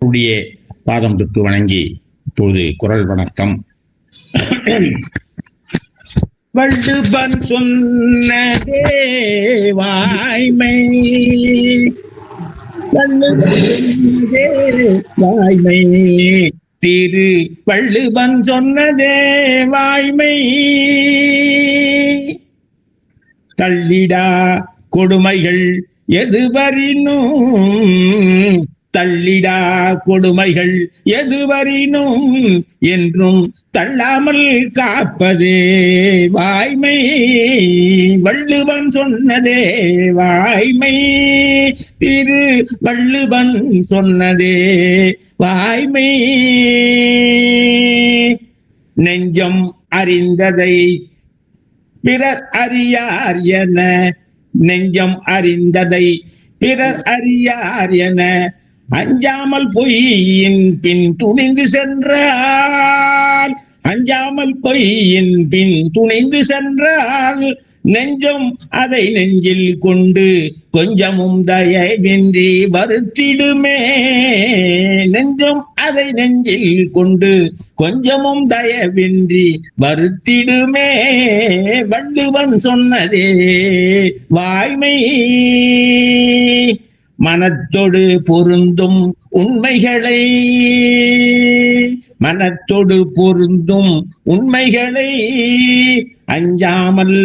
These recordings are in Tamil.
உடைய பாதம் தொட்டு வணங்கி இப்போது குரல் வணக்கம். வள்ளுவன் சொன்னதே வாய்மை, வாய்மை, திரு வள்ளுவன் சொன்னதே வாய்மை. தள்ளிடா கொடுமைகள் எதுவரினும், தள்ளிடா கொடுமைகள் எதுவரினும் என்றும் தள்ளாமல் காப்பதே வாய்மை. வள்ளுவன் சொன்னதே வாய்மை, திரு வள்ளுவன் சொன்னதே வாய்மை. நெஞ்சம் அறிந்ததை பிறர் அறியார் என, நெஞ்சம் அறிந்ததை பிறர் அறியார் என அஞ்சாமல் பொய்யின் பின் துணிந்து சென்றால், அஞ்சாமல் பொய்யின் பின் துணிந்து சென்றால் நெஞ்சம் அதை நெஞ்சில் கொண்டு கொஞ்சமும் தயவின்றி வருத்திடுமே. நெஞ்சம் அதை நெஞ்சில் கொண்டு கொஞ்சமும் தயவின்றி வருத்திடுமே. வள்ளுவன் சொன்னதே வாய்மை. மனத்தொடு பொருந்தும் உண்மைகளை, மனத்தொடு பொருந்தும் உண்மைகளை அஞ்சாமல்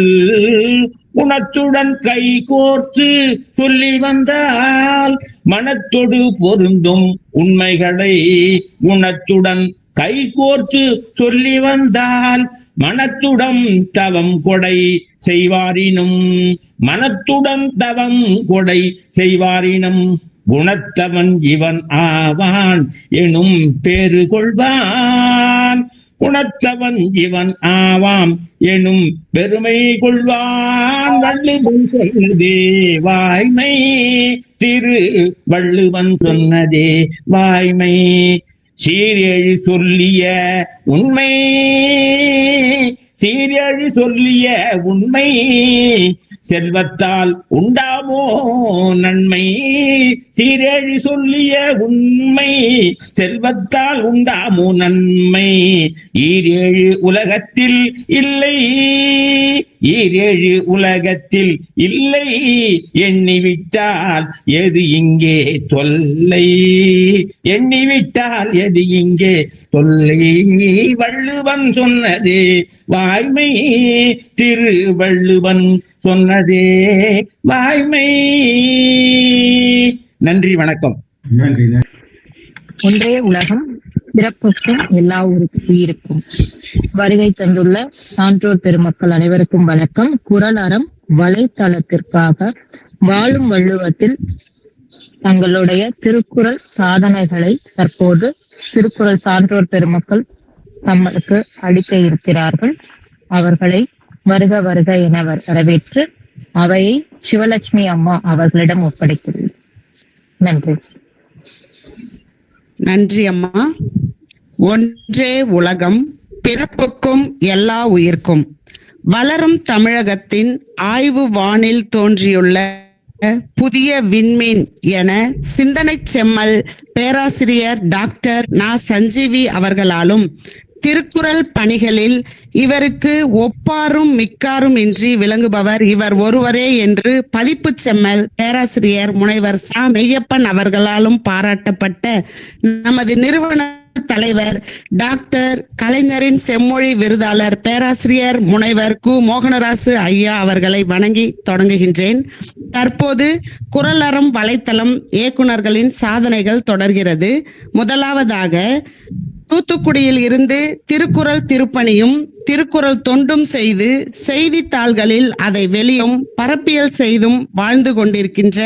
குணத்துடன் கை கோர்த்து சொல்லி வந்தால், மனத்தொடு பொருந்தும் உண்மைகளை குணத்துடன் கை கோர்த்து சொல்லி வந்தால் மனத்துடன் தவம் கொடை செய்வாரினும், மனத்துடன் தவம் கொடை செய்வாரினும் குணத்தவன் இவன் ஆவான் எனும் பேறு கொள்வான். குணத்தவன் இவன் ஆவாம் எனும் பெருமை கொள்வான். வள்ளுவன் சொன்னதே வாய்மை, திரு வள்ளுவன் சொன்னதே வாய்மை. சீரேழு சொல்லிய உண்மை, சீரேழு சொல்லிய உண்மை செல்வத்தால் உண்டாமோ நன்மை. சீரேழு சொல்லிய உண்மை செல்வத்தால் உண்டாமோ நன்மை. ஈரேழு உலகத்தில் இல்லை, ஈரேழு உலகத்தில் இல்லை எண்ணிவிட்டால் எது இங்கே தொல்லை, எண்ணிவிட்டால் எது இங்கே தொல்லை. வள்ளுவன் சொன்னதே வாய்மை, திரு வள்ளுவன் சொன்னதே வாய்மை. நன்றி, வணக்கம். நன்றி. ஒன்றே உலகம், பிறப்புக்கும் எல்லா உயிருக்கும். வருகை தந்துள்ள சான்றோர் பெருமக்கள் அனைவருக்கும் வணக்கம். குரல் அறம் வலைத்தளத்திற்காக வாழும் வள்ளுவத்தில் தங்களுடைய திருக்குறள் சாதனைகளை தற்போது திருக்குறள் சான்றோர் பெருமக்கள் நம்மளுக்கு அளிக்க இருக்கிறார்கள். அவர்களை வருக வருக என வரவேற்று அவையை சிவலட்சுமி அம்மா அவர்களிடம் ஒப்படைக்கிறேன். நன்றி. நன்றி அம்மா. ஒன்றே உலகம், பிறப்புக்கும் எல்லா உயிர்க்கும். வளரும் தமிழகத்தின் ஆய்வு வானில் தோன்றியுள்ள புதிய விண்மீன் என சிந்தனை செம்மல் பேராசிரியர் டாக்டர் நா. சஞ்சீவி அவர்களாலும் திருக்குறள் பணிகளில் இவருக்கு ஒப்பாரும் மிக்காரும் இன்றி விளங்குபவர் இவர் ஒருவரே என்று பதிப்பு செம்மல் பேராசிரியர் முனைவர் சா. மெய்யப்பன் அவர்களாலும் பாராட்டப்பட்ட நமது நிறுவன தலைவர் டாக்டர் கலைஞரின் செம்மொழி விருதாளர் பேராசிரியர் முனைவர் கு. மோகனராசு ஐயா அவர்களை வணங்கி தொடங்குகின்றேன். தற்போது குரல் அறம் வலைத்தளம் இயக்குனர்களின் சாதனைகள் தொடர்கிறது. முதலாவதாக தூத்துக்குடியில் இருந்து திருக்குறள் திருப்பணியும் திருக்குறள் தொண்டும் செய்து செய்தித்தாள்களில் அதை வெளியும் பரப்பியல் செய்தும் வாழ்ந்து கொண்டிருக்கின்ற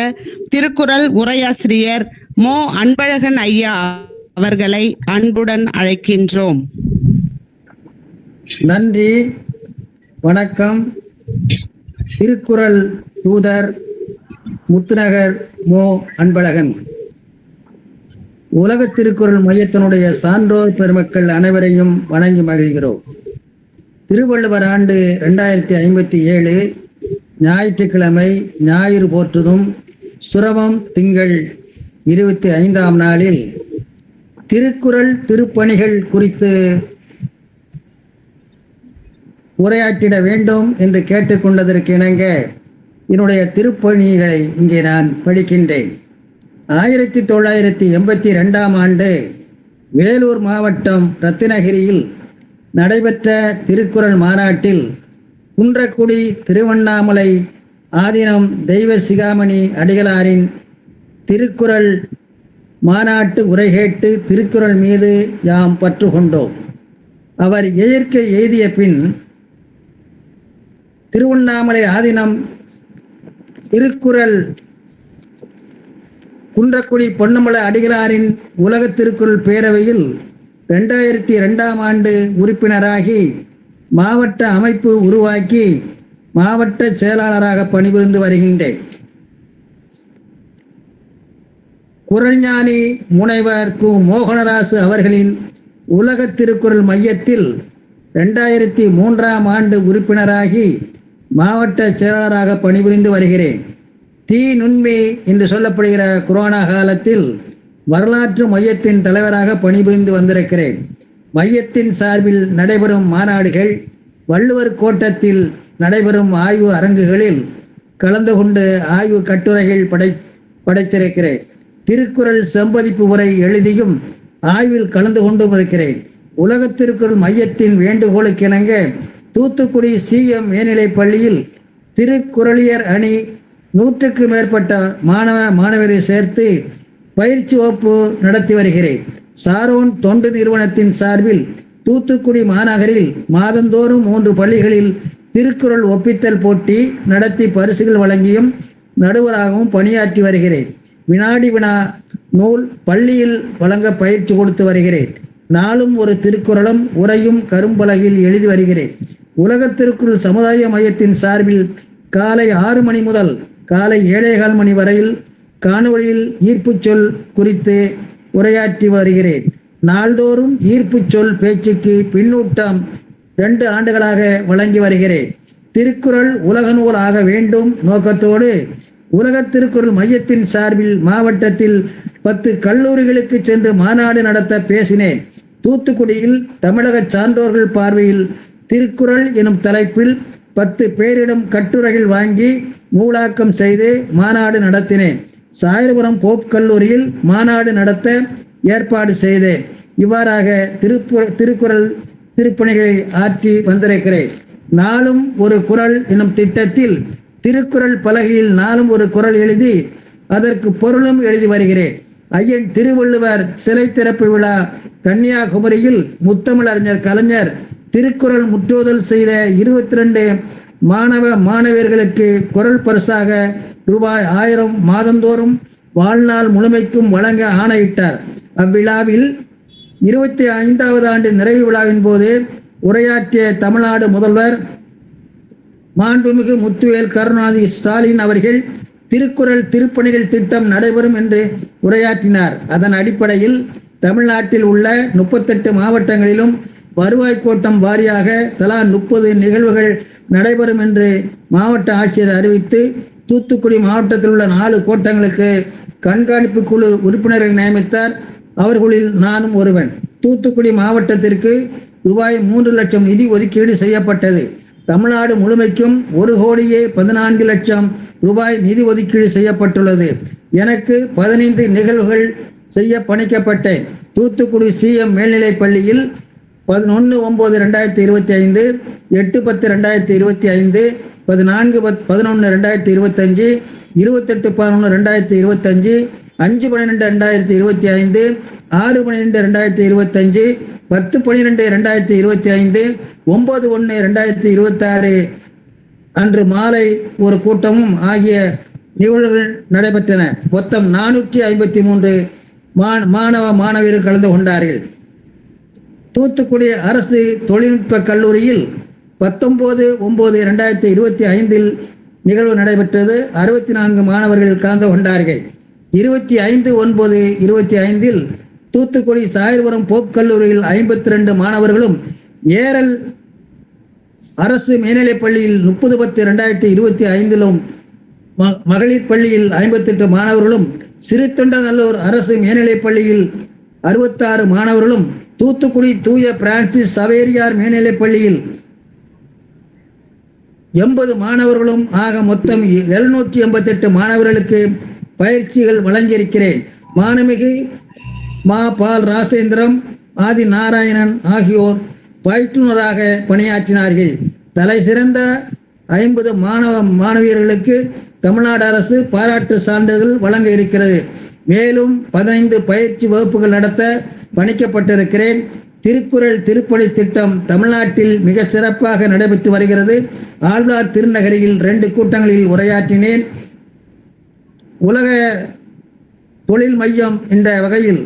திருக்குறள் உரையாசிரியர் மோ. அன்பழகன் ஐயா அவர்களை அன்புடன் அழைக்கின்றோம். நன்றி, வணக்கம். திருக்குறள் தூதர் முத்துநகர் மோ. அன்பழகன். உலக திருக்குறள் மையத்தினுடைய சான்றோர் பெருமக்கள் அனைவரையும் வணங்கி மகிழ்கிறோம். திருவள்ளுவர் ஆண்டு 2057 ஞாயிற்றுக்கிழமை ஞாயிறு போற்றுதும் சுரவம் திங்கள் 25ஆம் நாளில் திருக்குறள் திருப்பணிகள் குறித்து உரையாற்றிட வேண்டும் என்று கேட்டுக்கொண்டதற்கு இணங்க என்னுடைய திருப்பணிகளை இங்கே நான் படிக்கின்றேன். 1982 ஆண்டு வேலூர் மாவட்டம் ரத்தினகிரியில் நடைபெற்ற திருக்குறள் மாநாட்டில் குன்றக்குடி திருவண்ணாமலை ஆதீனம் தெய்வ சிகாமணி அடிகளாரின் திருக்குறள் மாநாட்டு உரை கேட்டு திருக்குறள் மீது யாம் பற்று கொண்டோம். அவர் இயற்கை எய்திய பின் திருவண்ணாமலை ஆதீனம் திருக்குறள் குன்றக்குடி பொன்னம்பல அடிகளாரின் உலக திருக்குறள் பேரவையில் 2002 ஆண்டு உறுப்பினராகி மாவட்ட அமைப்பு உருவாக்கி மாவட்ட செயலாளராக பணிபுரிந்து வருகின்றேன். குறள்ஞானி முனைவர் கு மோகனராசு அவர்களின் உலக திருக்குறள் மையத்தில் 2003 ஆண்டு உறுப்பினராகி மாவட்ட செயலாளராக பணிபுரிந்து வருகிறேன். தீ நுண்மை என்று சொல்லப்படுகிற கொரோனா காலத்தில் வரலாற்று மையத்தின் தலைவராக பணிபுரிந்து வந்திருக்கிறேன். மையத்தின் சார்பில் நடைபெறும் மாநாடுகள், வள்ளுவர் கோட்டத்தில் நடைபெறும் ஆய்வு அரங்குகளில் கலந்து கொண்டு ஆய்வு கட்டுரைகள் படைத்திருக்கிறேன். திருக்குறள் செம்பதிப்பு உரை எழுதியும் ஆய்வில் கலந்து கொண்டும் இருக்கிறேன். உலக திருக்குறள் மையத்தின் வேண்டுகோளுக்கிணங்க தூத்துக்குடி CM மேல்நிலைப் பள்ளியில் திருக்குறளியர் அணி 100க்கு மேற்பட்ட மாணவரை சேர்த்து பயிற்சி வகுப்பு நடத்தி வருகிறேன். சாரோன் தொண்டு நிறுவனத்தின் சார்பில் தூத்துக்குடி மாநகரில் மாதந்தோறும் 3 பள்ளிகளில் திருக்குறள் ஒப்பித்தல் போட்டி நடத்தி பரிசுகள் வழங்கியும் நடுவராகவும் பணியாற்றி வருகிறேன். வினாடி வினா நூல் பள்ளியில் வழங்க பயிற்சி கொடுத்து வருகிறேன். நாளும் ஒரு திருக்குறளும் உரையும் கரும்பலகையில் எழுதி வருகிறேன். உலக திருக்குறள் சமுதாய மையத்தின் சார்பில் காலை 6 மணி முதல் காலை 7:15 மணி வரையில் காணொளியில் ஈர்ப்புச் சொல் குறித்து உரையாற்றி வருகிறேன். நாள்தோறும் ஈர்ப்புச் சொல் பேச்சுக்கு பின்னூட்டம் 2 ஆண்டுகளாக வழங்கி வருகிறேன். திருக்குறள் உலக நூல் ஆக வேண்டும் நோக்கத்தோடு உலக திருக்குறள் மையத்தின் சார்பில் மாவட்டத்தில் 10 கல்லூரிகளுக்கு சென்று மாநாடு நடத்த பேசினேன். தூத்துக்குடியில் தமிழக சான்றோர்கள் பார்வையில் திருக்குறள் எனும் தலைப்பில் 10 பேரிடம் கட்டுரைகள் வாங்கி நூலாக்கம் செய்து மாநாடு நடத்தினேன். சாயர்புரம் போப் கல்லூரியில் மாநாடு நடத்த ஏற்பாடு செய்தேன். இவ்வாறாக திருக்குறள் திருப்பணிகளை ஆற்றி வந்திருக்கிறேன். நாளும் ஒரு குறள் எனும் திட்டத்தில் திருக்குறள் பலகையில் நாளும் ஒரு குறள் எழுதி அதற்கு பொருளும் எழுதி வருகிறேன். ஐயன் திருவள்ளுவர் சிலை திறப்பு விழா கன்னியாகுமரியில் முத்தமிழறிஞர் கலைஞர் திருக்குறள் முற்றோதல் செய்த 22 மாணவர்களுக்கு குறள் பரிசாக ரூபாய் 1000 மாதந்தோறும் வாழ்நாள் முழுமைக்கும் வழங்க ஆணையிட்டார். அவ்விழாவில் 25வது ஆண்டு நிறைவு விழாவின் போது உரையாற்றிய தமிழ்நாடு முதல்வர் மாண்புமிகு முத்துவேல் கருணாநிதி ஸ்டாலின் அவர்கள் திருக்குறள் திருப்பணிகள் திட்டம் நடைபெறும் என்று உரையாற்றினார். அதன் அடிப்படையில் தமிழ்நாட்டில் உள்ள 38 மாவட்டங்களிலும் வருவாய் கோட்டம் வாரியாக தலா 30 நிகழ்வுகள் நடைபெறும் என்று மாவட்ட ஆட்சியர் அறிவித்து தூத்துக்குடி மாவட்டத்தில் உள்ள 4 கோட்டங்களுக்கு கண்காணிப்பு குழு உறுப்பினர்கள் நியமித்தார். அவர்களில் நானும் ஒருவன். தூத்துக்குடி மாவட்டத்திற்கு ரூபாய் 3 லட்சம் நிதி ஒதுக்கீடு செய்யப்பட்டது. தமிழ்நாடு முழுமைக்கும் 1,14 லட்சம் ரூபாய் நிதி ஒதுக்கீடு செய்யப்பட்டுள்ளது. எனக்கு 15 நிகழ்வுகள் செய்ய பணிக்கப்பட்டேன். தூத்துக்குடி CM மேல்நிலைப் பள்ளியில் 11/9/2025, 8/10/2025, 14/11/2025, 28/11/2025, 5/12/2025, 6/12/2025, 10/12/2025, 9/1/2026 அன்று மாலை ஒரு கூட்டமும் ஆகிய நிகழ்வுகள் நடைபெற்றன. மொத்தம் 453 மாணவியர்கள் கலந்து கொண்டார்கள். தூத்துக்குடி அரசு தொழில்நுட்ப கல்லூரியில் 19/9/2025 நிகழ்வு நடைபெற்றது. 64 மாணவர்கள் கலந்து கொண்டார்கள். 25/9/25 தூத்துக்குடி சாயர்புரம் போப் கல்லூரியில் 52 மாணவர்களும், ஏரல் அரசு மேல்நிலைப் பள்ளியில் 30/10/2025 மகளிர் பள்ளியில் 58 மாணவர்களும், சிறுத்தொண்டநல்லூர் அரசு மேல்நிலைப் பள்ளியில் 66 மாணவர்களும், தூத்துக்குடி தூய பிரான்சிஸ் சவேரியார் மேல்நிலைப் பள்ளியில் 80 மாணவர்களும் ஆக மொத்தம் 788 மாணவர்களுக்கு பயிற்சிகள் வழங்கியிருக்கிறேன். மாண்புமிகு மா. பால் ராசேந்திரம், ஆதி நாராயணன் ஆகியோர் பயிற்றுனராக பணியாற்றினார்கள். தலை சிறந்த 50 மாணவியர்களுக்கு தமிழ்நாடு அரசு பாராட்டு சான்றிதழ் வழங்க இருக்கிறது. மேலும் 15 பயிற்சி வகுப்புகள் நடத்த பணிக்கப்பட்டிருக்கிறேன். திருக்குறள் திருப்பணி திட்டம் தமிழ்நாட்டில் மிக சிறப்பாக நடைபெற்று வருகிறது. ஆழ்வார் திருநகரியில் 2 கூட்டங்களில் உரையாற்றினேன். உலக தொழில் மையம் என்ற வகையில்,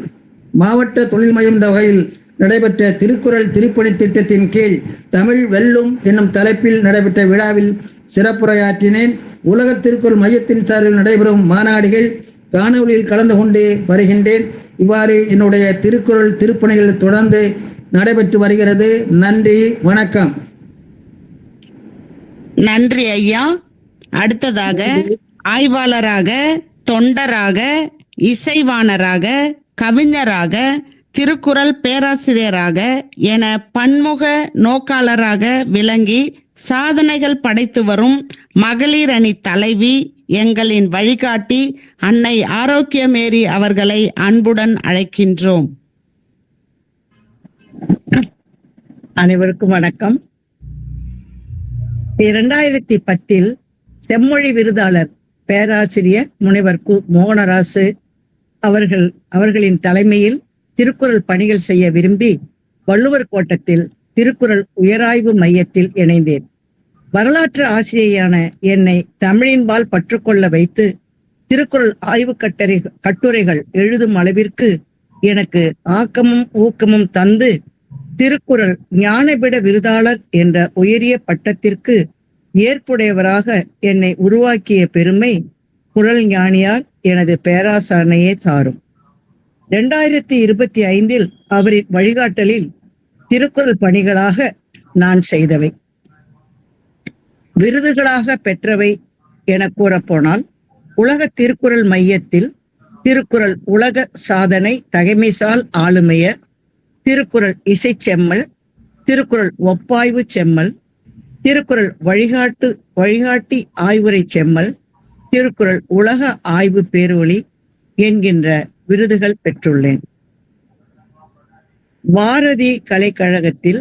மாவட்ட தொழில் மையம் என்ற வகையில் நடைபெற்ற திருக்குறள் திருப்பணி திட்டத்தின் கீழ் தமிழ் வெல்லும் என்னும் தலைப்பில் நடைபெற்ற விழாவில் சிறப்புரையாற்றினேன். உலக திருக்குறள் மையத்தின் சார்பில் நடைபெறும் மாநாடுகள் காணொலியில் கலந்து கொண்டு வருகின்றேன். இவ்வாறு என்னுடைய திருக்குறள் திருப்பணிகள் தொடர்ந்து நடைபெற்று வருகிறது. நன்றி, வணக்கம். நன்றி ஐயா. அடுத்ததாக ஆய்வாளராக, தொண்டராக, இசைவாணராக, கவிஞராக, திருக்குறள் பேராசிரியராக என பன்முக நோக்காளராக விளங்கி சாதனைகள் படைத்து வரும் மகளிர் அணி தலைவி, எங்களின் வழிகாட்டி அன்னை ஆரோக்கியமேரி அவர்களை அன்புடன் அழைக்கின்றோம். அனைவருக்கும் வணக்கம். 2010 செம்மொழி விருதாளர் பேராசிரியர் முனைவர் கு. மோகனராசு அவர்களின் தலைமையில் திருக்குறள் பணிகள் செய்ய விரும்பி வள்ளுவர் கோட்டத்தில் திருக்குறள் உயராய்வு மையத்தில் இணைந்தேன். வரலாற்று ஆசிரியையான என்னை தமிழின்பால் பற்றுக்கொள்ள வைத்து திருக்குறள் ஆய்வு கட்டுரைகள் எழுதும் அளவிற்கு எனக்கு ஆக்கமும் ஊக்கமும் தந்து திருக்குறள் ஞானபீட விருதாளர் என்ற உயரிய பட்டத்திற்கு ஏற்புடையவராக என்னை உருவாக்கிய பெருமை குறள் ஞானியார் எனது பேராசாரணையே சாரும். 2025 அவரின் வழிகாட்டலில் திருக்குறள் பணிகளாக நான் செய்தவை, விருதுகளாக பெற்றவை என கூறப்போனால், உலக திருக்குறள் மையத்தில் திருக்குறள் உலக சாதனை தகைமைசால் ஆளுமையர், திருக்குறள் இசை செம்மல், திருக்குறள் ஒப்பாய்வு செம்மல், திருக்குறள் வழிகாட்டி ஆய்வுரை செம்மல், திருக்குறள் உலக ஆய்வு பேரொளி என்கின்ற விருதுகள் பெற்றுள்ளேன். பாரதி கலைக்கழகத்தில்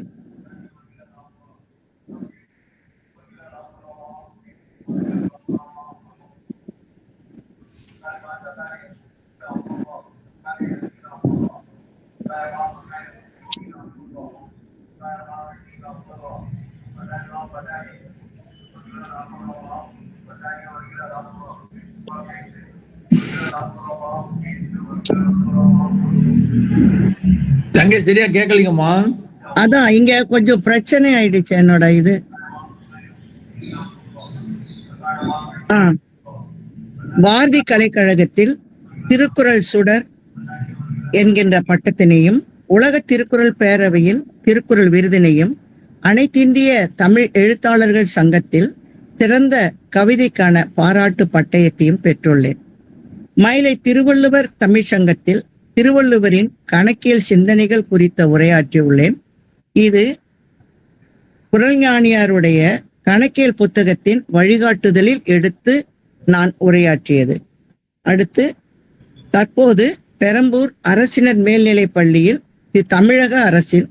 தங்க சரியா கேட்கலீங்கம்மா. அதான் இங்க கொஞ்சம் பிரச்சனை ஆயிடுச்சு என்னோட இது. பாரதி கலைக்கழகத்தில் திருக்குறள் சுடர் என்கின்ற பட்டத்தினையும், உலக திருக்குறள் பேரவையில் திருக்குறள் விருதினையும், அனைத்திந்திய தமிழ் எழுத்தாளர்கள் சங்கத்தில் சிறந்த கவிதைக்கான பாராட்டு பட்டயத்தையும் பெற்றுள்ளேன். மயிலை திருவள்ளுவர் தமிழ் சங்கத்தில் திருவள்ளுவரின் கணக்கியல் சிந்தனைகள் குறித்த உரையாற்றியுள்ளேன். இது குறள்ஞானியாருடைய கணக்கியல் புத்தகத்தின் வழிகாட்டுதலில் எடுத்து நான் உரையாற்றியது. அடுத்து தற்போது பெரம்பூர் அரசினர் மேல்நிலைப் பள்ளியில் தமிழக அரசின்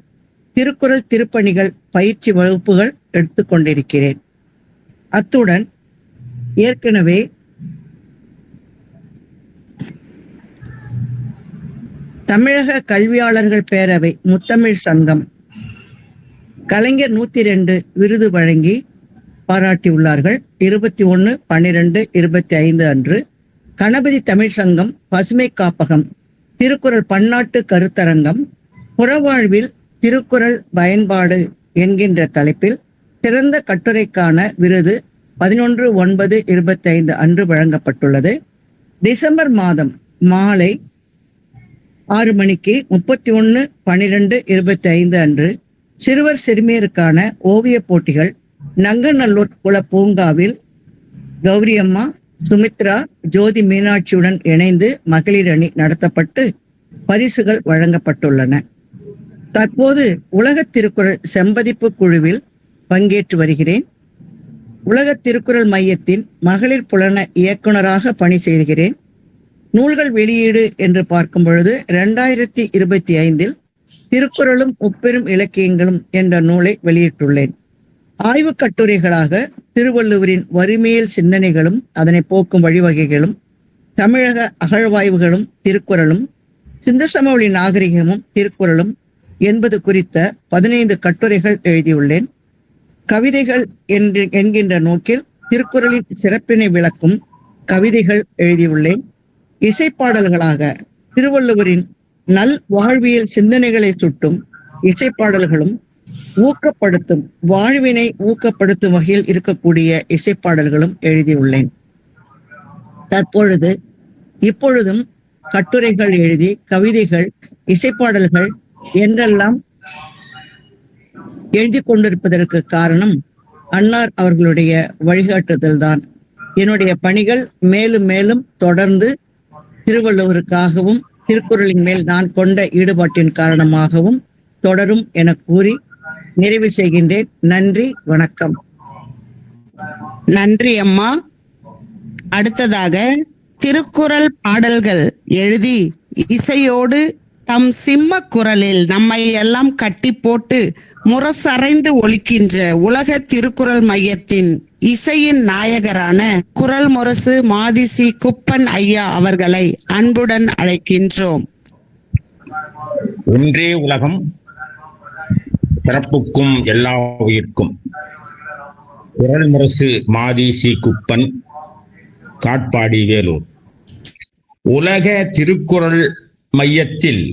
திருக்குறள் திருப்பணிகள் பயிற்சி வகுப்புகள் எடுத்துக்கொண்டிருக்கிறேன். அத்துடன் ஏற்கனவே தமிழக கல்வியாளர்கள் பேரவை முத்தமிழ் சங்கம் கலைஞர் 102 விருது வழங்கி பாராட்டியுள்ளார்கள். 21/12/25 அன்று கணபதி தமிழ் சங்கம் பசுமை காப்பகம் திருக்குறள் பன்னாட்டு கருத்தரங்கம் புறவாழ்வில் திருக்குறள் பயன்பாடு என்கின்ற தலைப்பில் சிறந்த கட்டுரைக்கான விருது 11/9/25 அன்று வழங்கப்பட்டுள்ளது. டிசம்பர் மாதம் மாலை 6 மணிக்கு 31/12/25 அன்று சிறுவர் சிறுமியருக்கான ஓவிய போட்டிகள் நங்கநல்லூர் குல பூங்காவில் கௌரியம்மா, சுமித்ரா, ஜோதி மீனாட்சியுடன் இணைந்து மகளிர் அணி நடத்தப்பட்டு பரிசுகள் வழங்கப்பட்டுள்ளன. தற்போது உலக திருக்குறள் செம்பதிப்பு குழுவில் பங்கேற்று வருகிறேன். உலக திருக்குறள் மையத்தின் மகளிர் புலன இயக்குனராக பணி செய்கிறேன். நூல்கள் வெளியீடு என்று பார்க்கும் பொழுது 2025 திருக்குறளும் முப்பெரும் இலக்கியங்களும் என்ற நூலை வெளியிட்டுள்ளேன். ஆய்வு கட்டுரைகளாக திருவள்ளுவரின் வறுமையியல் சிந்தனைகளும் அதனை போக்கும் வழிவகைகளும், தமிழக அகழ்வாய்வுகளும் திருக்குறளும், சிந்து சமவெளி நாகரிகமும் திருக்குறளும் என்பது குறித்த 15 கட்டுரைகள் எழுதியுள்ளேன். கவிதைகள் என்கின்ற நோக்கில் திருக்குறளின் சிறப்பினை விளக்கும் கவிதைகள் எழுதியுள்ளேன். இசைப்பாடல்களாக திருவள்ளுவரின் நல் வாழ்வியல் சிந்தனைகளை சுட்டும் இசைப்பாடல்களும், ஊக்கப்படுத்தும் வாழ்வினை ஊக்கப்படுத்தும் வகையில் இருக்கக்கூடிய இசைப்பாடல்களும் எழுதியுள்ளேன். இப்பொழுதும் கட்டுரைகள் எழுதி கவிதைகள், இசைப்பாடல்கள் என்றெல்லாம் எழுதி கொண்டிருப்பதற்கு காரணம் அன்னார் அவர்களுடைய வழிகாட்டுதல் தான். என்னுடைய பணிகள் மேலும் மேலும் தொடர்ந்து திருவள்ளுவருக்காகவும் திருக்குறளின் மேல் நான் கொண்ட ஈடுபாட்டின் காரணமாகவும் தொடரும் என கூறி நிறைவு செய்கின்றேன். நன்றி, வணக்கம். நன்றி அம்மா. அடுத்ததாக திருக்குறள் பாடல்கள் எழுதி இசையோடு தம் சிம்ம குரலில் நம்மை எல்லாம் கட்டி போட்டு முரசறைந்து ஒலிக்கின்ற உலக திருக்குறள் மையத்தின் இசையின் நாயகரான குரல் முரசு மாதிசி குப்பன் ஐயா அவர்களை அன்புடன் அழைக்கின்றோம். ஒன்றே உலகம், பிறப்புக்கும் எல்லா உயிர்க்கும். குரல் முரசு மாதிசி குப்பன், காட்பாடி, வேலூர். உலக திருக்குறள் மையத்தில்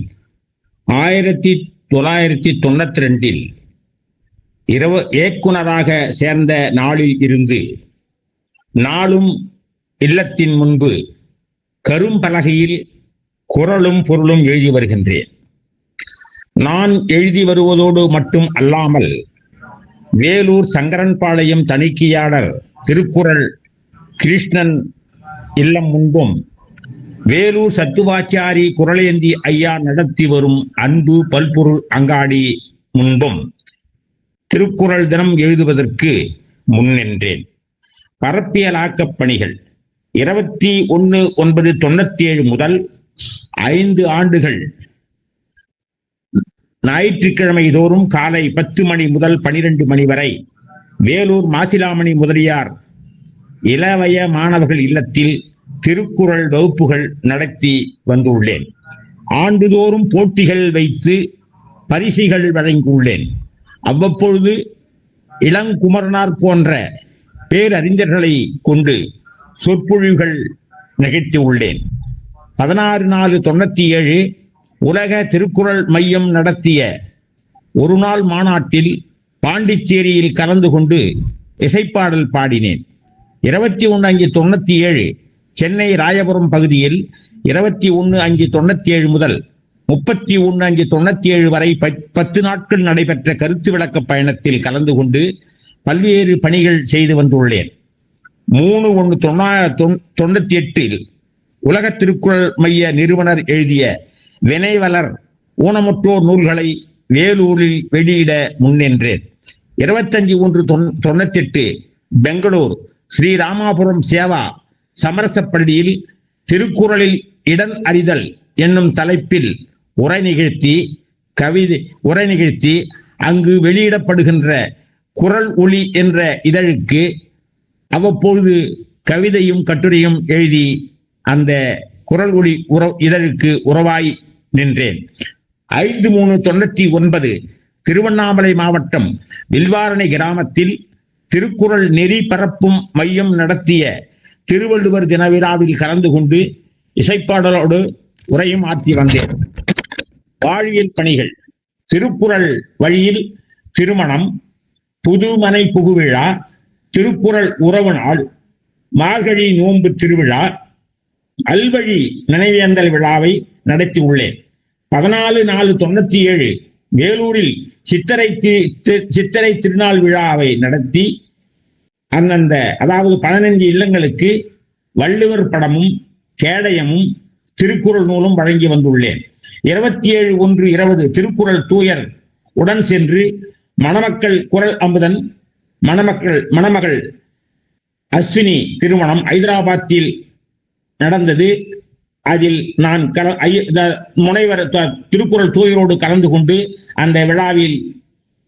1992 இயக்குனராக சேர்ந்த நாளில் இருந்து நாளும் இல்லத்தின் முன்பு கரும்பலகையில் குறளும் பொருளும் எழுதி வருகின்றேன். நான் எழுதி வருவதோடு மட்டும் அல்லாமல் வேலூர் சங்கரன்பாளையம் தணிக்கையாளர் திருக்குறள் கிருஷ்ணன் இல்லம் முன்பும் வேலூர் சத்துவாச்சாரி குறளேந்தி ஐயா நடத்தி வரும் அன்பு பல்பொருள் அங்காடி முன்பும் திருக்குறள் தினம் எழுதுவதற்கு முன்னின்றேன். பரப்பியலாக்கப் பணிகள் 21/9/97 முதல் 5 ஆண்டுகள் ஞாயிற்றுக்கிழமை தோறும் காலை 10 மணி முதல் 12 மணி வரை வேலூர் மாசிலாமணி முதலியார் இளவய மாணவர்கள் இல்லத்தில் திருக்குறள் வகுப்புகள் நடத்தி வந்துள்ளேன். ஆண்டுதோறும் போட்டிகள் வைத்து பரிசுகள் வழங்கியுள்ளேன். அவ்வப்பொழுது இளங்குமரனார் போன்ற பேரறிஞர்களை கொண்டு சொற்பொழிவுகள் நிகழ்த்தியுள்ளேன். 16/4/97 உலக திருக்குறள் மையம் நடத்திய ஒரு நாள் மாநாட்டில் பாண்டிச்சேரியில் கலந்து கொண்டு இசைப்பாடல் பாடினேன். 21/5/97 சென்னை ராயபுரம் பகுதியில் 21/5/97 முதல் 31/5/97 வரை 10 நாட்கள் நடைபெற்ற கருத்து விளக்க பயணத்தில் கலந்து கொண்டு பல்வேறு பணிகள் செய்து வந்துள்ளேன். 3/1/98 உலக திருக்குறள் மைய நிறுவனர் எழுதிய வினைவலர் ஊனமுற்றோர் நூல்களை வேலூரில் வெளியிட முன்னின்றேன். 25/1/98 பெங்களூர் ஸ்ரீராமாபுரம் சேவா சமரசப்பள்ளியில் திருக்குறளில் இடன் அறிதல் என்னும் தலைப்பில் உரை நிகழ்த்தி அங்கு வெளியிடப்படுகின்ற குறள் ஒளி என்ற இதழுக்கு அவ்வப்பொழுது கவிதையும் கட்டுரையும் எழுதி அந்த குறள் ஒளி இதழுக்கு உறவாய் நின்றேன். 5/3/99 திருவண்ணாமலை மாவட்டம் வில்வாரணை கிராமத்தில் திருக்குறள் நெறி பரப்பும் மையம் நடத்திய திருவள்ளுவர் தின விழாவில் கலந்து கொண்டு இசைப்பாடலோடு உரையும் ஆற்றி வந்தேன். வாழ்வியல் பணிகள்: திருக்குறள் வழியில் திருமணம், புதுமனை புகுவிழா, திருக்குறள் உறவு நாள், மார்கழி நோன்பு திருவிழா, அல்வழி நினைவேந்தல் விழாவை நடத்தி உள்ளேன். 14/4/97 வேலூரில் சித்திரை திருநாள் விழாவை நடத்தி அதாவது 15 இல்லங்களுக்கு வள்ளுவர் படமும் கேடயமும் திருக்குறள் நூலும் வழங்கி வந்துள்ளேன். 27/1/20 திருக்குறள் தூயர் உடன் சென்று மணமக்கள் குரல் அமுதன் மணமகள் அஸ்வினி திருமணம் ஹைதராபாத்தில் நடந்தது. அதில் நான் முனைவர் திருக்குறள் தூயரோடு கலந்து கொண்டு அந்த விழாவில்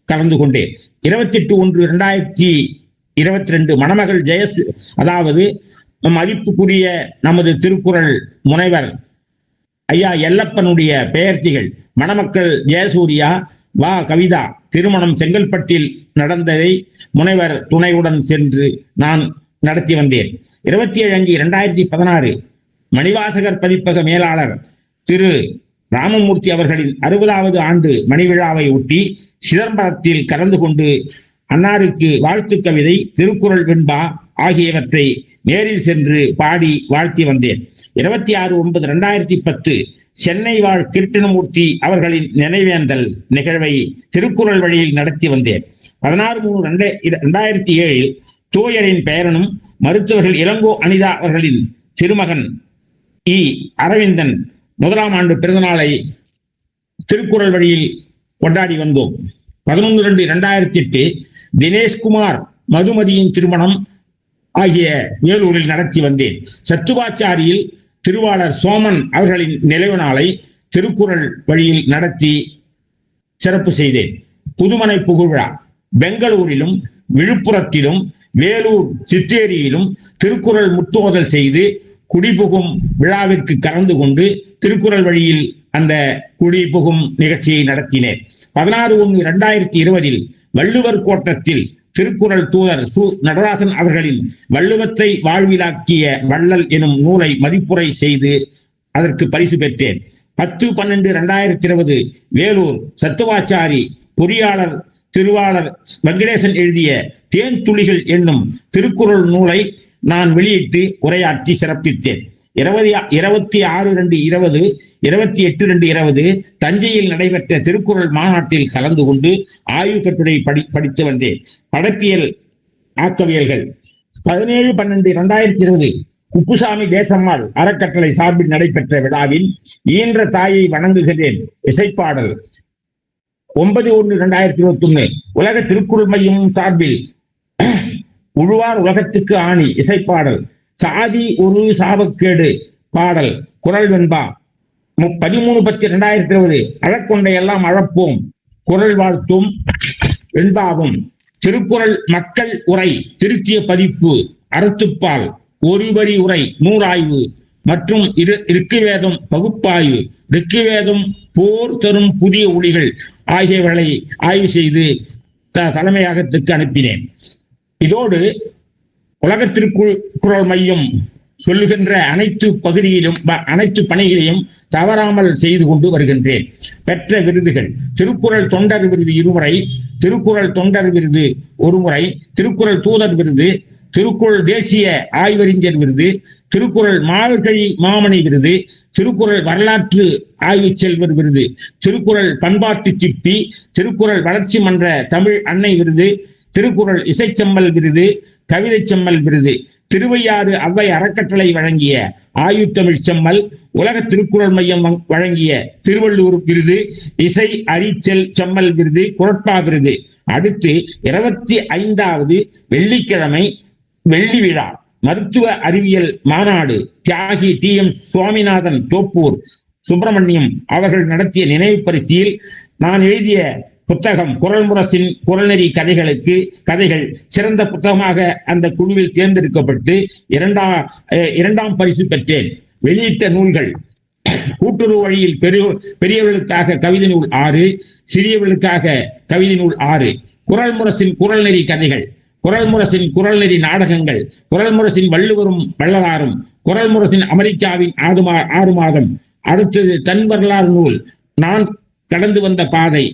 கலந்து கொண்டேன். 28/1/2022 மணமகள் அதாவது மதிப்புக்குரிய நமது திருக்குறள் முனைவர் ஐயா எல்லப்பனுடைய பெயர்த்திகள் மணமக்கள் ஜெயசூர்யா வா கவிதா திருமணம் செங்கல்பட்டில் நடந்ததை முனைவர் துணையுடன் சென்று நான் நடத்தி வந்தேன். 27/5/2016 மணிவாசகர் பதிப்பக மேலாளர் திரு ராமமூர்த்தி அவர்களின் 60வது ஆண்டு மணிவிழாவை ஒட்டி சிதம்பரத்தில் கலந்து கொண்டு அன்னாருக்கு வாழ்த்து கவிதை, திருக்குறள் வெண்பா ஆகியவற்றை நேரில் சென்று பாடி வாழ்த்தி வந்தேன். 26/9/2010 சென்னை வாழ் கிருட்டிணமூர்த்தி அவர்களின் நினைவேந்தல் நிகழ்வை திருக்குறள் வழியில் நடத்தி வந்தேன். 16/3/2007 தூயரின் பெயரனும் மருத்துவர்கள் இளங்கோ அனிதா அவர்களின் திருமகன் இ அரவிந்தன் 1ஆம் ஆண்டு பிறந்தநாளை திருக்குறள் வழியில் கொண்டாடி வந்தோம். 11/2/2008 தினேஷ்குமார் மதுமதியின் திருமணம் ஆகிய வேலூரில் நடத்தி வந்தேன். சத்துவாச்சாரியில் திருவாளர் சோமன் அவர்களின் நினைவு நாளை திருக்குறள் வழியில் நடத்தி சிறப்பு செய்தேன். புதுமனை புகுவிழா பெங்களூரிலும் விழுப்புரத்திலும் வேலூர் சித்தேரியிலும் திருக்குறள் முத்தோதல் செய்து குடிபுகும் விழாவிற்கு கலந்து கொண்டு திருக்குறள் வழியில் அந்த குடிபுகும் நிகழ்ச்சியை நடத்தினேன். 16/1/2020 வள்ளுவர் கோட்டத்தில் திருக்குறள் தூதர் சு நடராசன் அவர்களின் வள்ளுவத்தை வாழ்விலாக்கிய வள்ளல் எனும் நூலை மதிப்புரை செய்து அதற்கு பரிசு பெற்றேன். 10/12/2020 வேலூர் சத்துவாச்சாரி பொறியாளர் திருவாளர் வெங்கடேசன் எழுதிய தேன் துளிகள் என்னும் திருக்குறள் நூலை நான் வெளியிட்டு உரையாற்றி சிறப்பித்தேன். 26/2/20 28/2/20 தஞ்சையில் நடைபெற்ற திருக்குறள் மாநாட்டில் கலந்து கொண்டு ஆய்வு கட்டுரை படித்து வந்தேன். படைப்பியல் ஆக்கவியல்கள் 17/12/2020 குப்புசாமி தேசம்மாள் அறக்கட்டளை சார்பில் நடைபெற்ற விழாவில் ஈன்ற தாயை வணங்குகிறேன் இசைப்பாடல் 9/1/2021 உலக திருக்குறள் மையம் சார்பில் உழுவார் உலகத்துக்கு ஆணி இசைப்பாடல் சாதி ஒரு சாபக்கேடு பாடல் குரல் வெண்பா 13/10/2020 அழக்கொண்டை எல்லாம் அழப்போம் குரல் வாழ்த்தும் வெண்பாவும் திருக்குறள் மக்கள் உரை திருத்திய பதிப்பு அறத்துப்பால் ஒரு வரி உரை நூறாய்வு மற்றும் ரிக்குவேதம் பகுப்பாய்வு ரிக்குவேதம் போர் தரும் புதிய ஒளிகள் ஆகியவர்களை ஆய்வு செய்து தலைமையகத்துக்கு அனுப்பினேன். இதோடு உலக திருக்குறள் மையம் சொல்லுகின்ற அனைத்து பகுதியிலும் அனைத்து பணிகளையும் தவறாமல் செய்து கொண்டு வருகின்றேன். பெற்ற விருதுகள் திருக்குறள் தொண்டர் விருது 2 முறை, திருக்குறள் தொண்டர் விருது 1 முறை, திருக்குறள் தூதர் விருது, திருக்குறள் தேசிய ஆய்வறிஞர் விருது, திருக்குறள் மார்கழி மாமணி விருது, திருக்குறள் வரலாற்று ஆய்வு செல்வர் விருது, திருக்குறள் பண்பாட்டு சிப்பி, திருக்குறள் வளர்ச்சி மன்ற தமிழ் அன்னை விருது, திருக்குறள் இசைச்செம்மல் விருது, கவிதை செம்மல் விருது, திருவையாறு அவ்வை அறக்கட்டளை வழங்கிய ஆயுத்தமிழ் செம்மல், உலக திருக்குறள் மையம் வழங்கிய திருவள்ளூர் விருது, இசை அரிச்சல் செம்மல் விருது, குரட்பா விருது. அடுத்து 25வது வெள்ளிக்கிழமை வெள்ளி விழா மருத்துவ அறிவியல் மாநாடு தியாகி TM சுவாமிநாதன் தோப்பூர் சுப்பிரமணியம் அவர்கள் நடத்திய நினைவு பரிசில் நான் எழுதிய புத்தகம் குறள் முரசின் குறள்நெறி கதைகள் சிறந்த புத்தகமாக அந்த குழுவில் தேர்ந்தெடுக்கப்பட்டு இரண்டாம் பரிசு பெற்றேன். வெளியிட்ட நூல்கள் கூட்டுறவு வழியில் பெரியவர்களுக்காக கவிதை நூல் 6, சிறியவர்களுக்காக கவிதை நூல் 6, குறள் முரசின் குறள்நெறி கதைகள், குறள் முரசின் குறள்நெறி நாடகங்கள், குறள் முரசின் வள்ளுவரும் வள்ளலாரும், குறள் முரசின் அமெரிக்காவின் 6 மாதம், அடுத்தது தன் வரலாறு நூல் நான் கடந்து வந்த பாதை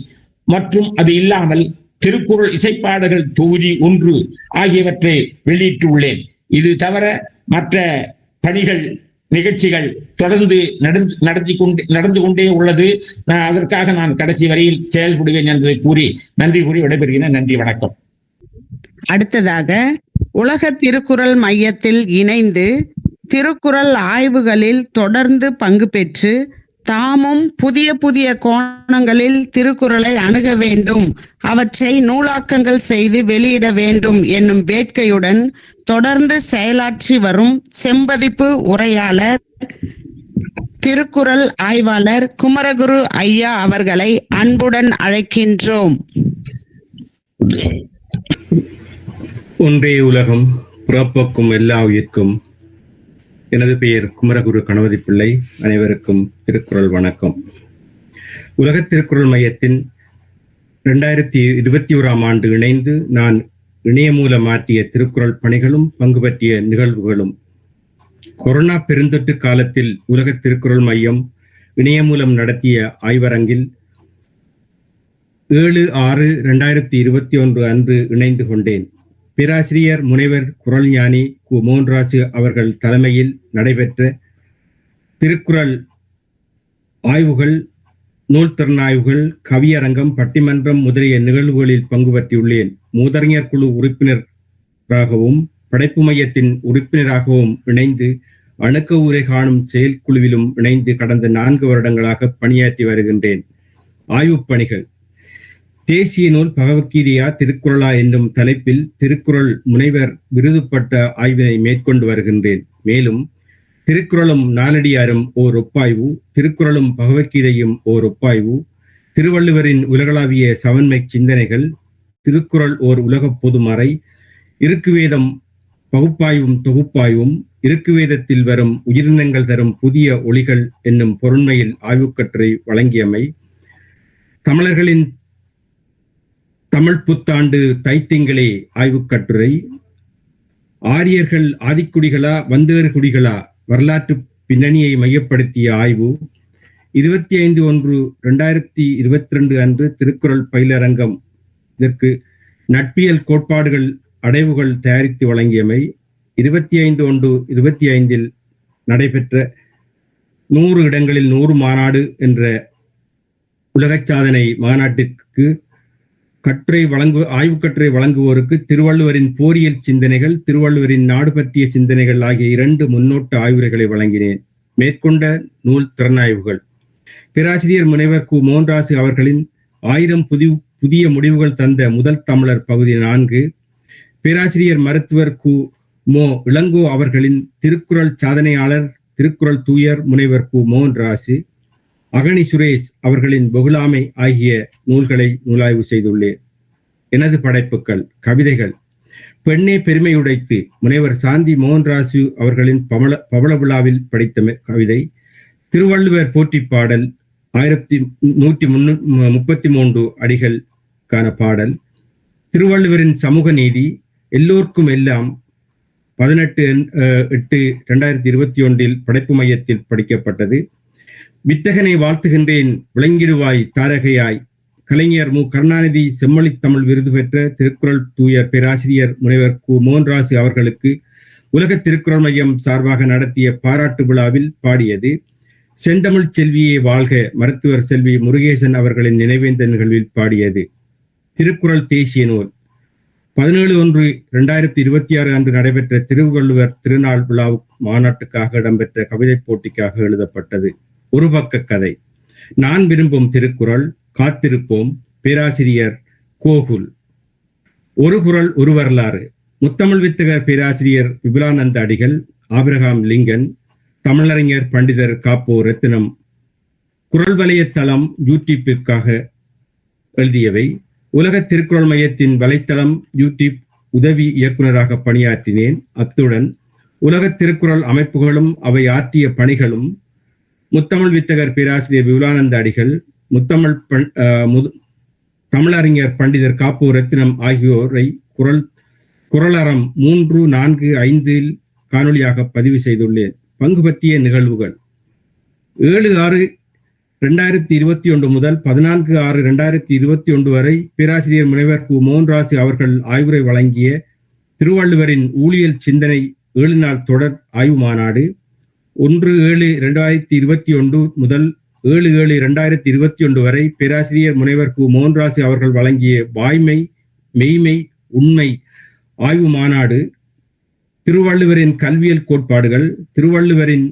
மற்றும் அது இல்லாமல் திருக்குறள் இசைப்பாடல்கள் தொகுதி 1 ஆகியவற்றை வெளியிட்டுள்ளேன். இது தவிர மற்ற பணிகள் நிகழ்ச்சிகள் தொடர்ந்து நடந்து கொண்டே உள்ளது. அதற்காக நான் கடைசி வரையில் செயல்படுவேன் என்பதை கூறி நன்றி கூறி விடைபெறுகிறேன். நன்றி, வணக்கம். அடுத்ததாக உலக திருக்குறள் மையத்தில் இணைந்து திருக்குறள் ஆய்வுகளில் தொடர்ந்து பங்கு பெற்று தாமும் புதிய புதிய கோணங்களில் திருக்குறளை அணுக வேண்டும், அவற்றை நூலாக்கங்கள் செய்து வெளியிட வேண்டும் என்னும் வேட்கையுடன் தொடர்ந்து செயலாற்றி வரும் செம்பதிப்பு உரையாளர், திருக்குறள் ஆய்வாளர் குமரகுரு ஐயா அவர்களை அன்புடன் அழைக்கின்றோம். ஒன்றே உலகம், பிறப்போக்கும் எல்லா உயிர்க்கும். எனது பெயர் குமரகுரு கணபதி பிள்ளை. அனைவருக்கும் திருக்குறள் வணக்கம். உலக திருக்குறள் மையத்தின் 2021ஆம் ஆண்டு இணைந்து நான் இணைய மூலம் மாற்றிய திருக்குறள் பணிகளும் பங்கு பற்றிய நிகழ்வுகளும். கொரோனா பெருந்தொற்று காலத்தில் உலக திருக்குறள் மையம் இணைய மூலம் நடத்திய ஆய்வரங்கில் 7/6/2021 அன்று இணைந்து கொண்டேன். பேராசிரியர் முனைவர் குறள் ஞானி கு. மோகனராசு அவர்கள் தலைமையில் நடைபெற்ற திருக்குறள் ஆய்வுகள், நூல் திறனாய்வுகள், கவியரங்கம், பட்டிமன்றம் முதலிய நிகழ்வுகளில் பங்கு பற்றியுள்ளேன். மூதறிஞர் குழு உறுப்பினராகவும் படைப்பு மையத்தின் உறுப்பினராகவும் இணைந்து அணுக்க உரை காணும் செயற்குழுவிலும் இணைந்து கடந்த 4 வருடங்களாக பணியாற்றி வருகின்றேன். ஆய்வுப் பணிகள்: தேசிய நூல் பகவத்கீதையா திருக்குறளா என்னும் தலைப்பில் திருக்குறள் முனைவர் விருது பட்ட ஆய்வினை மேற்கொண்டு வருகின்றேன். மேலும் திருக்குறளும் நாலடியாரும் ஓர் ஒப்பாய்வு, திருக்குறளும் பகவத்கீதையும் ஓர் ஒப்பாய்வு, திருவள்ளுவரின் உலகளாவிய சவன்மை சிந்தனைகள், திருக்குறள் ஓர் உலக பொதுமறை, இருக்குவேதம் பகுப்பாய்வும் தொகுப்பாய்வும், இருக்குவேதத்தில் வரும் உயிரினங்கள் தரும் புதிய ஒளிகள் என்னும் பொருண்மையில் ஆய்வுக்கட்டுரை வழங்கியமை, தமிழர்களின் தமிழ் புத்தாண்டு தைத்திங்களே ஆய்வுக் கட்டுரை, ஆரியர்கள் ஆதிக்குடிகளா வந்தேறு குடிகளா வரலாற்று பின்னணியை மையப்படுத்திய ஆய்வு, 25/1/2022 அன்று திருக்குறள் பயிலரங்கம், இதற்கு நட்பியல் கோட்பாடுகள் அடைவுகள் தயாரித்து வழங்கியமை, 25/1/25 நடைபெற்ற 100 இடங்களில் 100 மாநாடு என்ற உலக சாதனை மாநாட்டிற்கு ஆய்வுக் கட்டுரை வழங்குவோருக்கு திருவள்ளுவரின் போரியல் சிந்தனைகள், திருவள்ளுவரின் நாடு பற்றிய சிந்தனைகள் ஆகிய 2 முன்னோட்ட ஆய்வுரைகளை வழங்கினேன். மேற்கொண்ட நூல் திறனாய்வுகள்: பேராசிரியர் முனைவர் கு. மோகனராசு அவர்களின் 1000 புதிய முடிவுகள் தந்த முதல் தமிழர் பகுதி 4, பேராசிரியர் மருத்துவர் கு. மோ. இளங்கோ அவர்களின் திருக்குறள் சாதனையாளர், திருக்குறள் தூயர் முனைவர் கு. மோகனராசு, அகனி சுரேஷ் அவர்களின் பொகுளாமை ஆகிய நூல்களை நூலாய்வு செய்துள்ளேன். எனது படைப்புகள்: கவிதைகள்: பெண்ணே பெருமை உடைத்து முனைவர் சாந்தி மோகனராசு அவர்களின் பவள விழாவில் படித்த கவிதை, திருவள்ளுவர் போற்றி பாடல் 1133 அடிகளுக்கான பாடல், திருவள்ளுவரின் சமூக நீதி, எல்லோர்க்கும் எல்லாம் 18/8/2021 படைப்பு மையத்தில் படிக்கப்பட்டது. வித்தகனை வாழ்த்துகின்றேன் விளங்கிடுவாய் தாரகையாய், கலைஞர் மு. கருணாநிதி செம்மொழித் தமிழ் விருது பெற்ற திருக்குறள் தூயர் பேராசிரியர் முனைவர் கு. மோகனராசு அவர்களுக்கு உலக திருக்குறள் மையம் சார்பாக நடத்திய பாராட்டு விழாவில் பாடியது. செந்தமிழ் செல்வியே வாழ்க மருத்துவர் செல்வி முருகேசன் அவர்களின் நினைவேந்த நிகழ்வில் பாடியது. திருக்குறள் தேசிய நூல் 17/1/2026 அன்று நடைபெற்ற திருவள்ளுவர் திருநாள் விழா மாநாட்டுக்காக இடம்பெற்ற கவிதை போட்டிக்காக எழுதப்பட்டது. ஒரு பக்க கதை. நான் விரும்பும் திருக்குறள், காத்திருப்போம், பேராசிரியர் கோகுல். ஒரு குறள் ஒரு வரலாறு. முத்தமிழ் வித்தகர் பேராசிரியர் விபுலானந்த அடிகள், ஆபிரகாம் லிங்கன், தமிழறிஞர் பண்டிதர் காப்போ ரத்தினம். குறள் வலையத்தளம் யூடியூப்பிற்காக எழுதியவை. உலக திருக்குறள் மையத்தின் வலைத்தளம் யூடியூப் உதவி இயக்குநராக பணியாற்றினேன். அத்துடன் உலக திருக்குறள் அமைப்புகளும் அவை ஆற்றிய பணிகளும், முத்தமிழ் வித்தகர் பேராசிரியர் விபுலானந்த அடிகள், தமிழறிஞர் பண்டிதர் காப்போ ரத்தினம் ஆகியோரை குறளறம் 3, 4, 5 காணொலியாக பதிவு செய்துள்ளேன். பங்கு பற்றிய நிகழ்வுகள்: 7/6/2021 முதல் 14/6/2021 வரை பேராசிரியர் முனைவர் கு. மோகனராசு அவர்கள் ஆய்வுரை வழங்கிய திருவள்ளுவரின் ஊழியல் சிந்தனை 7 நாள் தொடர் ஆய்வு மாநாடு, 1/7/2021 முதல் 7/7/2021 வரை பேராசிரியர் முனைவர் கு. மோகனராசு அவர்கள் வழங்கிய வாய்மை மெய்மை உண்மை ஆய்வு மாநாடு, திருவள்ளுவரின் கல்வியல் கோட்பாடுகள், திருவள்ளுவரின்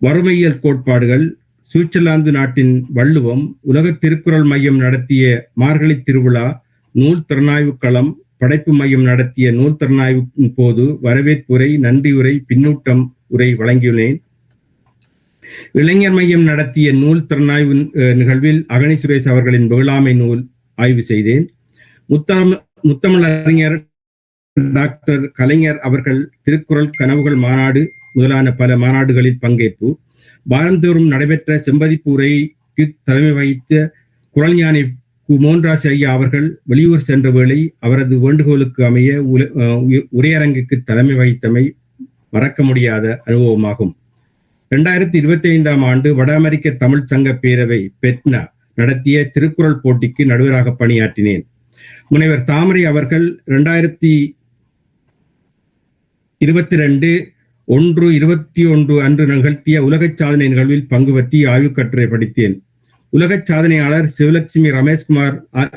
வறுமையியல் கோட்பாடுகள், சுவிட்சர்லாந்து நாட்டின் வள்ளுவம், உலக திருக்குறள் மையம் நடத்திய மார்கழி திருவிழா, நூல் திறனாய்வு களம், படைப்பு மையம் நடத்திய நூல் திறனாய்வின் போது வரவேற்புரை, நன்றியுரை, பின்னூட்டம் உரை வழங்கியுள்ளேன். இளைஞர் மையம் நடத்திய நூல் திறனாய்வு நிகழ்வில் அகனி சுரேஷ் அவர்களின் வெகுளாமை நூல் ஆய்வு செய்தேன். முத்தமிழ் அறிஞர் டாக்டர் கலைஞர் அவர்கள் திருக்குறள் கனவுகள் மாநாடு முதலான பல மாநாடுகளில் பங்கேற்பு. வாரந்தோறும் நடைபெற்ற செம்பதிப்பு உரைக்கு தலைமை வகித்த குறள் ஞானி மோகனராசு ஐயா அவர்கள் வெளியூர் சென்ற வேளை அவரது வேண்டுகோளுக்கு அமைய உரையரங்குக்கு தலைமை வகித்தமை மறக்க முடியாத அனுபவமாகும். 2025 ஆண்டு வட அமெரிக்க தமிழ் சங்க பேரவை பெட்னா நடத்திய திருக்குறள் போட்டிக்கு நடுவராக பணியாற்றினேன். முனைவர் தாமரை அவர்கள் 2022/1/21 அன்று நிகழ்த்திய உலக சாதனை நிகழ்வில் பங்கு பற்றி ஆய்வு கட்டுரை படித்தேன். உலக சாதனையாளர் சிவலட்சுமி ரமேஷ்குமார்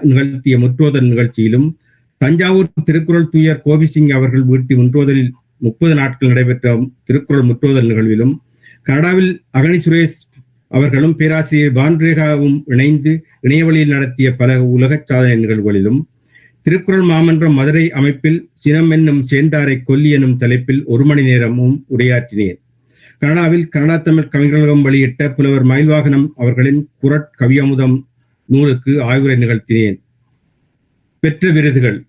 நிகழ்த்திய முற்றோதல் நிகழ்ச்சியிலும், தஞ்சாவூர் திருக்குறள் தூயர் கோபிசிங் அவர்கள் வீட்டு முற்றோதலில் 30 நாட்கள் நடைபெற்ற திருக்குறள் முற்றோதல் நிகழ்விலும், கனடாவில் அகனி சுரேஷ் அவர்களும் பேராசிரியர் வான்ரேகாவும் இணைந்து இணையவழியில் நடத்திய பல உலக சாதனை நிகழ்வுகளிலும், திருக்குறள் மாமன்றம் மதுரை அமைப்பில் சினம் என்னும் சேர்ந்தாரை கொல்லி எனும் தலைப்பில் 1 மணி நேரமும் உரையாற்றினேன். கனடாவில் கனடா தமிழ் கவிஞர்களும் வெளியிட்ட புலவர் மயில்வாகனம் அவர்களின் குறட் கவியமுதம் நூலுக்கு ஆய்வுரை நிகழ்த்தினேன். பெற்ற விருதுகள்: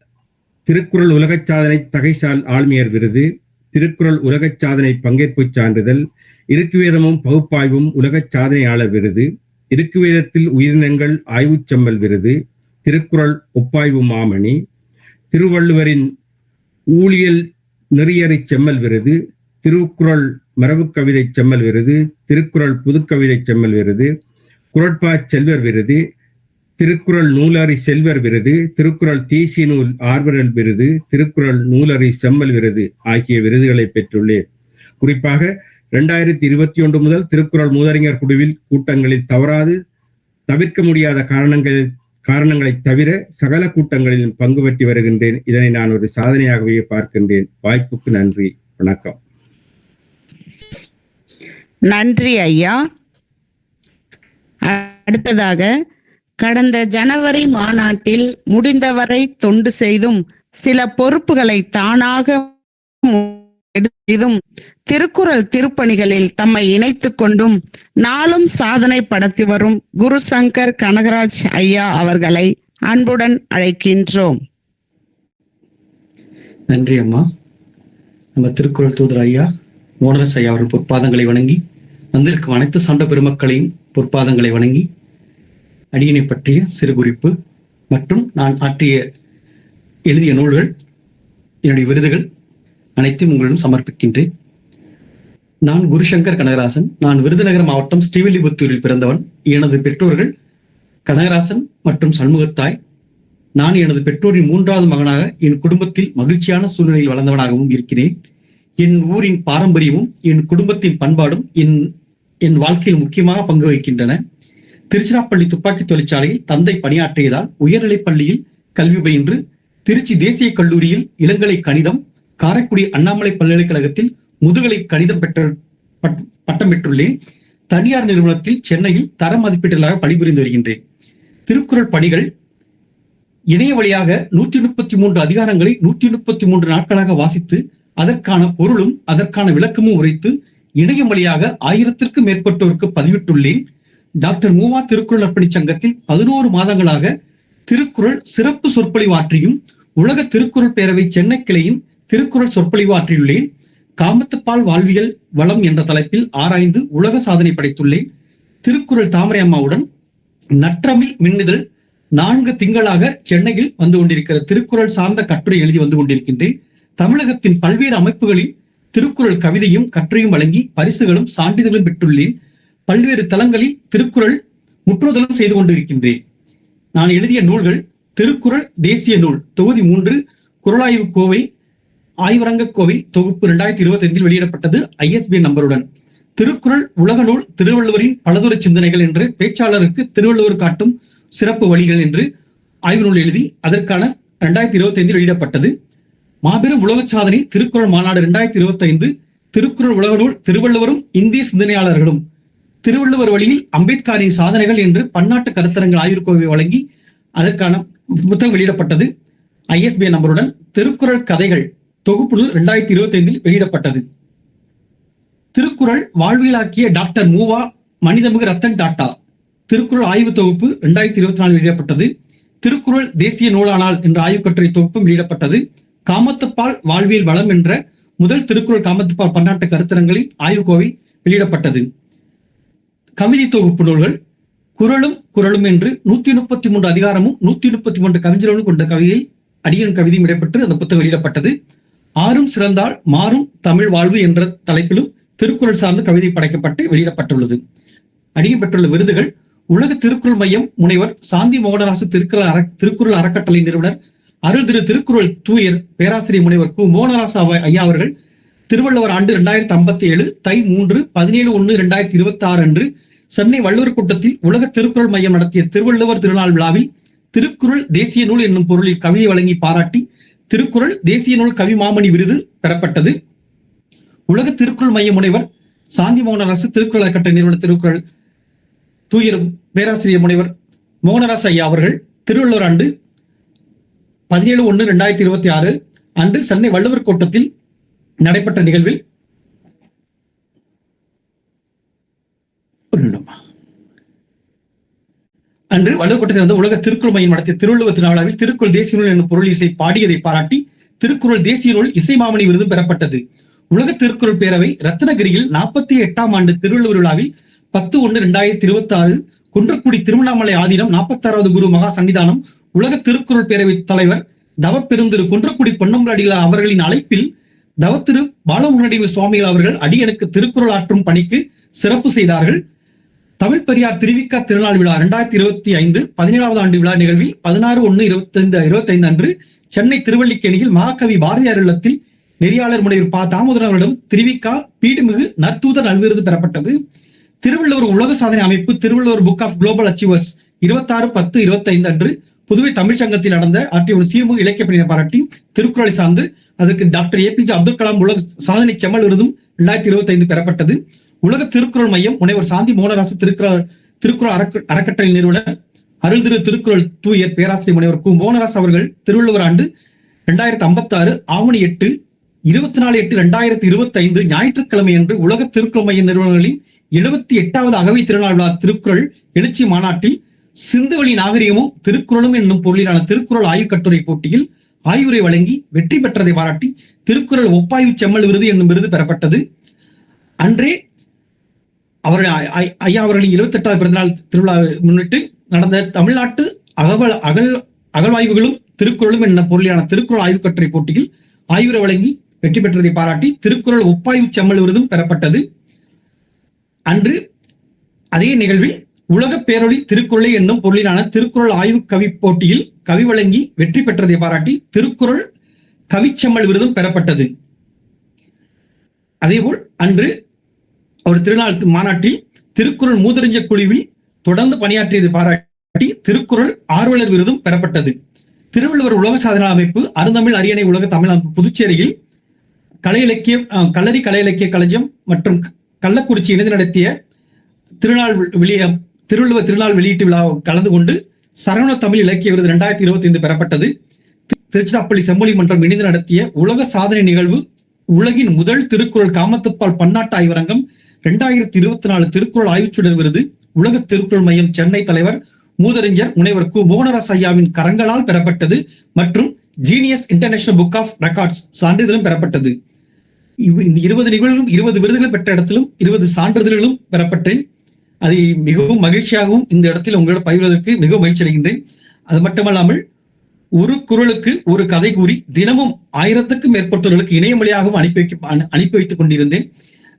திருக்குறள் உலக சாதனை தகைசால் ஆழ்மையர் விருது, திருக்குறள் உலக சாதனை பங்கேற்பு சான்றிதழ், இருக்குவேதமும் பகுப்பாய்வும் உலக சாதனையாளர் விருது, இருக்குவேதத்தில் உயிரினங்கள் ஆய்வுச் செம்மல் விருது, திருக்குறள் ஒப்பாய்வு மாமணி, திருவள்ளுவரின் ஊழியல் நெறியறி செம்மல் விருது, திருக்குறள் மரபு கவிதை செம்மல் விருது, திருக்குறள் புதுக்கவிதை செம்மல் விருது, குறட்பா செல்வர் விருது, திருக்குறள் நூலறி செல்வர் விருது, திருக்குறள் தேசிய நூல் ஆர்வலர் விருது, திருக்குறள் நூலறி செம்மல் விருது ஆகிய விருதுகளை பெற்றுள்ளேன். குறிப்பாக 2021 முதல் திருக்குறள் மூதறிஞர் குழுவில் கூட்டங்களில் தவிர்க்க முடியாத காரணங்களை தவிர சகல கூட்டங்களிலும் பங்கு பெற்றி வருகின்றேன். இதனை நான் ஒரு சாதனையாகவே பார்க்கின்றேன். வாய்ப்புக்கு நன்றி. வணக்கம். நன்றி ஐயா. அடுத்ததாக, கடந்த ஜனவரி மாநாட்டில் முடிந்தவரை தொண்டு செய்தும் சில பொறுப்புகளை தானாக எடுத்தும் திருக்குறள் திருப்பணிகளில் தம்மை இணைத்துக் கொண்டும் நாளும் சாதனை படைத்து வரும் குரு சங்கர் கனகராஜ் ஐயா அவர்களை அன்புடன் அழைக்கின்றோம். நன்றி அம்மா. நம்ம திருக்குறள் தூதர் ஐயா மோகனராசு ஐயா அவர்கள் பொற்பாதங்களை வணங்கி, வந்திருக்கும் அனைத்து சான்ற பெருமக்களையும் பொற்பாதங்களை வணங்கி, அடியினை பற்றிய சிறு குறிப்பு மற்றும் நான் எழுதிய நூல்கள், என்னுடைய விருதுகள் அனைத்தையும் உங்களிடம் சமர்ப்பிக்கின்றேன். நான் குருசங்கர் கனகராசன். நான் விருதுநகர் மாவட்டம் ஸ்ரீவில்லிபுத்தூரில் பிறந்தவன். எனது பெற்றோர்கள் கனகராசன் மற்றும் சண்முகத்தாய். நான் எனது பெற்றோரின் 3வது மகனாக என் குடும்பத்தில் மகிழ்ச்சியான சூழ்நிலையில் வளர்ந்தவனாகவும் இருக்கிறேன். என் ஊரின் பாரம்பரியமும் என் குடும்பத்தின் பண்பாடும் என் வாழ்க்கையில் முக்கியமாக பங்கு வகிக்கின்றன. திருச்சிராப்பள்ளி துப்பாக்கி தொழிற்சாலையில் தந்தை பணியாற்றியதால் உயர்நிலைப் பள்ளியில் கல்வி பயின்று, திருச்சி தேசிய கல்லூரியில் இளங்கலை கணிதம், காரைக்குடி அண்ணாமலை பல்கலைக்கழகத்தில் முதுகலை கணிதம் பட்டம் பெற்றுள்ளேன். தனியார் நிறுவனத்தில் சென்னையில் தர மதிப்பீட்டாளராக பணிபுரிந்து வருகின்றேன். திருக்குறள் பணிகள் இணைய வழியாக 133 அதிகாரங்களை 133 நாட்களாக வாசித்து அதற்கான பொருளும் அதற்கான விளக்கமும் உரைத்து இணையம் வழியாக 1000த்திற்கும் மேற்பட்டோருக்கு பதிவிட்டுள்ளேன். டாக்டர் மூவா திருக்குறள் நற்பணி சங்கத்தில் 11 மாதங்களாக திருக்குறள் சிறப்பு சொற்பொழிவு ஆற்றியும், உலக திருக்குறள் பேரவை சென்னை கிளையின் திருக்குறள் சொற்பொழிவு ஆற்றியுள்ளேன். காமத்துப்பால் வாழ்வியல் வளம் என்ற தலைப்பில் ஆராய்ந்து உலக சாதனை படைத்துள்ளேன். திருக்குறள் தாமரை அம்மாவுடன் நற்றமிழ் மின்னிதழ் 4 திங்களாக சென்னையில் வந்து கொண்டிருக்கிற திருக்குறள் சார்ந்த கட்டுரை எழுதி வந்து கொண்டிருக்கின்றேன். தமிழகத்தின் பல்வேறு அமைப்புகளில் திருக்குறள் கவிதையும் கட்டுரையும் வழங்கி பரிசுகளும் சான்றிதழும் பெற்றுள்ளேன். பல்வேறு தளங்களில் திருக்குறள் முற்றுதலும் செய்து கொண்டிருக்கின்றேன். நான் எழுதிய நூல்கள்: திருக்குறள் தேசிய நூல் தொகுதி 3 குறளாய்வு கோவை ஆய்வரங்க கோவை தொகுப்பு 2025 வெளியிடப்பட்டது ISBN நம்பருடன். திருக்குறள் உலக நூல் திருவள்ளுவரின் பலதுறை சிந்தனைகள் என்று பேச்சாளருக்கு திருவள்ளுவர் காட்டும் சிறப்பு வழிகள் என்று ஆய்வு நூல் எழுதி அதற்கான 2025 வெளியிடப்பட்டது. மாபெரும் உலக சாதனை திருக்குறள் மாநாடு 2025 திருக்குறள் உலக நூல் திருவள்ளுவரும் இந்திய சிந்தனையாளர்களும் திருவள்ளுவர் வழியில் அம்பேத்கரின் சாதனைகள் என்று பன்னாட்டு கருத்தரங்கள் ஆய்வுக்கோவை வழங்கி அதற்கான புத்தகம் வெளியிடப்பட்டது. ISBN நம்பருடன் திருக்குறள் கதைகள் தொகுப்பு நூல் 2025 வெளியிடப்பட்டது. திருக்குறள் வாழ்வியலாக்கிய டாக்டர் மூவா மனிதமிகு ரத்தன் டாட்டா திருக்குறள் ஆய்வு தொகுப்பு 2024 வெளியிடப்பட்டது. திருக்குறள் தேசிய நூலானால் என்ற ஆய்வுக்கட்டுரை தொகுப்பும் வெளியிடப்பட்டது. காமத்துப்பால் வாழ்வியல் வளம் என்ற முதல் திருக்குறள் காமத்துப்பால் பன்னாட்டு கருத்தரங்களின் ஆய்வுக்கோவை வெளியிடப்பட்டது. கவிதை தொகுப்பு நூல்கள் குறளும் குறளும் என்று 133 அதிகாரமும் 133 கவிஞர்களும் கொண்ட கவிதையில் அடியன் கவிதையும் இடம்பெற்று அந்த புத்தகம் வெளியிடப்பட்டது. ஆறும் சிறந்தால் மாறும் தமிழ் வாழ்வு என்ற தலைப்பிலும் திருக்குறள் சார்ந்த கவிதை படைக்கப்பட்டு வெளியிடப்பட்டுள்ளது. அடியன் பெற்றுள்ள விருதுகள் உலக திருக்குறள் மையம் முனைவர் சாந்தி மோகனராசு திருக்குறள் அறக்கட்டளை நிறுவனர் அருள் திருக்குறள் தூயர் பேராசிரியர் முனைவர் கு மோகனராசு ஐயா அவர்கள் திருவள்ளுவர் ஆண்டு 2057 தை 3/17/1/2026 அன்று சென்னை வள்ளுவர் கூட்டத்தில் உலக திருக்குறள் மையம் நடத்திய திருவள்ளுவர் திருநாள் விழாவில் திருக்குறள் தேசிய நூல் என்னும் பொருளில் கவிதை வழங்கி பாராட்டி திருக்குறள் தேசிய நூல் கவி மாமணி விருது பெறப்பட்டது. உலக திருக்குறள் மைய முனைவர் சாந்தி மோகனராசு திருக்குறள் அறக்கட்டளை நிறுவன திருக்குறள் தூயர் பேராசிரியர் முனைவர் மோகனராசு ஐயா அவர்கள் திருவள்ளுவர் ஆண்டு 17/1/2026 அன்று சென்னை வள்ளுவர் கோட்டத்தில் நடைபெற்ற நிகழ்வில் அன்று வள்ளுவர் கோட்டத்தில் இருந்த உலக திருக்குறள் மையம் நடத்திய திருவள்ளுவர் திருநாளாவில் திருக்குறள் தேசிய நூல் என்னும் பொருள் இசை பாடியதை பாராட்டி திருக்குறள் தேசிய நூல் இசை மாமணி விருது பெறப்பட்டது. உலக திருக்குறள் பேரவை ரத்னகிரியில் 48ஆம் ஆண்டு திருவள்ளுவர் விழாவில் 10/1/2026 குன்றக்குடி திருவண்ணாமலை ஆதீனம் 46வது குரு மகா சன்னிதானம் உலக திருக்குறள் பேரவை தலைவர் தவப்பெருந்திரு குன்றக்குடி பொன்னம்பலடிகளார் அவர்களின் அழைப்பில் தவத்திரு பாலமுருகனடிகள் சுவாமிகள் அவர்கள் அடியனுக்கு திருக்குறள் ஆற்றும் பணிக்கு சிறப்பு செய்தார்கள். தமிழ் பெரியார் திருவிக்கா திருநாள் விழா 2025 17வது ஆண்டு விழா நிகழ்வில் 16/1/2025 அன்று சென்னை திருவல்லிக்கேணியில் மகாகவி பாரதியார் இல்லத்தில் நெறியாளர் முனைவர் ப. தாமோதரன் அவரிடம் திருவிக்கா பீடுமிகு நற்தூதர் நல்விருது பெறப்பட்டது. திருவள்ளுவர் உலக சாதனை அமைப்பு Thiruvalluvar book of global achievers 26/10/25 அன்று புதுவை தமிழ்ச்சங்கத்தில் நடந்த ஆற்றிய ஒரு சீர்மிகு இலக்கிய பணியை பாராட்டி திருக்குறளை சார்ந்து அதற்கு டாக்டர் APJ அப்துல் கலாம் உலக சாதனை செம்மல் விருதும் 2025 பெறப்பட்டது. உலக திருக்குறள் மையம் முனைவர் சாந்தி மோகனராசு திருக்குறள் அறக்கட்டளை நிறுவனர் அருள் திருக்குறள் தூயர் பேராசிரியர் முனைவர் கு மோகனராசு அவர்கள் திருவள்ளுவர் ஆண்டு 2056 ஆவணி 8 24/8/2025 ஞாயிற்றுக்கிழமை அன்று உலக திருக்குறள் மைய நிறுவனங்களின் 78வது அகவை திருநாள் விழா திருக்குறள் எழுச்சி மாநாட்டில் சிந்துவெளி நாகரிகமும் திருக்குறளும் என்னும் பொருளிலான திருக்குறள் ஆய்வு கட்டுரை போட்டியில் ஆய்வுரை வழங்கி வெற்றி பெற்றதை பாராட்டி திருக்குறள் ஒப்பாய்வு செம்மல் விருது என்னும் விருது பெறப்பட்டது. அன்றே அவர்கள் ஐயா அவர்களின் 78வது பிறந்தநாள் திருவிழா முன்னிட்டு நடந்த தமிழ்நாட்டு அகழ்வாய்வுகளும் திருக்குறளும் என்ன பொருளிலான திருக்குறள் ஆய்வு கட்டுரை போட்டியில் ஆய்வுரை வழங்கி வெற்றி பெற்றதை பாராட்டி திருக்குறள் ஒப்பாய்வு செம்மல் விருதும் பெறப்பட்டது. அன்று அதே நிகழ்வில் உலக பேரொளி திருக்குறளை என்னும் பொருளிலான திருக்குறள் ஆய்வு கவி போட்டியில் கவி வழங்கி வெற்றி பெற்றதை பாராட்டி திருக்குறள் கவிச்செம்மல் விருதும் பெறப்பட்டது. அதேபோல் அன்று அவர் திருநாள் மாநாட்டில் திருக்குறள் மூதறிஞ்ச குழுவில் தொடர்ந்து பணியாற்றியதை பாராட்டி திருக்குறள் ஆர்வலர் விருதும் பெறப்பட்டது. திருவள்ளுவர் உலக சாதனை அமைப்பு அருந்தமிழ் அரியணை உலக தமிழ் அமைப்பு புதுச்சேரியில் கல்லறி கலை இலக்கிய களஞ்சியம் மற்றும் கள்ளக்குறிச்சி இணைந்து நடத்திய திருவள்ளுவர் திருநாள் வெளியீட்டு விழா கலந்து கொண்டு சரவண தமிழ் இலக்கிய விருது 2025 பெறப்பட்டது. திருச்சிராப்பள்ளி செம்மொழி மன்றம் இணைந்து நடத்திய உலக சாதனை நிகழ்வு உலகின் முதல் திருக்குறள் காமத்துப்பால் பன்னாட்டு ஆய்வரங்கம் 2024 திருக்குறள் ஆய்வுச்சுடர் விருது உலக திருக்குறள் மையம் சென்னை தலைவர் மூதறிஞர் முனைவர் கு மோகனராசு ஐயாவின் கரங்களால் பெறப்பட்டது மற்றும் genius international book of records சான்றிதழும் பெறப்பட்டது. இந்த 20 நிகழ்வுகளும் 20 விருதுகள் பெற்ற இடத்திலும் 20 சான்றிதழ்களும் பெறப்பட்டேன். அதை மிகவும் மகிழ்ச்சியாகவும் இந்த இடத்தில் உங்களோட பகிர்வதற்கு மிகவும் மகிழ்ச்சி அடைகின்றேன். அது மட்டுமல்லாமல் ஒரு குறளுக்கு ஒரு கதை கூறி தினமும் 1000க்கும் மேற்பட்டவர்களுக்கு இணையமொழியாகவும் அனுப்பி வைத்துக் கொண்டிருந்தேன்.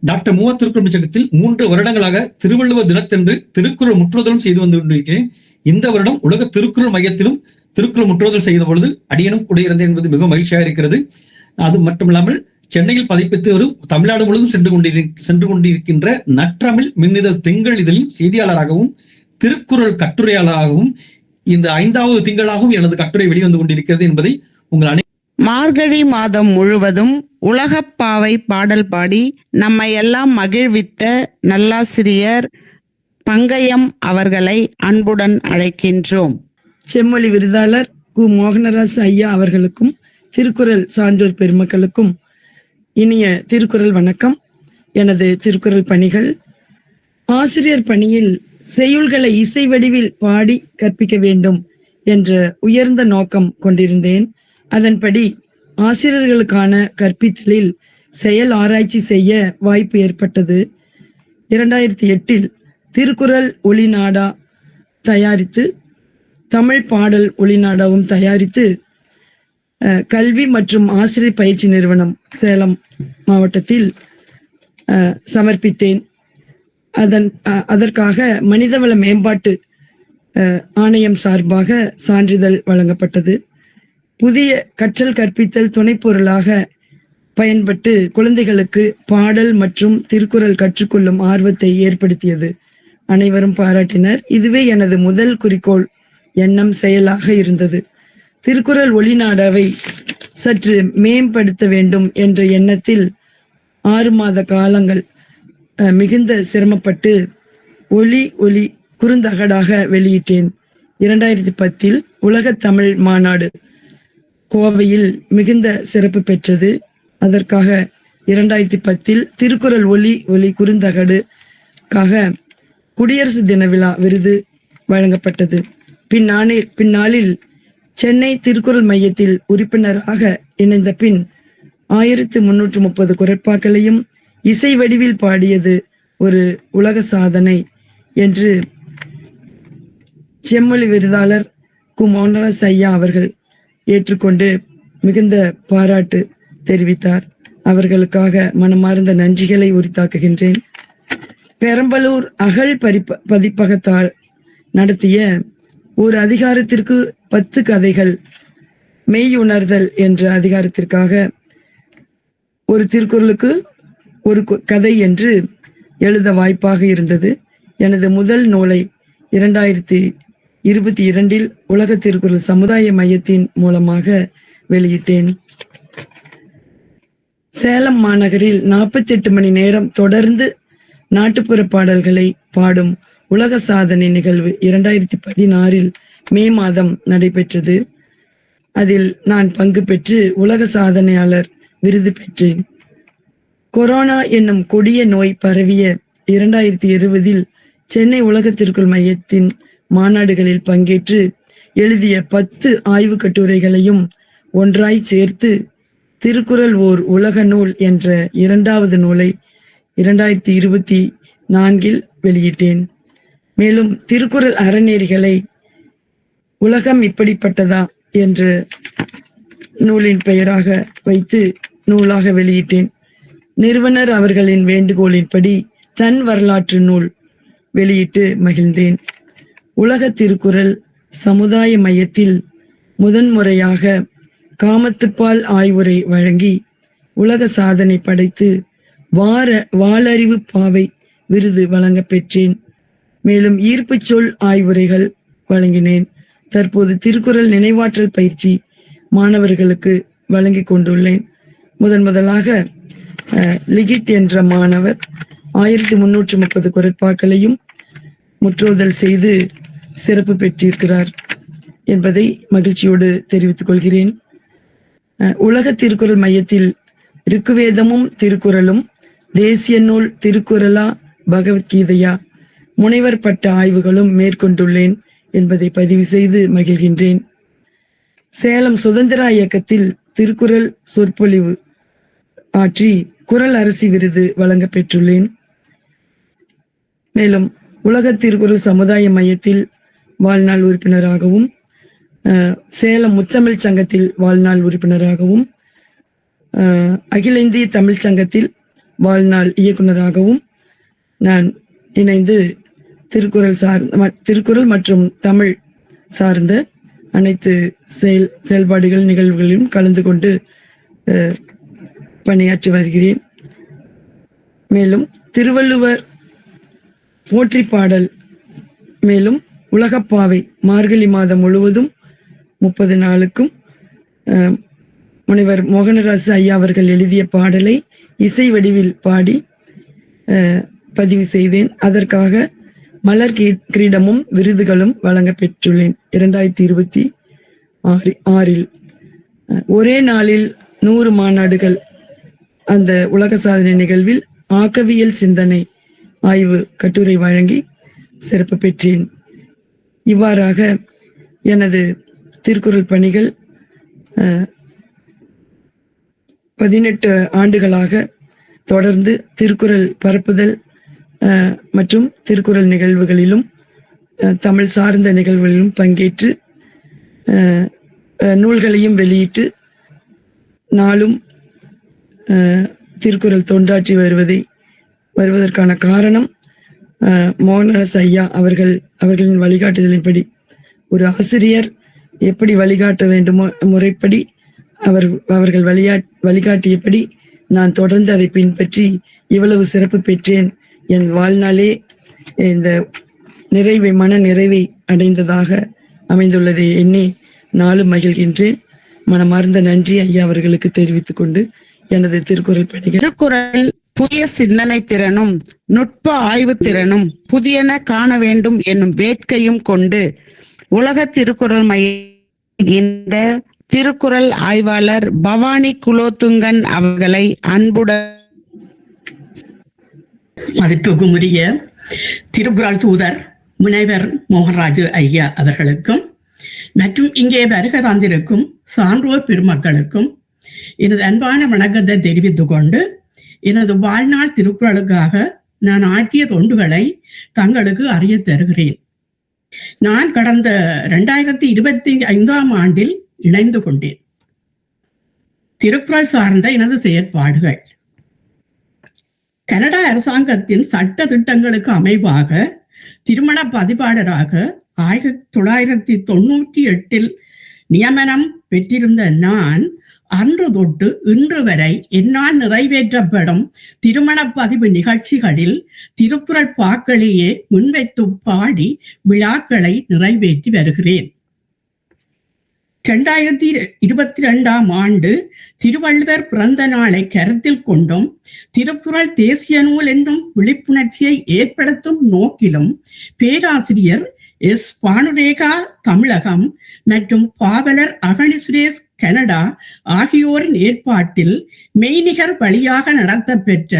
டாக்டர் மூவா திருக்குறள் சங்கத்தில் 3 வருடங்களாக திருவள்ளுவர் தினத்தன்று திருக்குறள் முற்றுதலும் செய்து வந்து கொண்டிருக்கிறேன். இந்த வருடம் உலக திருக்குறள் மையத்திலும் திருக்குறள் முற்றுதல் செய்த பொழுது அடியனும் கூட இருந்தேன் என்பது மிகவும் மகிழ்ச்சியாக இருக்கிறது. அது மட்டுமில்லாமல் சென்னையில் பதிப்பித்து வரும் தமிழ்நாடு முழுவதும் சென்று கொண்டிருக்கின்ற நற்றமிழ் மின்னிதழ் திங்கள் இதழில் செய்தியாளராகவும் திருக்குறள் கட்டுரையாளராகவும் இந்த 5வது திங்களாகவும் எனது கட்டுரை வெளிவந்து கொண்டிருக்கிறது என்பதை உங்கள் மார்கழி மாதம் முழுவதும் உலகப்பாவை பாடல் பாடி நம்மை எல்லாம் மகிழ்வித்த நல்லாசிரியர் பங்கயம் அவர்களை அன்புடன் அழைக்கின்றோம். செம்மொழி விருதாளர் கு மோகனராசு ஐயா அவர்களுக்கும் திருக்குறள் சான்றோர் பெருமக்களுக்கும் இனிய திருக்குறள் வணக்கம். எனது திருக்குறள் பணிகள்: ஆசிரியர் பணியில் செய்யுள்களை இசை வடிவில் பாடி கற்பிக்க வேண்டும் என்ற உயர்ந்த நோக்கம் கொண்டிருந்தேன். அதன்படி ஆசிரியர்களுக்கான கற்பித்தலில் செயல் ஆராய்ச்சி செய்ய வாய்ப்பு ஏற்பட்டது. 2008 திருக்குறள் ஒளிநாடா தயாரித்து, தமிழ் பாடல் ஒளிநாடாவும் தயாரித்து கல்வி மற்றும் ஆசிரியர் பயிற்சி நிறுவனம் சேலம் மாவட்டத்தில் சமர்ப்பித்தேன். அதற்காக மனிதவள மேம்பாட்டு ஆணையம் சார்பாக சான்றிதழ் வழங்கப்பட்டது. புதிய கற்றல் கற்பித்தல் துணைப்பொருளாக பயன்பட்டு குழந்தைகளுக்கு பாடல் மற்றும் திருக்குறள் கற்றுக்கொள்ளும் ஆர்வத்தை ஏற்படுத்தியது. அனைவரும் பாராட்டினர். இதுவே எனது முதல் குறிக்கோள், எண்ணம், செயலாக இருந்தது. திருக்குறள் ஒளிநாடாவை சற்று மேம்படுத்த வேண்டும் என்ற எண்ணத்தில் 6 மாத காலங்கள் மிகுந்த சிரமப்பட்டு ஒளி குறுந்தகடாக வெளியிட்டேன். 2010 உலக தமிழ் மாநாடு கோவையில் மிகுந்த சிறப்பு பெற்றது. அதற்காக 2010 திருக்குறள் ஒளி குறுந்தகடுக்காக குடியரசு தின விழா விருது வழங்கப்பட்டது. பின்னாளில் சென்னை திருக்குறள் மையத்தில் உறுப்பினராக இணைந்த பின் 1330 குறட்பாக்களையும் இசை வடிவில் பாடியது ஒரு உலக சாதனை என்று செம்மொழி விருதாளர் கு மோகனராசு ஐயா அவர்கள் ஏற்றுக்கொண்டு மிகுந்த பாராட்டு தெரிவித்தார். அவர்களுக்காக மனமார்ந்த நன்றிகளை உரித்தாக்குகின்றேன். பெரம்பலூர் அகல் பதிப்பகத்தால் நடத்திய ஒரு அதிகாரத்திற்கு 10 கதைகள் மெய்யுணர்தல் என்ற அதிகாரத்திற்காக ஒரு திருக்குறளுக்கு ஒரு கதை என்று எழுத வாய்ப்பாக இருந்தது. எனது முதல் நூலை 2022 உலக திருக்குறள் சமுதாய மையத்தின் மூலமாக வெளியிட்டேன். சேலம் மாநகரில் 48 மணி நேரம் தொடர்ந்து நாட்டுப்புற பாடல்களை பாடும் உலக சாதனை நிகழ்வு 2016 மே மாதம் நடைபெற்றது. அதில் நான் பங்கு பெற்று உலக சாதனையாளர் விருது பெற்றேன். கொரோனா என்னும் கொடிய நோய் பரவிய 2020 சென்னை உலக திருக்குறள் மையத்தின் மாநாடுகளில் பங்கேற்று எழுதிய 10 ஆய்வு கட்டுரைகளையும் ஒன்றாய் சேர்த்து திருக்குறள் ஓர் உலக நூல் என்ற 2வது நூலை 2024 வெளியிட்டேன். மேலும் திருக்குறள் அறநெறிகளை உலகம் இப்படிப்பட்டதா என்ற நூலின் பெயராக வைத்து நூலாக வெளியிட்டேன். நிறுவனர் அவர்களின் வேண்டுகோளின்படி தன் வரலாற்று நூல் வெளியிட்டு மகிழ்ந்தேன். உலக திருக்குறள் சமுதாய மையத்தில் முதன்முறையாக காமத்துப்பால் ஆய்வுரை வழங்கி உலக சாதனை படைத்து வாளறிவு பாவை விருது வழங்க பெற்றேன். மேலும் ஈர்ப்பு சொல் ஆய்வுரைகள் வழங்கினேன். தற்போது திருக்குறள் நினைவாற்றல் பயிற்சி மாணவர்களுக்கு வழங்கி கொண்டுள்ளேன். முதலாக லிகிட் என்ற மாணவர் 1330 குறட்பாக்களையும் முற்றோதல் செய்து சிறப்பு பெற்றிருக்கிறார் என்பதை மகிழ்ச்சியோடு தெரிவித்துக் கொள்கிறேன். உலக திருக்குறள் மையத்தில் ருக்குவேதமும் திருக்குறளும், தேசிய நூல் திருக்குறளா பகவத்கீதையா, முனைவர் பட்ட ஆய்வுகளும் மேற்கொண்டுள்ளேன் என்பதை பதிவு செய்து மகிழ்கின்றேன். சேலம் சுதந்திர இயக்கத்தில் திருக்குறள் சொற்பொழிவு ஆற்றி குறள் அரசி விருது வழங்க பெற்றுள்ளேன். மேலும் உலக திருக்குறள் சமுதாய மையத்தில் வாழ்நாள் உறுப்பினராகவும், சேலம் முத்தமிழ் சங்கத்தில் வாழ்நாள் உறுப்பினராகவும், அகில இந்திய தமிழ் சங்கத்தில் வாழ்நாள் இயக்குனராகவும் நான் இணைந்து திருக்குறள் மற்றும் தமிழ் சார்ந்த அனைத்து செயல்பாடுகள் நிகழ்வுகளிலும் கலந்து கொண்டு பணியாற்றி வருகிறேன். மேலும் திருவள்ளுவர் போற்றி பாடல், மேலும் உலகப்பாவை மார்கழி மாதம் முழுவதும் 30 நாளுக்கும் முனைவர் மோகனராசு ஐயா அவர்கள் எழுதிய பாடலை இசை வடிவில் பாடி பதிவு செய்தேன். அதற்காக மலர் கிரீடமும் விருதுகளும் வழங்க பெற்றுள்ளேன். 2026 ஒரே நாளில் 100 மாநாடுகள் அந்த உலக சாதனை நிகழ்வில் ஆக்கவியல் சிந்தனை ஆய்வு கட்டுரை வழங்கி சிறப்பு பெற்றேன். இவ்வாறாக எனது திருக்குறள் பணிகள் 18 ஆண்டுகளாக தொடர்ந்து திருக்குறள் பரப்புதல் மற்றும் திருக்குறள் நிகழ்வுகளிலும் தமிழ் சார்ந்த நிகழ்வுகளிலும் பங்கேற்று நூல்களையும் வெளியிட்டு நாளும் திருக்குறள் தொண்டாற்றி வருவதற்கான காரணம் மோகனராசு ஐயா அவர்களின் வழிகாட்டுதலின்படி ஒரு ஆசிரியர் எப்படி வழிகாட்ட வேண்டுமோ முறைப்படி அவர்கள் வழிகாட்டியபடி நான் தொடர்ந்து அதை பின்பற்றி இவ்வளவு சிறப்பு பெற்றேன். என் வாழ்நாளே இந்த மன நிறைவை அடைந்ததாக அமைந்துள்ளதை எண்ணி நாளும் மகிழ்கின்றேன். மனமார்ந்த நன்றி ஐயா அவர்களுக்கு தெரிவித்துக் கொண்டு எனது திருக்குறள் பணிகள். திருக்குறள் புதிய சிந்தனை திறனும் நுட்ப ஆய்வு திறனும் புதியன காண வேண்டும் என்னும் வேட்கையும் கொண்டு உலக திருக்குறள் இந்த திருக்குறள் ஆய்வாளர் பவானி குலோத்துங்கன் அவர்களை அன்புடன் மதிப்புக்குரிய திருக்குறள் தூதர் முனைவர் மோகனராஜு ஐயா அவர்களுக்கும் மற்றும் இங்கே வருகை தந்திருக்கும் சான்றோர் பெருமக்களுக்கும் எனது அன்பான வணக்கத்தை தெரிவித்துக் கொண்டு எனது வாழ்நாள் திருக்குறளுக்காக நான் ஆற்றிய தொண்டுகளை தங்களுக்கு அறிய தருகிறேன். நான் கடந்த 2025 ஆண்டில் இணைந்து கொண்டேன். திருக்குறள் சார்ந்த எனது செயற்பாடுகள் கனடா அரசாங்கத்தின் சட்ட திட்டங்களுக்கு அமைவாக திருமண பதிவாளராக 1998 நியமனம் பெற்றிருந்த நான் அன்று தொட்டு இன்று வரை என்னால் நிறைவேற்றப்படும் திருமண பதிவு நிகழ்ச்சிகளில் திருக்குறள் பாக்களையே முன்வைத்து பாடி விழாக்களை நிறைவேற்றி வருகிறேன். 2022 ஆண்டு திருவள்ளுவர் பிறந்த நாளை கருத்தில் கொண்டும் திருக்குறள் தேசிய நூல் என்னும் விழிப்புணர்ச்சியை ஏற்படுத்தும் நோக்கிலும் பேராசிரியர் எஸ் பானுரேகா தமிழகம் மற்றும் பாவலர் அகனி சுரேஷ் கனடா ஆகியோரின் ஏற்பாட்டில் மெய்நிகர் வழியாக நடத்தப்பெற்ற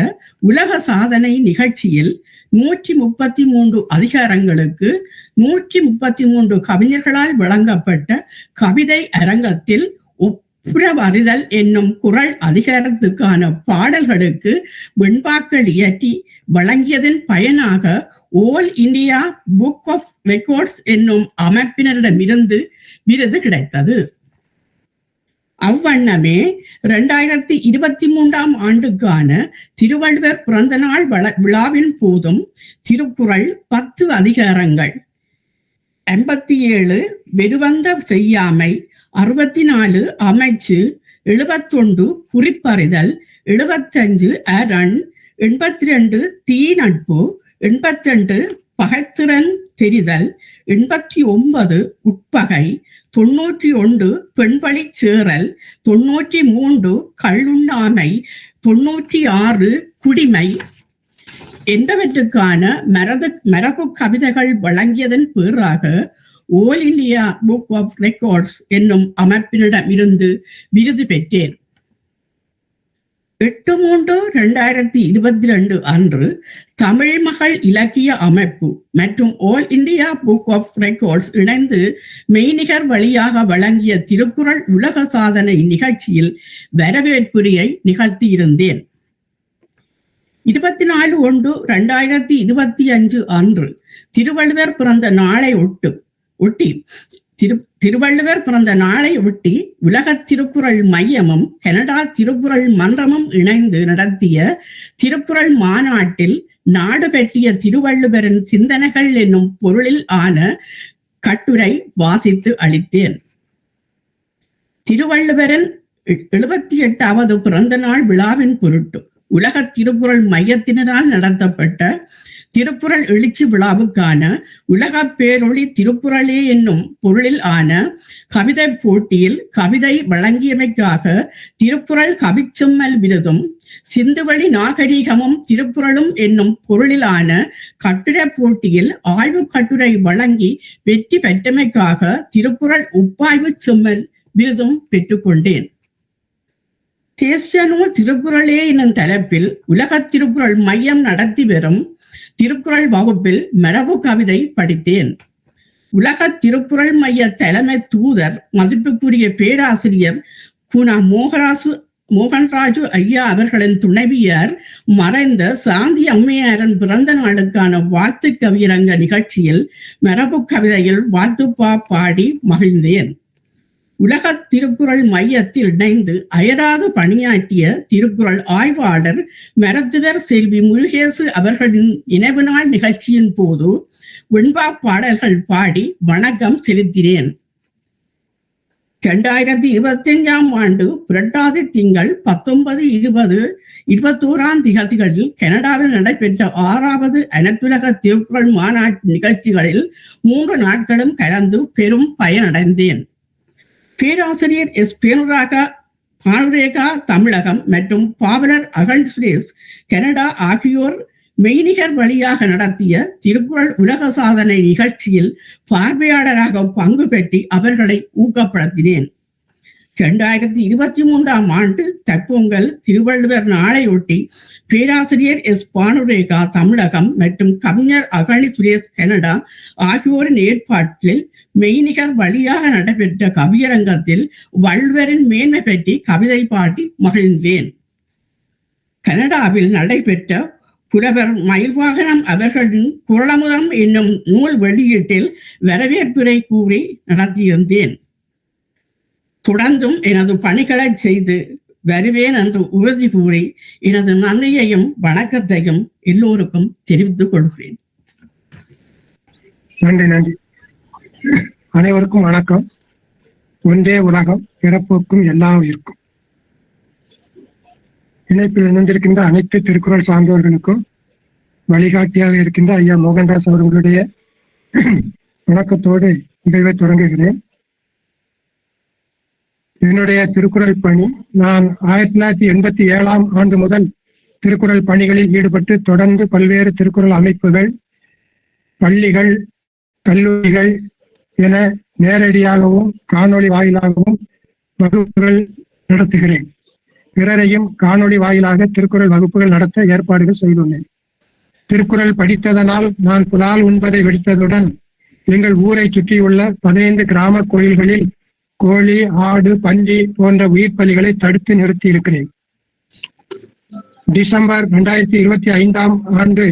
உலக சாதனை நிகழ்ச்சியில் 133 அதிகாரங்களுக்கு 133 கவிஞர்களால் வழங்கப்பட்ட கவிதை அரங்கத்தில் ஒப்புரவறிதல் என்னும் குறள் அதிகாரத்துக்கான பாடல்களுக்கு வெண்பாக்கள் இயற்றி வழங்கியதன் பயனாக all India book of records என்னும் அமைப்பினரிடமிருந்து விருது கிடைத்தது. அவ்வண்ணமே 2023 ஆண்டுக்கான திருவள்ளுவர் பிறந்த நாள் விழாவின் போதும் திருக்குறள் 10 அதிகாரங்கள் 57 வெறுவந்த செய்யாமை, 64 அமைச்சு, 71 குறிப்பறிதல், 75 அரண், 82 தீ நட்பு, 82 பகைத்திறன் தெரிதல், 89 உட்பகை, 91 பெண்வழி சேறல், 93 கள்ளுண்ணாமை, 96 குடிமை என்பவற்றுக்கான மரபு கவிதைகள் வழங்கியதன் பேராக all India book of records என்னும் அமைப்பினிடம் இருந்து விருது பெற்றேன். 8/3/2022 அன்று தமிழ் மகள் இலக்கிய அமைப்பு மற்றும் all India book of records இணைந்து மெய்நிகர் வழியாக வழங்கிய திருக்குறள் உலக சாதனை நிகழ்ச்சியில் வரவேற்புரையை நிகழ்த்தியிருந்தேன். 24/1/2025 அன்று திருவள்ளுவர் பிறந்த நாளை ஒட்டி உலக திருக்குறள் மையமும் கனடா திருக்குறள் மன்றமும் இணைந்து நடத்திய திருக்குறள் மாநாட்டில் நாடு பற்றிய திருவள்ளுவரின் சிந்தனைகள் என்னும் பொருளில் ஆன கட்டுரை வாசித்து அளித்தேன். திருவள்ளுவரின் 78வது பிறந்த நாள் விழாவின் பொருட்டு உலக திருக்குறள் மையத்தினரால் நடத்தப்பட்ட திருக்குறள் எழுச்சி விழாவுக்கான உலக பேரொளி திருக்குறளே என்னும் பொருளில் ஆன கவிதை போட்டியில் கவிதை வழங்கியமைக்காக திருக்குறள் கவிச்செம்மல் விருதும், சிந்துவெளி நாகரீகமும் திருக்குறளும் என்னும் பொருளிலான கட்டுரை போட்டியில் ஆய்வு கட்டுரை வழங்கி வெற்றி பெற்றமைக்காக திருக்குறள் ஒப்பாய்வு செம்மல் விருதும் பெற்றுக்கொண்டேன். தேசிய நூல் திருக்குறளே என்னும் தலைப்பில் உலக திருக்குறள் மையம் நடத்தி வரும் திருக்குறள் வகுப்பில் மரபு கவிதை படித்தேன். உலக திருக்குறள் மைய தலைமை தூதர் மதிப்புக்குரிய பேராசிரியர் குணா மோகன்ராஜு ஐயா அவர்களின் துணைவியார் மறைந்த சாந்தி அம்மையாரின் பிறந்த நாளுக்கான வாழ்த்து கவியரங்க நிகழ்ச்சியில் மரபு கவிதையில் வாழ்த்துப்பா பாடி மகிழ்ந்தேன். உலக திருக்குறள் மையத்தில் இணைந்து அயராது பணியாற்றிய திருக்குறள் ஆய்வாளர் மருத்துவர் செல்வி முருகேசு அவர்களின் நினைவு நாள் நிகழ்ச்சியின் போது வெண்பா பாடல்கள் பாடி வணக்கம் செலுத்தினேன். 2025 ஆண்டு புரட்டாதி திங்கள் 19, 20, 21 திகதிகளில் கனடாவில் நடைபெற்ற 6வது அனைத்துலக திருக்குறள் மாநாட்டு நிகழ்ச்சிகளில் 3 நாட்களும் கலந்து பெரும் பயனடைந்தேன். பேராசிரியர் எஸ் பானுரேகா தமிழகம் மற்றும் பாவலர் அகன் சுரேஷ் கனடா ஆகியோர் மெய்நிகர் வழியாக நடத்திய திருக்குறள் உலக சாதனை நிகழ்ச்சியில் பார்வையாளராக பங்கு பெற்று அவர்களை ஊக்கப்படுத்தினேன். 2023 ஆண்டு தைப்பொங்கல் திருவள்ளுவர் நாளையொட்டி பேராசிரியர் எஸ் பானுரேகா தமிழகம் மற்றும் கவிஞர் அகனி சுரேஷ் கனடா ஆகியோரின் ஏற்பாட்டில் மெய்நிகர் வழியாக நடைபெற்ற கவியரங்கத்தில் வள்ளுவரின் மேன்மை பற்றி கவிதை பாடி மகிழ்ந்தேன். கனடாவில் நடைபெற்ற புலவர் மயில்வாகனம் அவர்களின் குறளமுதம் என்னும் நூல் வெளியீட்டில் வரவேற்புரை கூறி நடத்தியிருந்தேன். தொடர்ந்தும் எனது பணிகளை செய்து வருவேன் என்று உறுதி கூறி எனது நன்றியையும் வணக்கத்தையும் எல்லோருக்கும் தெரிவித்துக் கொள்கிறேன். நன்றி. அனைவருக்கும் வணக்கம். ஒன்றே உலகம், பிறப்புக்கும் எல்லா உயிர்க்கும். இணைப்பில் இணைந்திருக்கின்ற அனைத்து திருக்குறள் சார்ந்தவர்களுக்கும் வழிகாட்டியாக இருக்கின்ற ஐயா மோகன்தாஸ் அவர்களுடைய வணக்கத்தோடு நிகழ்வை தொடங்குகிறேன். என்னுடைய திருக்குறள் பணி, நான் 1987 ஆண்டு முதல் திருக்குறள் பணிகளில் ஈடுபட்டு தொடர்ந்து பல்வேறு திருக்குறள் அமைப்புகள், பள்ளிகள், கல்லூரிகள் என நேரடியாகவும் காணொளி வாயிலாகவும் வகுப்புகள் நடத்துகிறேன். பிறரையும் காணொளி வாயிலாக திருக்குறள் வகுப்புகள் நடத்த ஏற்பாடுகள் செய்துள்ளேன். திருக்குறள் படித்ததனால் நான் புலால் உண்பதை வெடித்ததுடன் எங்கள் ஊரை சுற்றியுள்ள 15 கிராம கோயில்களில் கோழி, ஆடு, பன்றி போன்ற உயிர் பலிகளை தடுத்து நிறுத்தி இருக்கிறேன். டிசம்பர் 2025 ஆண்டு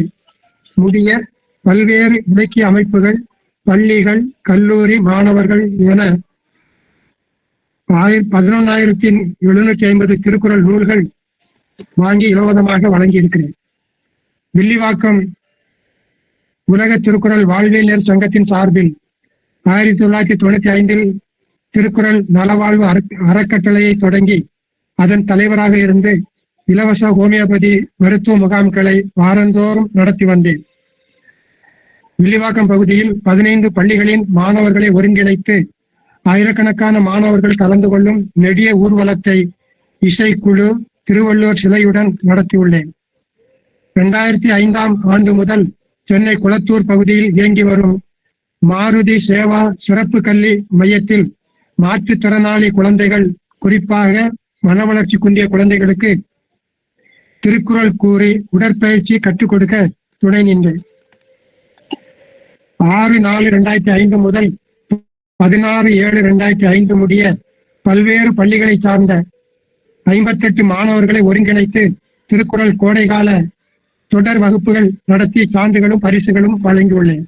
முடிய பல்வேறு இலக்கிய அமைப்புகள், பள்ளிகள், கல்லூரி மாணவர்கள் என 11,750 திருக்குறள் நூல்கள் வாங்கி இலவசமாக வழங்கியிருக்கிறேன். வில்லிவாக்கம் உலக திருக்குறள் வாழ்வியல் சங்கத்தின் சார்பில் 1995 திருக்குறள் நலவாழ்வு அறக்கட்டளையை தொடங்கி அதன் தலைவராக இருந்து இலவச ஹோமியோபதி மருத்துவ முகாம்களை வாரந்தோறும் நடத்தி வந்தேன். வில்லிவாக்கம் பகுதியில் 15 பள்ளிகளின் மாணவர்களை ஒருங்கிணைத்து ஆயிரக்கணக்கான மாணவர்கள் கலந்து கொள்ளும் நெடிய ஊர்வலத்தை இசைக்குழு, திருவள்ளுவர் சிலையுடன் நடத்தியுள்ளேன். 2005 ஆண்டு முதல் சென்னை குளத்தூர் பகுதியில் இயங்கி வரும் மாருதி சேவா சிறப்பு கல்வி மையத்தில் மாற்றுத்திறனாளி குழந்தைகள், குறிப்பாக மன வளர்ச்சி குன்றிய குழந்தைகளுக்கு திருக்குறள் கூறி உடற்பயிற்சி கற்றுக் கொடுக்க துணை நின்றேன். 6/4/2005 முதல் 16/7/2005 முடிய பல்வேறு பள்ளிகளை சார்ந்த 58 மாணவர்களை ஒருங்கிணைத்து திருக்குறள் கோடைகால தொடர் வகுப்புகள் நடத்தி சான்றுகளும் பரிசுகளும் வழங்கியுள்ளேன்.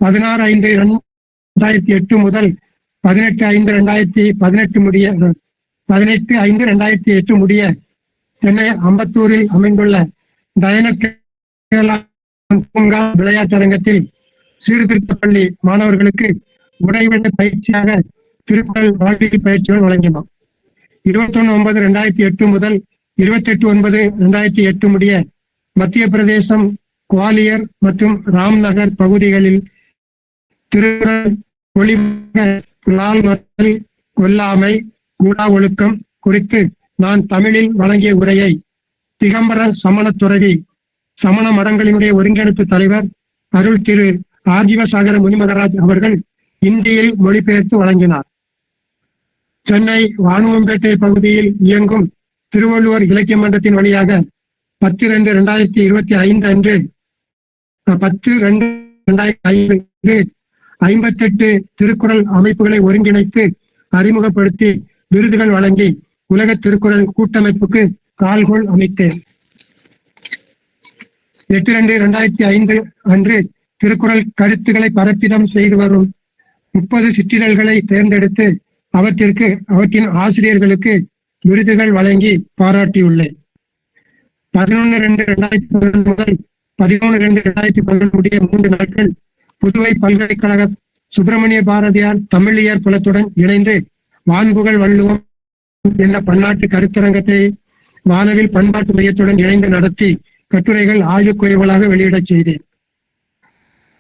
16/5/2008 முதல் 18/5/2008 முடிய சென்னை அம்பத்தூரில் அமைந்துள்ள பூங்கா விளையாட்டரங்கத்தில் சீர்திருத்த பள்ளி மாணவர்களுக்கு உடைவிட பயிற்சியாக திருக்குறள் வாழ்வியல் பயிற்சிகள் வழங்கினோம். 21/9/2008 முதல் 28/9/2008 முடிய மத்திய பிரதேசம், குவாலியர் மற்றும் ராம்நகர் பகுதிகளில் திருக்குறள் ஒளிபரப்ப லால் மறுத்தல், கொல்லாமை, கூடா ஒழுக்கம் குறித்து நான் தமிழில் வழங்கிய உரையை திகம்பர சமண துறவி, சமண மடங்களினுடைய ஒருங்கிணைப்பு தலைவர் அருள் திரு ஆஜீவசாகர முனிமகராஜ் அவர்கள் இந்தியில் மொழிபெயர்த்து வழங்கினார். சென்னை வானுவம்பேட்டை பகுதியில் இயங்கும் திருவள்ளுவர் இலக்கிய மன்றத்தின் வழியாக 10/2/2025 அன்று 10/2/2005 58 திருக்குறள் அமைப்புகளை ஒருங்கிணைத்து அறிமுகப்படுத்தி விருதுகள் வழங்கி உலக திருக்குறள் கூட்டமைப்புக்கு கால்கோள் அமைத்தேன். 8/2/2005 அன்று திருக்குறள் கருத்துக்களை பரப்பிடம் செய்து வரும் 30 சிற்றிதழ்களை தேர்ந்தெடுத்து அவற்றின் ஆசிரியர்களுக்கு விருதுகள் வழங்கி பாராட்டியுள்ளேன். 11/2/2011 முதல் 13/2/2011 முடிய 3 நாட்கள் புதுவை பல்கலைக்கழக சுப்பிரமணிய பாரதியார் தமிழியர் புலத்துடன் இணைந்து வான்புகழ் வள்ளுவம் என்ற பன்னாட்டு கருத்தரங்கத்தை வானவில் பண்பாட்டு மையத்துடன் இணைந்து நடத்தி கட்டுரைகள் ஆய்வுக்குறிப்புகளாக வெளியிடச் செய்தேன்.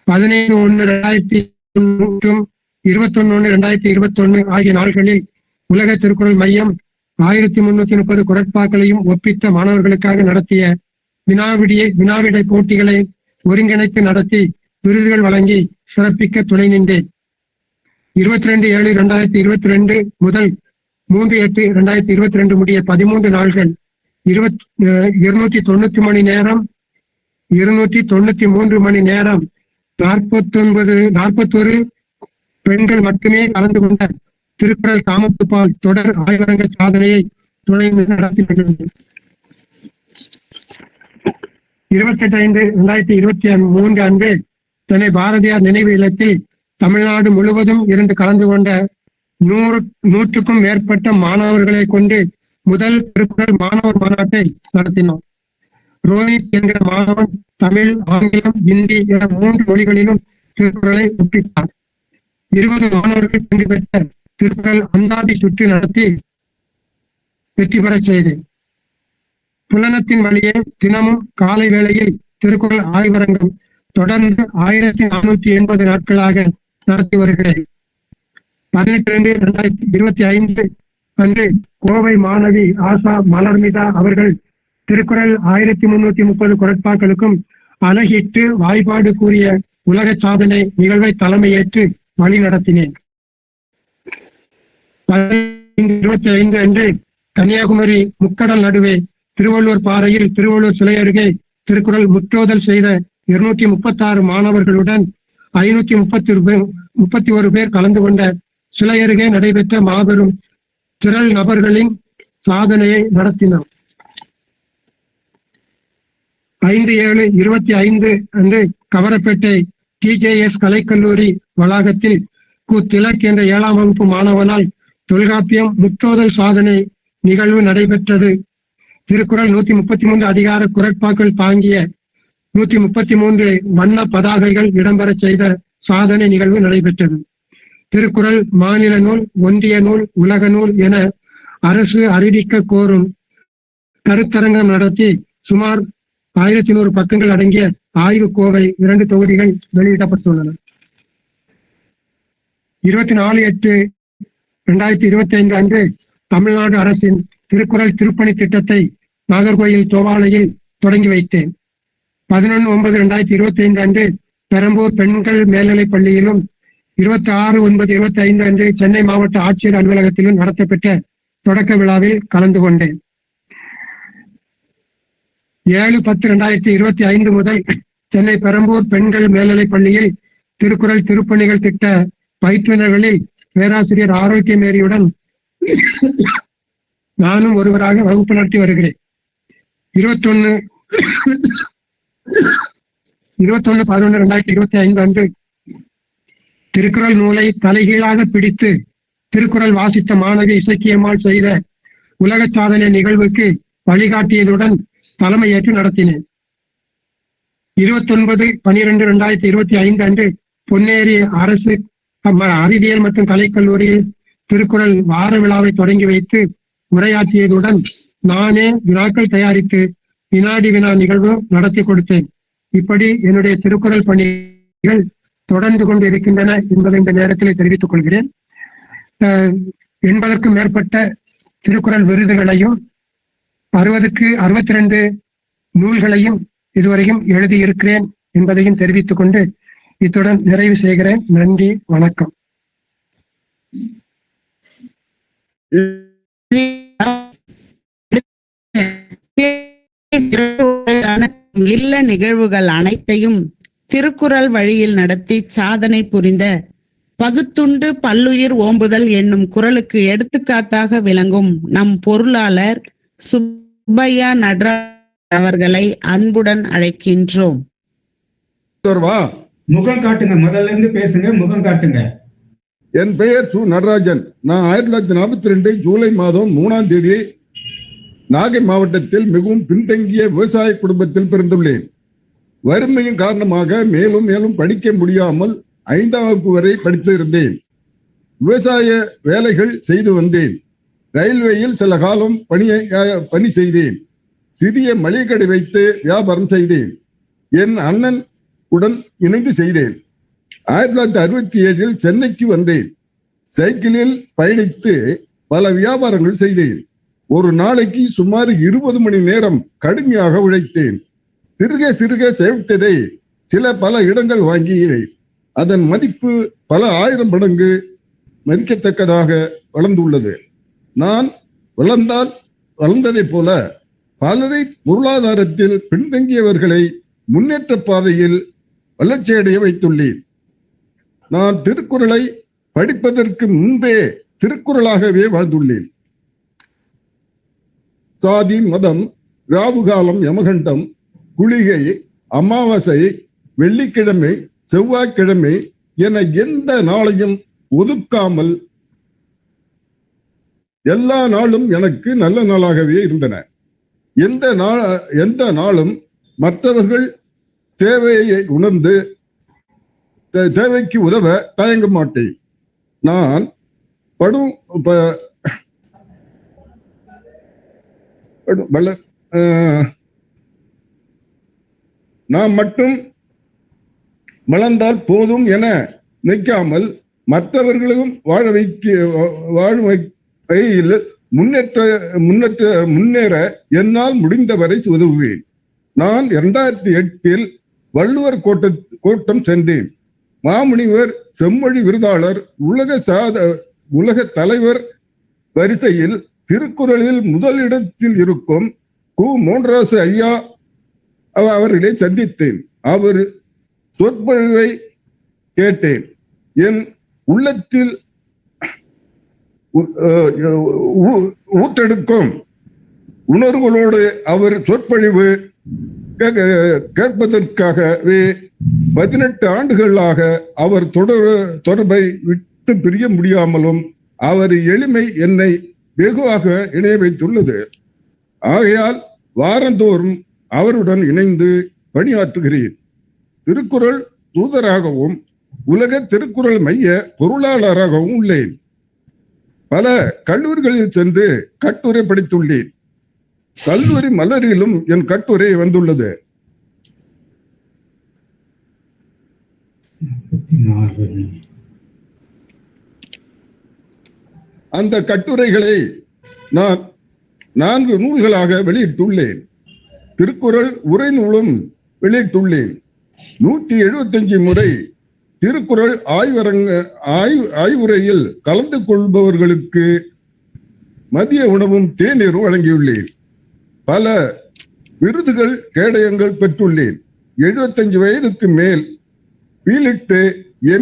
17/1/2021 மற்றும் 21/1/2021 ஆகிய நாட்களில் உலக திருக்குறள் மையம் 1330 குறட்பாக்களையும் ஒப்பித்த மாணவர்களுக்காக நடத்திய வினாவிடை போட்டிகளை ஒருங்கிணைத்து நடத்தி விருதுகள் வழங்கி சிறப்பிக்க துணை நின்றேன். 22/7/2022 முதல் 3/8/2022 முடிய 13 நாள்கள் 293 மணி நேரம் 41 பெண்கள் மட்டுமே கலந்து கொண்ட திருக்குறள் காமத்துப்பால் தொடர் ஆய்வரங்க சாதனையை துணை நடத்தி வருகிறது. 28/5/2023 அன்று சென்னை பாரதியார் நினைவு இல்லத்தில் தமிழ்நாடு முழுவதும் இருந்து கலந்து கொண்ட 100க்கும் மேற்பட்ட மாணவர்களை கொண்டு முதல் திருக்குறள் மாணவர் மாநாட்டை நடத்தினோம். ரோஹித் என்கிற மாணவன் தமிழ், ஆங்கிலம், இந்தி என 3 மொழிகளிலும் திருக்குறளை ஒப்பித்தார். 20 மாணவர்கள் பங்கு பெற்ற திருக்குறள் அந்தாதி சுற்று நடத்தி வெற்றி பெறச் செய்தேன். புலனத்தின் வழியே தினமும் காலை வேளையில் திருக்குறள் ஆய்வரங்கம் தொடர்ந்து 1480 நாட்களாக நடத்தி வருகிறேன். 18/2/2025 அன்று கோவை மாணவி ஆசா மலர்மிதா அவர்கள் திருக்குறள் 1330 குறட்பாக்களுக்கும் அழகிட்டு வாய்ப்பாடு கூறிய உலக சாதனை நிகழ்வை தலைமையேற்று வழி நடத்தினேன். 15/25 அன்று கன்னியாகுமரி முக்கடல் நடுவே திருவள்ளுவர் பாறையில் திருவள்ளுவர் சிலை அருகே திருக்குறள் முற்றோதல் செய்த 236 மாணவர்களுடன் 531 பேர் கலந்து கொண்ட சிலை அருகே நடைபெற்ற மாபெரும் திரள் நபர்களின் சாதனையை நடத்தினோம். 5/7/25 அன்று கவரப்பேட்டை TJS கலைக்கல்லூரி வளாகத்தில் திலக் என்ற 7ஆம் வகுப்பு மாணவனால் தொல்காப்பியம் முற்றோதல் சாதனை நிகழ்வு நடைபெற்றது. திருக்குறள் 133 அதிகார குறட்பாக்கள் தாங்கிய 133 வண்ண பதாகைகள் இடம்பெற செய்த சாதனை நிகழ்வு நடைபெற்றது. திருக்குறள் மாநில நூல், ஒன்றிய நூல், உலக நூல் என அரசு அறிவிக்க கோரும் கருத்தரங்கம் நடத்தி சுமார் 1100 பக்கங்கள் அடங்கிய ஆய்வு கோவை 2 தொகுதிகள் வெளியிடப்பட்டுள்ளன. 24/8/2025 அன்று தமிழ்நாடு அரசின் திருக்குறள் திருப்பணி திட்டத்தை நாகர்கோயில் தோவாளையில் தொடங்கி வைத்தேன். 11/9/2025 அன்று பெரம்பூர் பெண்கள் மேல்நிலைப் பள்ளியிலும் 26/9/25 அன்று சென்னை மாவட்ட ஆட்சியர் அலுவலகத்திலும் நடத்தப்பட்ட தொடக்க விழாவில் கலந்து கொண்டேன். 7/10/2025 முதல் சென்னை பெரம்பூர் பெண்கள் மேல்நிலைப் பள்ளியில் திருக்குறள் திருப்பணிகள் திட்ட பயிற்றுனர்களில் பேராசிரியர் ஆரோக்கியமேரியுடன் நானும் ஒருவராக வகுப்பு நடத்தி வருகிறேன். 21/11/2025 அன்று திருக்குறள் நூலை தலைகீழாக பிடித்து திருக்குறள் வாசித்த மாணவி இசக்கியம்மாள் செய்த உலக சாதனை நிகழ்வுக்கு வழிகாட்டியதுடன் தலைமையேற்று நடத்தினேன். 29/12/2025 அன்று பொன்னேரி அரசு அறிவியல் மற்றும் கலைக்கல்லூரியில் திருக்குறள் வார விழாவை தொடங்கி வைத்து உரையாற்றியதுடன் நானே வினாக்கள் தயாரித்து வினாடி வினா நிகழ்வு நடத்தி கொடுத்தேன். இப்படி என்னுடைய திருக்குறள் பணிகள் தொடர்ந்து கொண்டு இருக்கின்றன என்பதை இந்த நேரத்தில் தெரிவித்துக் கொள்கிறேன். 80க்கும் மேற்பட்ட திருக்குறள் விருதுகளையும் 60க்கு 62 நூல்களையும் இதுவரையும் எழுதியிருக்கிறேன் என்பதையும் தெரிவித்துக் கொண்டு இத்துடன் நிறைவு செய்கிறேன். நன்றி, வணக்கம். இல்ல நிகழ்வுகள் அனைத்தையும் திருக்குறள் வழியில் நடத்தி சாதனை புரிந்த பகுத்துண்டு பல்லுயிர் ஓம்புதல் என்னும் குறளுக்கு எடுத்துக்காட்டாக விளங்கும் நம் பொருளாளர் சுப்பையா நடராஜ் அவர்களை அன்புடன் அழைக்கின்றோம். முகம் காட்டுங்க, முதல்ல இருந்து பேசுங்க, முகம் காட்டுங்க. என் பெயர் சு நடராஜன். நான் 1942 ஜூலை மாதம் 3ஆம் தேதி நாகை மாவட்டத்தில் மிகவும் பின்தங்கிய விவசாய குடும்பத்தில் பிறந்துள்ளேன். வறுமையின் காரணமாக மேலும் மேலும் படிக்க முடியாமல் 5ஆம் வகுப்பு வரை படித்து இருந்தேன். விவசாய வேலைகள் செய்து வந்தேன். ரயில்வேயில் சில காலம் பணி செய்தேன். சிறிய மளிகை கடை வைத்து வியாபாரம் செய்தேன். என் அண்ணன் உடன் இணைந்து செய்தேன். 1967 சென்னைக்கு வந்தேன். சைக்கிளில் பயணித்து பல வியாபாரங்கள் செய்தேன். ஒரு நாளைக்கு சுமார் 20 மணி நேரம் கடுமையாக உழைத்தேன். சிறுக சிறுக சேமித்ததை பல இடங்கள் வாங்கினேன். அதன் மதிப்பு பல 1000 மடங்கு மதிக்கத்தக்கதாக வளர்ந்துள்ளது. நான் வளர்ந்ததை போல பலரை பொருளாதாரத்தில் பின்தங்கியவர்களை முன்னேற்ற பாதையில் வளர்ச்சியடைய வைத்துள்ளேன். நான் திருக்குறளை படிப்பதற்கு முன்பே திருக்குறளாகவே வாழ்ந்துள்ளேன். சாதி, மதம், ராவுகாலம், யமகண்டம், குளிகை, அமாவாசை, வெள்ளிக்கிழமை, செவ்வாய்க்கிழமை என எந்த நாளையும் ஒதுக்காமல் எல்லா நாளும் எனக்கு நல்ல நாளாகவே இருந்தன. எந்த நாளும் மற்றவர்கள் தேவையை உணர்ந்து தேவைக்கு உதவ தயங்க மாட்டேன். நான் நான் மட்டும் வளர்ந்தால் போதும் என நினைக்காமல் மற்றவர்களும் வாழும் வகையில் முன்னேற என்னால் முடிந்தவரை உதவுவேன். நான் 2008 வள்ளுவர் கோட்டம் சென்றேன். மாமுனிவர், செம்மொழி விருதாளர், உலக தலைவர் வரிசையில் திருக்குறளில் முதலிடத்தில் இருக்கும் கு. மோகனராசு ஐயா அவர்களை சந்தித்தேன். அவர் சொற்பொழிவை கேட்டேன். என் உள்ளத்தில் ஊற்றெடுக்கும் உணர்வுகளோடு அவர் சொற்பொழிவு கேட்பதற்காகவே 18 ஆண்டுகளாக அவர் தொடர்பை விட்டு பிரிய முடியாமலும் அவர் எளிமை என்னை வெகுவாக இணைய வைத்துள்ளது. ஆகையால் வாரந்தோறும் அவருடன் இணைந்து பணியாற்றுகிறேன். திருக்குறள் தூதராகவும் உலக திருக்குறள் மைய பொருளாளராகவும் உள்ளேன். பல கல்லூரிகளில் சென்று கட்டுரை படித்துள்ளேன். கல்லூரி மலரிலும் என் கட்டுரை வந்துள்ளது. அந்த கட்டுரைகளை நான் 4 நூல்களாக வெளியிட்டுள்ளேன். திருக்குறள் உரை நூலும் வெளியிட்டுள்ளேன். 175 முறை திருக்குறள் ஆய்வுரையில் கலந்து கொள்பவர்களுக்கு மதிய உணவும் தேநீரும் வழங்கியுள்ளேன். பல விருதுகள் கேடயங்கள் பெற்றுள்ளேன். 75 வயதுக்கு மேல் பீலிட்டு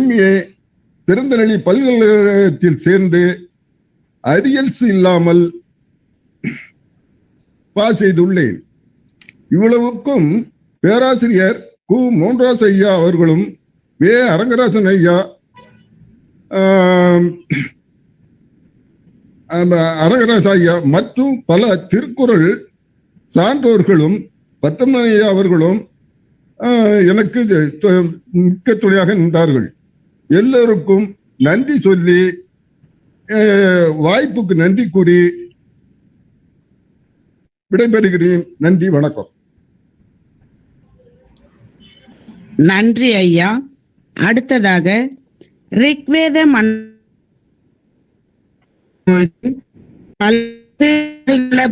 MA திறந்தநிலை பல்கலைக்கழகத்தில் சேர்ந்து அரியல்ஸ் இல்லாமல் பாஸ் செய்துள்ளேன். இவ்வளவுக்கும் பேராசிரியர் கு. மோகனராசு ஐயா அவர்களும் வே. அரங்கராசன் ஐயா அரங்கராச ஐயா மற்றும் பல திருக்குறள் சான்றோர்களும் பத்தமன் ஐயா அவர்களும் எனக்கு மிக்க துணையாக நின்றார்கள். எல்லோருக்கும் நன்றி சொல்லி வாய்ப்புக்கு நன்றி கூறி விடைபெறுகிறேன். நன்றி, வணக்கம். நன்றி ஐயா. அடுத்ததாக ரிக்வேத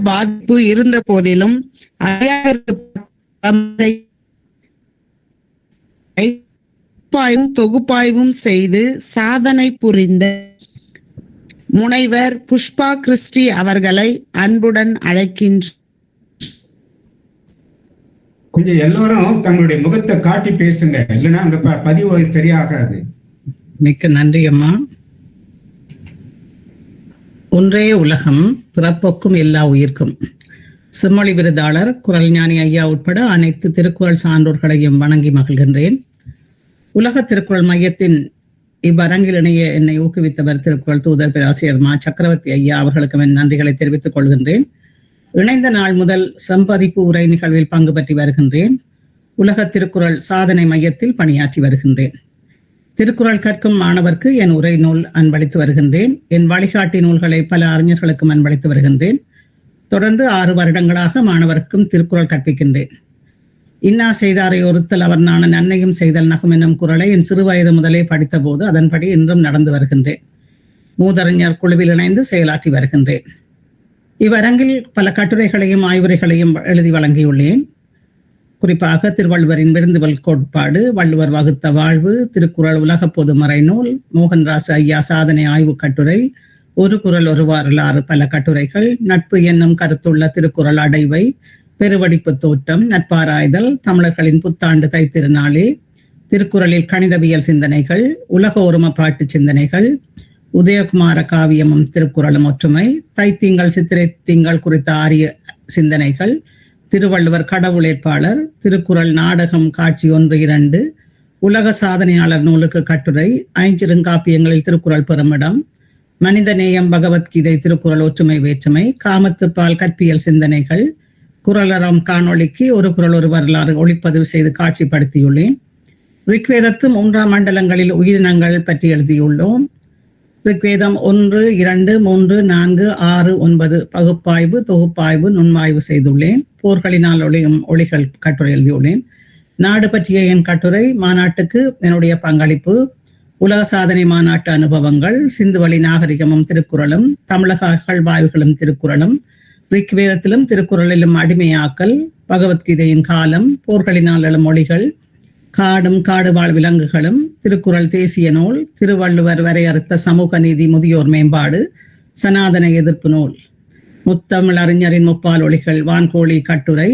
பாதிப்பு இருந்த போதிலும் தொகுப்பாய்வும் செய்து சாதனை புரிந்த முனைவர் புஷ்பா கிறிஸ்டி அவர்களை அன்புடன் அழைக்கின்றோம். கொஞ்சம் எல்லோரும் தங்களுடைய முகத்தை காட்டி பேசுங்க, இல்லைன்னா அந்த பதிவு சரியாகாது. மிக்க நன்றி அம்மா. ஒன்றே உலகம், பிறப்பொக்கும் எல்லா உயிர்க்கும். செம்மொழி விருதாளர் குரல் ஞானி ஐயா உட்பட அனைத்து திருக்குறள் சான்றோர்களையும் வணங்கி மகிழ்கின்றேன். உலக திருக்குறள் மையத்தின் இவ்வரங்கில் இணைய என்னை ஊக்குவித்தவர் திருக்குறள் தூதர் பேராசிரியர் மா சக்கரவர்த்தி ஐயா அவர்களுக்கு என் நன்றிகளை தெரிவித்துக் கொள்கின்றேன். இணைந்த நாள் முதல் சம்பதிப்பு உரை நிகழ்வில் பங்கு பற்றி வருகின்றேன். உலக திருக்குறள் சாதனை மையத்தில் பணியாற்றி வருகின்றேன். திருக்குறள் கற்கும் மாணவர்க்கு என் உரை நூல் அன்பளித்து வருகின்றேன். என் வழிகாட்டி நூல்களை பல அறிஞர்களுக்கும் அன்பளித்து வருகின்றேன். தொடர்ந்து 6 வருடங்களாக மாணவருக்கும் திருக்குறள் கற்பிக்கின்றேன். இன்னா செய்தாரை ஒருத்தல் அவர் நாண நன்னையும் செய்தல் நகும் என்னும் குறளை என் சிறு வயது முதலே படித்த போது அதன்படி இன்றும் நடந்து வருகின்றேன். மூதறிஞர் குழுவில் இணைந்து செயலாற்றி வருகின்றேன். இவ்வரங்கில் பல கட்டுரைகளையும் ஆய்வுரைகளையும் எழுதி வழங்கியுள்ளேன். குறிப்பாக திருவள்ளுவரின் விருந்துவல் கோட்பாடு, வள்ளுவர் வகுத்த வாழ்வு, திருக்குறள் உலக பொதுமறை நூல், மோகன்ராசு ஐயா சாதனை ஆய்வு கட்டுரை, ஒரு குறள் ஒரு வரலாறு பல கட்டுரைகள், நட்பு என்னும் கருத்துள்ள திருக்குறள் அடைவை, பெருவடிப்பு தோற்றம், நட்பாராய்தல், தமிழர்களின் புத்தாண்டு தைத்திருநாளே, திருக்குறளில் கணிதவியல் சிந்தனைகள், உலக ஒருமைப்பாட்டு சிந்தனைகள், உதயகுமார காவியமும் திருக்குறளும் ஒற்றுமை, தைத்திங்கள் சித்திரை திங்கள் குறித்த ஆரிய சிந்தனைகள், திருவள்ளுவர் கடவுளேற்பாளர், திருக்குறள் நாடகம் காட்சி 1-2, உலக சாதனையாளர் நூலுக்கு கட்டுரை, ஐஞ்சிறுங்காப்பியங்களில் திருக்குறள் பெருமிடம், மனித நேயம் பகவத்கீதை திருக்குறள் ஒற்றுமை வேற்றுமை, காமத்துப்பால் கற்பியல் சிந்தனைகள், குறளறம் காணொளிக்கு ஒரு குறள் ஒரு வரலாறு ஒளிப்பதிவு செய்து காட்சிப்படுத்தியுள்ளேன். ரிக்வேதத்து 3ஆம் மண்டலங்களில் உயிரினங்கள் பற்றி எழுதியுள்ளோம். ரிக்வேதம் 1, 2, 3, 4, 6, 9 பகுப்பாய்வு, தொகுப்பாய்வு, நுண்மாய்வு செய்துள்ளேன். போர்களினால் ஒளியும் ஒளிகள் கட்டுரை எழுதியுள்ளேன். நாடு பற்றிய என் கட்டுரை, மாநாட்டுக்கு என்னுடைய பங்களிப்பு, உலக சாதனை மாநாட்டு அனுபவங்கள், சிந்துவெளி நாகரிகமும் திருக்குறளும், தமிழக அகழ்வாய்வுகளும் திருக்குறளும், ரிக்வேதத்திலும் திருக்குறளிலும் அடிமையாக்கல், பகவத்கீதையின் காலம், போர்களினால் எழும் மொழிகள், காடும் காடு வாழ் விலங்குகளும், திருக்குறள் தேசிய நூல், திருவள்ளுவர் வரையறுத்த சமூக நீதி முதியோர் மேம்பாடு, சனாதன எதிர்ப்பு நூல், முத்தமிழ் அறிஞரின் முப்பால் ஒளிகள், வான்கோழி கட்டுரை,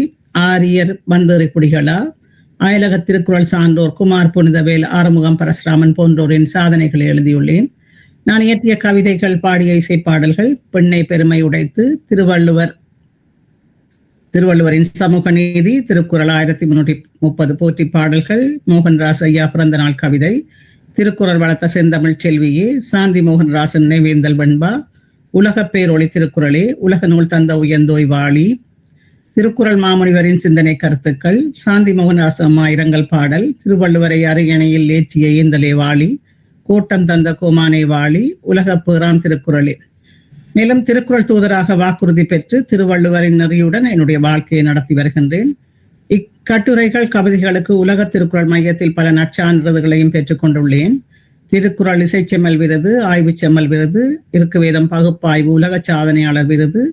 ஆரியர் வந்தேறி குடிகளா, அயலக திருக்குறள் சான்றோர் குமார் புனிதவேல், ஆறுமுகம் பரசுராமன் போன்றோரின் சாதனைகளை எழுதியுள்ளேன். நான் இயற்றிய கவிதைகள், பாடிய இசைப்பாடல்கள், பெண்ணை பெருமை உடைத்து, திருவள்ளுவரின் சமூக நீதி, திருக்குறள் 1330 போற்றி பாடல்கள், மோகன்ராஸ் ஐயா பிறந்த நாள் கவிதை, திருக்குறள் வளர்த்த செந்தமிழ் செல்வியே, சாந்தி மோகன்ராசன் நினைவேந்தல் வெண்பா, உலக பேரொளி திருக்குறளே, உலக நூல் தந்த உயர்ந்தோய் வாழி, திருக்குறள் மாமுனிவரின் சிந்தனை கருத்துக்கள், சாந்தி மோகன்ராச அம்மா இரங்கல் பாடல், திருவள்ளுவரை அரியணையில் ஏற்றிய ஏந்தலே வாழி, கோட்டம் தந்த கோமானை வாழி, உலக பேராம் திருக்குறளே. மேலும் திருக்குறள் தூதராக வாக்குறுதி பெற்று திருவள்ளுவரின் நெறியுடன் என்னுடைய வாழ்க்கையை நடத்தி வருகின்றேன். இக்கட்டுரைகள் கவிதைகளுக்கு உலக திருக்குறள் மையத்தில் பல நற்சான்றிதழ்களையும் பெற்றுக் கொண்டுள்ளேன். திருக்குறள் இசைச்செம்மல் விருது, ஆய்வு செம்மல் விருது, இருக்குவேதம் பகுப்பாய்வு உலக சாதனையாளர் விருது,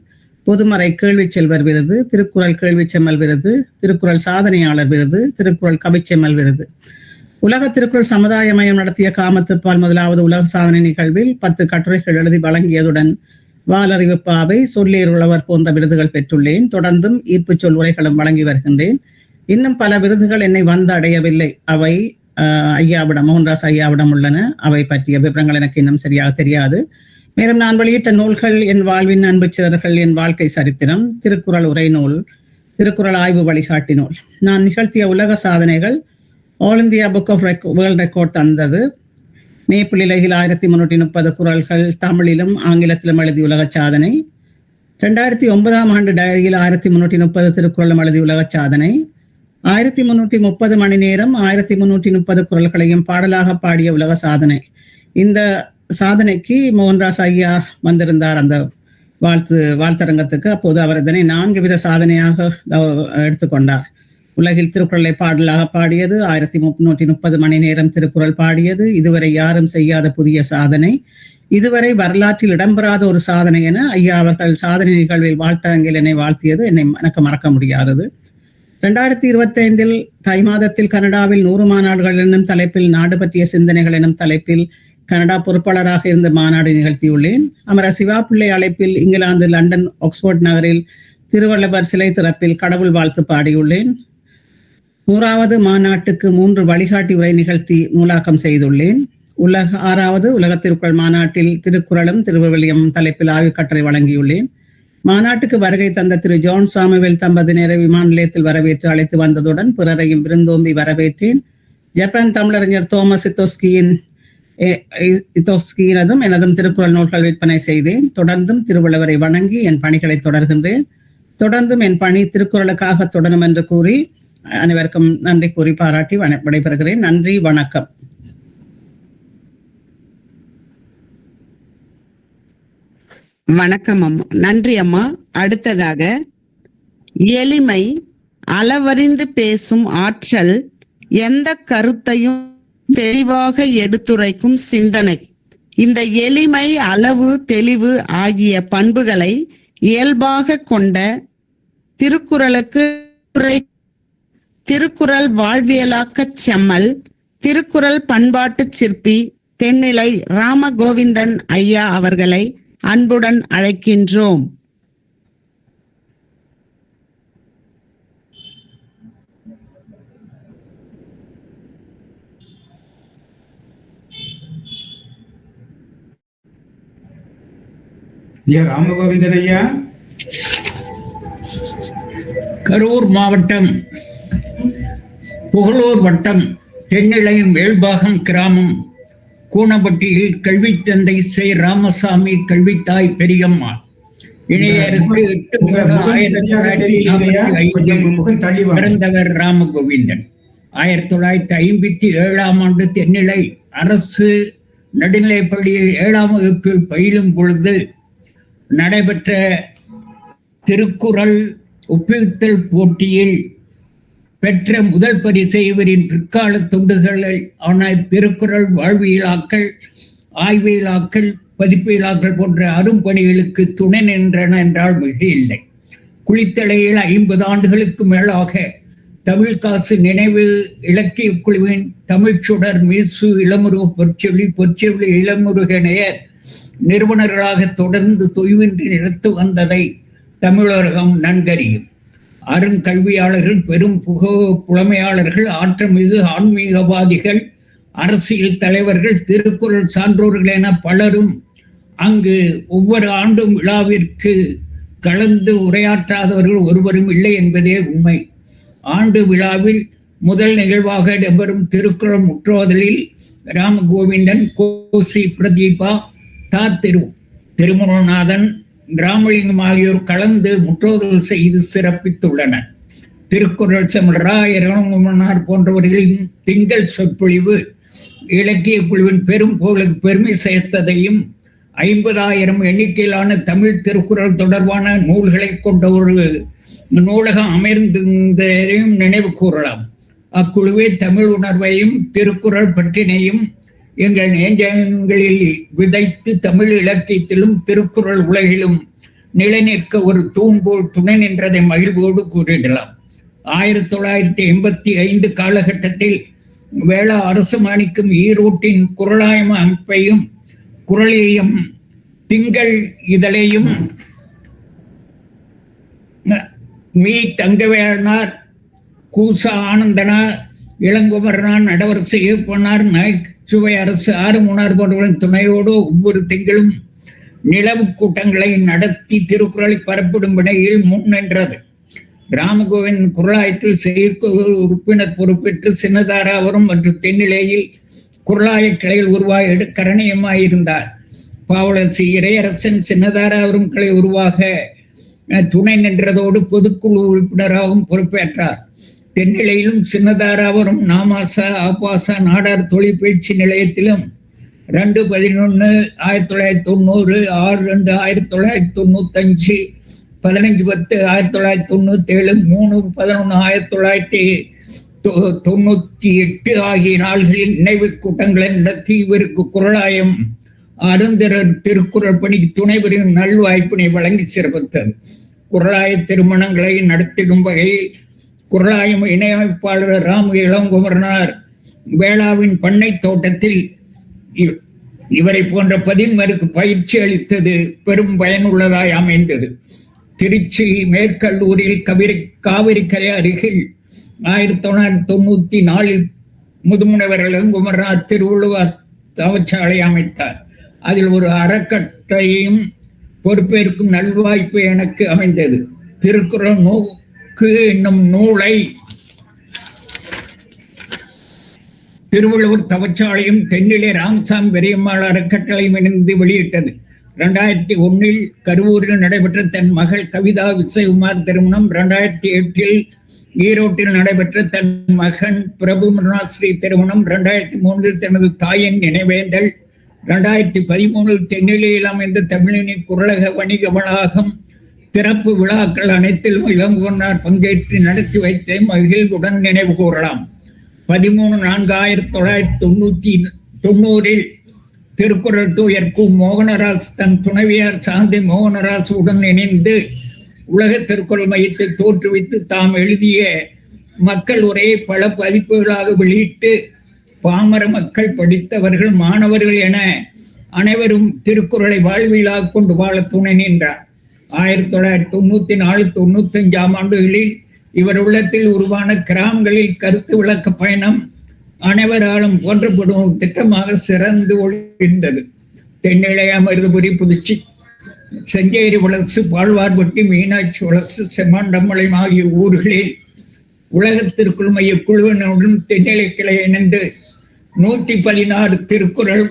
பொதுமறை கேள்வி செல்வர் விருது, திருக்குறள் கேள்வி செம்மல் விருது, திருக்குறள் சாதனையாளர் விருது, திருக்குறள் கவிச்செம்மல் விருது. உலக திருக்குறள் சமுதாய மையம் நடத்திய காமத்துப்பால் முதலாவது உலக சாதனை நிகழ்வில் 10 கட்டுரைகள் எழுதி வழங்கியதுடன் வாலறிவு பாவை, சொல்லீர் உழவர் போன்ற விருதுகள் பெற்றுள்ளேன். தொடர்ந்தும் ஈர்ப்பு சொல் உரைகளும் வழங்கி வருகின்றேன். இன்னும் பல விருதுகள் என்னை வந்து அடையவில்லை. அவை ஐயாவிடம், மோகன்ராஸ் ஐயாவிடம் உள்ளன. அவை பற்றிய விவரங்கள் எனக்கு இன்னும் சரியாக தெரியாது. மேலும் நான் வெளியிட்ட நூல்கள், என் வாழ்வின் அன்பு சிதறல்கள், என் வாழ்க்கை சரித்திரம், திருக்குறள் உரை நூல், திருக்குறள் ஆய்வு வழிகாட்டி நூல். நான் நிகழ்த்திய உலக சாதனைகள் all India book of world record தந்தது. மேப்பிள் இலகில் 1330 குறள்கள் தமிழிலும் ஆங்கிலத்திலும் எழுதி உலக சாதனை. 2009ஆம் ஆண்டு டைரியில் 1330 திருக்குறளும் எழுதி உலக சாதனை. 1330 மணி நேரம் 1330 குறள்களையும் பாடலாக பாடிய உலக சாதனை. இந்த சாதனைக்கு மோகன்ராஸ் ஐயா வந்திருந்தார் அந்த வாழ்த்தரங்கத்துக்கு. அப்போது அவர் இதனை 4 வித சாதனையாக எடுத்துக்கொண்டார். உலகில் திருக்குறளை பாடலாக பாடியது, 1330 மணி நேரம் திருக்குறள் பாடியது, இதுவரை யாரும் செய்யாத புதிய சாதனை, இதுவரை வரலாற்றில் இடம்பெறாத ஒரு சாதனை என ஐயா அவர்கள் சாதனை நிகழ்வில் வாழ்த்தரங்கில் என்னை வாழ்த்தியது எனக்கு மறக்க முடியாதது. 2025 தை மாதத்தில் கனடாவில் 100 மாநாடுகள் என்னும் தலைப்பில் நாடு பற்றிய சிந்தனைகள் எனும் தலைப்பில் கனடா பொறுப்பாளராக இருந்த மாநாடு நிகழ்த்தியுள்ளேன். அமரர் சிவாபிள்ளை அழைப்பில் இங்கிலாந்து லண்டன் ஆக்ஸ்போர்ட் நகரில் திருவள்ளுவர் சிலை திறப்பில் கடவுள் வாழ்த்து பாடியுள்ளேன். 100வது மாநாட்டுக்கு 3 வழிகாட்டி உரை நிகழ்த்தி நூலாக்கம் செய்துள்ளேன். 6வது உலக திருக்குறள் மாநாட்டில் திருக்குறளும் திருவிவிலியம் தலைப்பில் ஆய்வுக் கட்டுரை வழங்கியுள்ளேன். மாநாட்டுக்கு வருகை தந்த திரு ஜான் சாமுவேல் தம்பதியினரை விமான நிலையத்தில் வரவேற்று அழைத்து வந்ததுடன் பிறரையும் விருந்தோம்பி வரவேற்றேன். ஜப்பான் தமிழறிஞர் தோமஸ் இத்தோஸ்கியினதும் எனதும் திருக்குறள் நூல்கள் விற்பனை செய்தேன். தொடர்ந்தும் திருவள்ளுவரை வணங்கி என் பணிகளை தொடர்கின்றேன். தொடர்ந்தும் என் பணி திருக்குறளுக்காக தொடரும் என்று கூறி அனைவருக்கும் நன்றி கூறி பாராட்டி விடைபெறுகிறேன். நன்றி, வணக்கம். வணக்கம் அம்மா. நன்றி அம்மா. அடுத்ததாக எளிமை, அளவறிந்து பேசும் ஆற்றல், எந்த கருத்தையும் தெளிவாக எடுத்துரைக்கும் சிந்தனை. இந்த எளிமை, அளவு, தெளிவு ஆகிய பண்புகளை இயல்பாக கொண்ட திருக்குறளுக்கு திருக்குறள் வாழ்வியலாக்கச் செம்மல், திருக்குறள் பண்பாட்டு சிற்பி தென்னிலை ராமகோவிந்தன் ஐயா அவர்களை அன்புடன் அழைக்கின்றோம். ராமகோவிந்தன் ஐயா. கரூர் மாவட்டம் புகழூர் வட்டம் தென்னிலை மேல்பாகம் கிராமம் கூனப்பட்டியில் கல்வித்தந்தை சே ராமசாமி, கல்வித்தாய் பெரியம்மா இணையருக்கு 8/1945 பிறந்தவர் ராமகோவிந்தன். 1957ஆம் ஆண்டு தென்னிலை அரசு நடுநிலைப்பள்ளியில் 7ஆம் வகுப்பில் பயிலும் பொழுது நடைபெற்ற திருக்குறள் ஒப்புவித்தல் போட்டியில் பெற்ற முதல் பரிசை இவரின் பிற்கால தொண்டுகளில் ஆன திருக்குறள் வாழ்வியலாக்கல், ஆய்வியலாக்கல், பதிப்பியலாக்கல் போன்ற அரும்பணிகளுக்கு துணை நின்றன என்றால் மிக இல்லை. குளித்தலையில் 50 ஆண்டுகளுக்கு மேலாக தமிழ் காசு நினைவு இலக்கிய குழுவின் தமிழ்ச்சுடர், மீசு இளமுருக பொற்செவிலி இளமுருகனையர் நிறுவனர்களாக தொடர்ந்து தொய்வின்றி நிறுத்து வந்ததை தமிழகம் நன்கறியும். அருங்கல்வியாளர்கள், பெரும் புலமையாளர்கள், ஆற்றமிகு ஆன்மீகவாதிகள், அரசியல் தலைவர்கள், திருக்குறள் சான்றோர்கள் என பலரும் அங்கு ஒவ்வொரு ஆண்டும் விழாவிற்கு கலந்து உரையாற்றாதவர்கள் ஒருவரும் இல்லை என்பதே உண்மை. ஆண்டு விழாவில் முதல் நிகழ்வாக இடம்பெறும் திருக்குறள் முற்றோதலில் ராமகோவிந்தன், கோசி பிரதீபா, திருமுருகநாதன், ராமலிங்கம் ஆகியோர் கலந்து முற்றோதல் செய்து சிறப்பித்துள்ளனர். திருக்குறள் செம்மராயர் போன்றவர்களின் திங்கள் சொற்பொழிவு இலக்கிய குழுவின் பெரும் புகழுக்கு பெருமை சேர்த்ததையும் 50,000 எண்ணிக்கையிலான தமிழ் திருக்குறள் தொடர்பான நூல்களை கொண்ட ஒரு நூலகம் அமைந்திருந்ததையும் நினைவு கூறலாம். அக்குழுவே தமிழ் உணர்வையும் திருக்குறள் பற்றினையும் எங்கள் நெஞ்சங்களில் விதைத்து தமிழ் இலக்கியத்திலும் திருக்குறள் உலகிலும் நிலைநிற்க ஒரு தூண்போல் துணை நின்றதை மகிழ்வோடு கூறிடலாம். 1985 காலகட்டத்தில் வேளா அரசு மாணிக்கும் ஈரோட்டின் குறளாய்ம அமைப்பையும் குறளையும் திங்கள் இதழையும் மீ தங்கவேணார், கூசா ஆனந்தனார், இளங்குமரனார், நடவரசு இயப்பனார், நகைச்சுவை அரசு ஆறுமுனார் போன்றவர்களின் துணையோடு ஒவ்வொரு திங்களும் நிலவு கூட்டங்களை நடத்தி திருக்குறளை பரப்பிடும் வினையில் முன்னின்றது. ராமகோவிந்த் குரலாயத்தில் செயற்குழு உறுப்பினர் பொறுப்பேற்று சின்னதாராவரம் மற்றும் தென்னிலையில் குரலாய கிளையில் உருவாக கரணியமாயிருந்தார். பாவலசி இறையரசன் சின்னதாராவரம் கிளை உருவாக துணை நின்றதோடு பொதுக்குழு உறுப்பினராகவும் பொறுப்பேற்றார். தென்னிலையிலும் சின்னதாராவரம் நாமாசா, ஆபாசா, நாடார் தொழிற்பயிற்சி நிலையத்திலும் 2/11/1990, 6/2/1995, 15/10/1997, 3/11/1998 ஆகிய நாள்களில் நினைவு கூட்டங்களை நடத்தி இவருக்கு குரலாயம் அருந்தரர் திருக்குறள் பணிக்கு துணை புரியும் நல்வாய்ப்பினை வழங்கி சிறப்பித்தது. குரலாய திருமணங்களை நடத்திடும் வகையில் குரலாயம் இணையமைப்பாளர் ராமு இளங்குமரனார் வேளாவின் பண்ணை தோட்டத்தில் இவரை போன்ற பதின்மருக்கு பயிற்சி அளித்தது பெரும் பயனுள்ளதாய் அமைந்தது. திருச்சி மேற்கல்லூரியில் காவிரிக்கரை அருகில் 1994 முதுமுனைவர் இளங்குமரனார் திருவள்ளுவர் தவச்சாலை அமைத்தார். அதில் ஒரு அறக்கட்டையும் பொறுப்பேற்கும் நல்வாய்ப்பு எனக்கு அமைந்தது. திருக்குறள் நோக்கு என்னும் நூலை திருவள்ளுவர் தவச்சாலையும் தென்னிலை ராமசாமி பெரியம்மாள் அறக்கட்டளையும் இணைந்து வெளியிட்டது. 2001 கரூரில் நடைபெற்ற தன் மகள் கவிதா விசயகுமார் திருமணம், 2008 ஈரோட்டில் நடைபெற்ற தன் மகன் பிரபு மிருணாஸ்ரீ திருமணம், 2003 தனது தாயின் நினைவேந்தல், 2013 தென்னிலையில் அமைந்த தமிழினி குரலக வணிக வளாகம் திறப்பு விழாக்கள் அனைத்திலும் இளங்குமரனார் பங்கேற்று நடத்தி வைத்த மகிழ்வுடன் நினைவு கூறலாம். 13/4/1990 திருக்குறள் தூயர் கு. மோகனராஜ் தன் துணைவியார் சாந்தி மோகனராஜுடன் இணைந்து உலக திருக்குறள் மையத்தை தோற்றுவித்து தாம் எழுதிய மக்கள் உரையை பல பதிப்புகளாக வெளியிட்டு பாமர மக்கள், படித்தவர்கள், மாணவர்கள் என அனைவரும் திருக்குறளை வாழ்வியலாக கொண்டு வாழ துணை நின்றார். 1994-95 ஆண்டுகளில் இவர் உள்ளத்தில் உருவான கிராமங்களில் கருத்து விளக்க பயணம் அனைவராலும் போன்றப்படும் திட்டமாக சிறந்து ஒழிந்தது. தென்னிலை, அமிர்தபுரி, புதுச்சி, செஞ்சேரி வளர்ச்சி, பாழ்வார்பட்டி, மீனாட்சி வளர்ச்சி, செம்மாண்டமலை ஆகிய ஊர்களில் உலக திருக்குறள் மைய குழுவினருடன் தென்னிலை கிளை இணைந்து 116 திருக்குறள்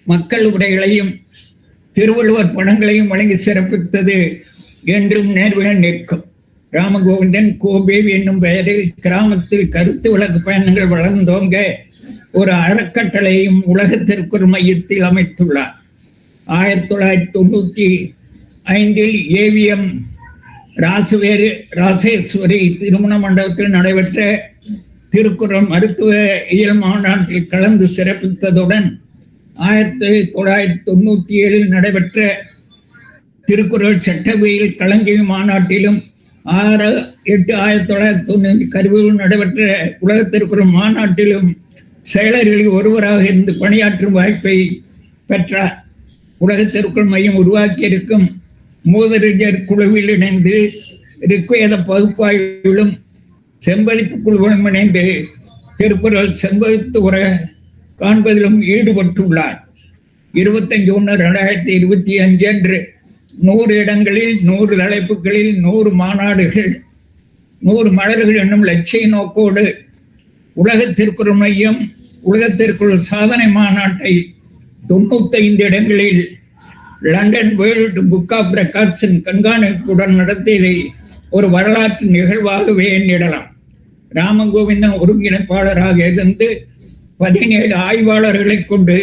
மக்கள் உரைகளையும் திருவள்ளுவர் படங்களையும் வழங்கி சிறப்பித்தது என்றும் நேர்வுடன் நிற்கும். ராமகோவிந்தன் கோபேவ் என்னும் பெயரில் கிராமத்தில் கருத்து விளக்கு பயணங்கள் வளர்ந்தோங்க ஒரு அறக்கட்டளையும் உலக திருக்குறள் மையத்தில் அமைத்துள்ளார். 1995 AVM ராசேஸ்வரி திருமண மண்டபத்தில் நடைபெற்ற திருக்குறள் மருத்துவ இயல் மாநாட்டில் கலந்து சிறப்பித்ததுடன் 1997 நடைபெற்ற திருக்குறள் சட்டவியல் களஞ்சிய மாநாட்டிலும் 6/8/1990 கரூரில் நடைபெற்ற உலக திருக்குறள் மாநாட்டிலும் செயலர்களில் ஒருவராக இருந்து பணியாற்றும் வாய்ப்பை பெற்றார். உலக திருக்குறள் மையம் உருவாக்கியிருக்கும் மூதறிஞர் குழுவில் இணைந்து ரிக்வேத பகுப்பாய்விலும் செம்பதிப்பு குழுவிலும் இணைந்து திருக்குறள் செம்பதித்து உரை காண்பதிலும் ஈடுபட்டுள்ளார். 25/1/2025 அன்று 100 இடங்களில் 100 தலைப்புகளில் 100 மாநாடுகள் 100 மலர்கள் என்னும் லட்சிய நோக்கோடு உலக திருக்குறள் மையம் உலக திருக்குறள் சாதனை மாநாட்டை 95 இடங்களில் லண்டன் வேர்ல்டு புக் ஆஃப் ரெக்கார்ட்ஸின் கண்காணிப்புடன் நடத்தியதை ஒரு வரலாற்று நிகழ்வாகவே எண்ணிடலாம். ராமகோவிந்தன் ஒருங்கிணைப்பாளராக இருந்து 17 ஆய்வாளர்களை கொண்டு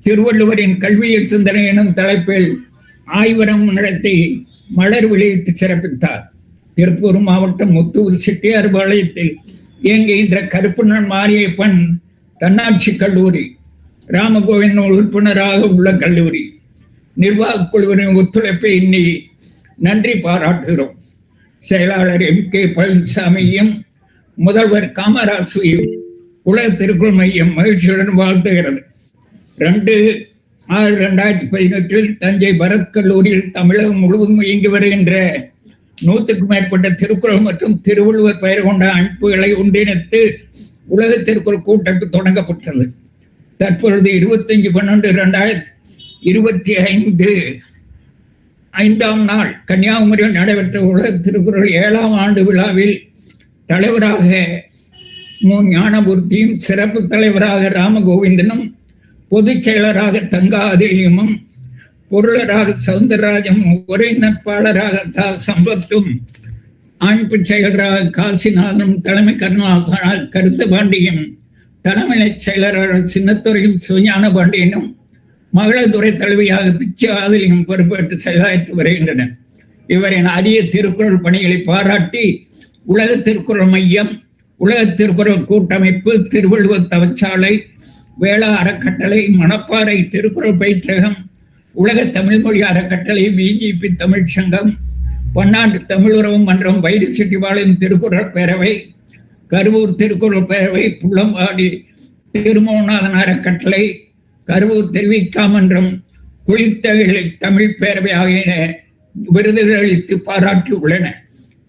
திருவள்ளுவரின் கல்வியல் சிந்தனை எனும் தலைப்பில் ஆய்வரம் நடத்தி மலர் வெளியிட்டு சிறப்பித்தார். திருப்பூர் மாவட்டம் முத்தூர் செட்டியார்பாளையத்தில் இயங்குகின்ற கருப்பண்ணன் மாரியப்பன் தன்னாட்சி கல்லூரி ராமகோவிந்தன் உறுப்பினராக உள்ள கல்லூரி நிர்வாக குழுவின் ஒத்துழைப்பை எண்ணி நன்றி பாராட்டுகிறோம். செயலாளர் MK பழனிசாமியும் முதல்வர் காமராசையும் உலக திருக்குறள் மையம் மகிழ்ச்சியுடன் வாழ்த்துகிறது. 2/6/2018 தஞ்சை பரத் கல்லூரியில் தமிழகம் முழுவதும் இயங்கி வருகின்ற 100க்கும் மேற்பட்ட திருக்குறள் மற்றும் திருவள்ளுவர் பெயர் கொண்ட அமைப்புகளை ஒன்றிணைத்து உலக திருக்குறள் கூட்டமைப்பு தொடங்கப்பட்டது. தற்பொழுது 25/12/2025 நாள் கன்னியாகுமரியில் நடைபெற்ற உலக திருக்குறள் 7ஆம் ஆண்டு விழாவில் தலைவராக ஞானமூர்த்தியும், சிறப்பு தலைவராக ராமகோவிந்தனும், பொதுச் செயலராக தங்காதிரியமும், பொருளராக சவுந்தரராஜன், ஒருங்கிணைப்பாளராக சம்பத்தும், அமைப்பு செயலராக காசிநாதனும், தலைமை கருணாசனாக கருத்து பாண்டியும், தலைமை செயலர் சின்னத்துறையும் சிவஞான பாண்டியனும் மகளதுறை தலைவியாக பிச்சாதலியும் பொறுப்பேற்று செயலாற்றி வருகின்றனர். இவரின் அரிய திருக்குறள் பணிகளை பாராட்டி உலக திருக்குறள் மையம், உலக திருக்குறள் கூட்டமைப்பு, திருவள்ளுவர் தவச்சாலை, வேளா அறக்கட்டளை, மணப்பாறை திருக்குறள் பயிற்றகம், உலக தமிழ்மொழி அறக்கட்டளை, பிஜேபி தமிழ்ச்சங்கம், பன்னாட்டு தமிழுறவு மன்றம், வைரசெட்டிபாளையம் திருக்குறள் பேரவை, கருவூர் திருக்குறள் பேரவை, புள்ளம்பாடி திருமோகநாதன் அறக்கட்டளை, கருவூர் தெரிவிக்கா மன்றம், குளித்தகிழ் தமிழ் பேரவை ஆகிய விருதுகள் அளித்து பாராட்டி உள்ளன.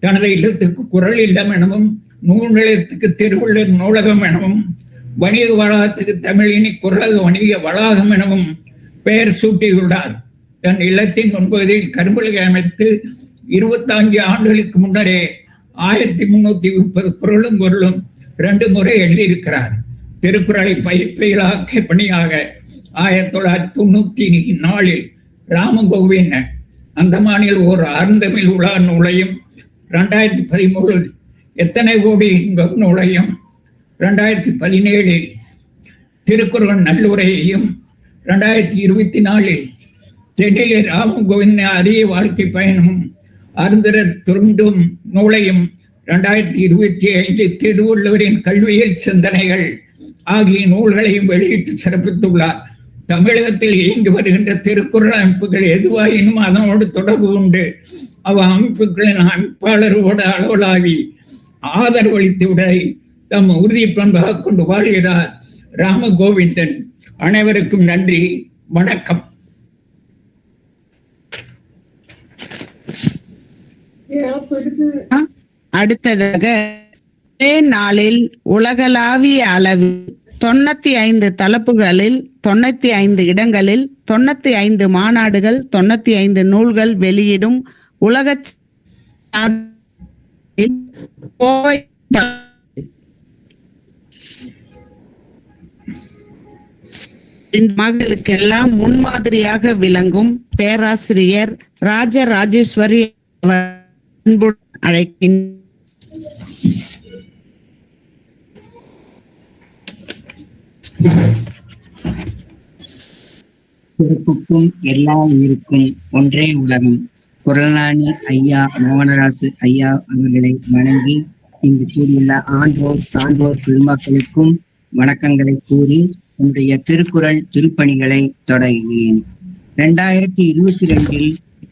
தனது இல்லத்துக்கு குரல் இல்லம் எனவும், நூல் நிலையத்துக்கு திருவள்ளுவர் நூலகம் எனவும், வணிக வளாகத்துக்கு தமிழினி குரல் வணிக வளாகம் எனவும் பெயர் சூட்டியுள்ளார். தன் இல்லத்தின் முன்பகுதியில் கரும்பலகை அமைத்து 25 ஆண்டுகளுக்கு முன்னரே 1330 குரலும் பொருளும் 2 முறை எழுதியிருக்கிறார். திருக்குறளை பயிற்சிகளாக்க பணியாக 1994 ராமகோவின் அந்தமானில் ஓர் அருந்தமிழ் உலா நூலையும், 2013 எத்தனை கோடி இன்பம் நூலையும், 2017 திருக்குறள் நல்லுரையையும், 2024 தென்னிலை ராமகோவின் அரிய வாழ்க்கை பயணமும் அருந்தர துருண்டும் நூலையும், 2025 திருவள்ளுவரின் கல்வியல் சிந்தனைகள் ஆகிய நூல்களையும் வெளியிட்டு சிறப்பித்துள்ளார். தமிழகத்தில் இயங்கி வருகின்ற திருக்குறள் அமைப்புகள் எதுவாயினும் அதனோடு தொடர்பு கொண்டு அவ அமைப்புகளின் அமைப்பாளரோடு அளவலாவி ஆதரவளித்து விடை தம் உறுதி பண்பாக கொண்டு வாழ்கிறார் ராமகோவிந்தன். அனைவருக்கும் நன்றி, வணக்கம். அடுத்ததாக ஒரே நாளில் உலகளாவிய அளவில் 95 தலைப்புகளில் 95 இடங்களில் 95 மாநாடுகள் 95 நூல்கள் வெளியிடும் உலக மகளுக்கெல்லாம் முன்மாதிரியாக விளங்கும் பேராசிரியர் ராஜராஜேஸ்வரி அன்புடன் அழைக்கின்றேன். பிறப்புக்கும் எல்லா உயிருக்கும் ஒன்றே உலகம். குரல்ஞானி ஐயா மோகனராசு ஐயா அவர்களை வணங்கி இங்கு கூடியுள்ள ஆன்றோர் சான்றோர் பெருமக்களுக்கும் வணக்கங்களை கூறி என்னுடைய திருக்குறள் திருப்பணிகளை தொடங்கினேன். 2022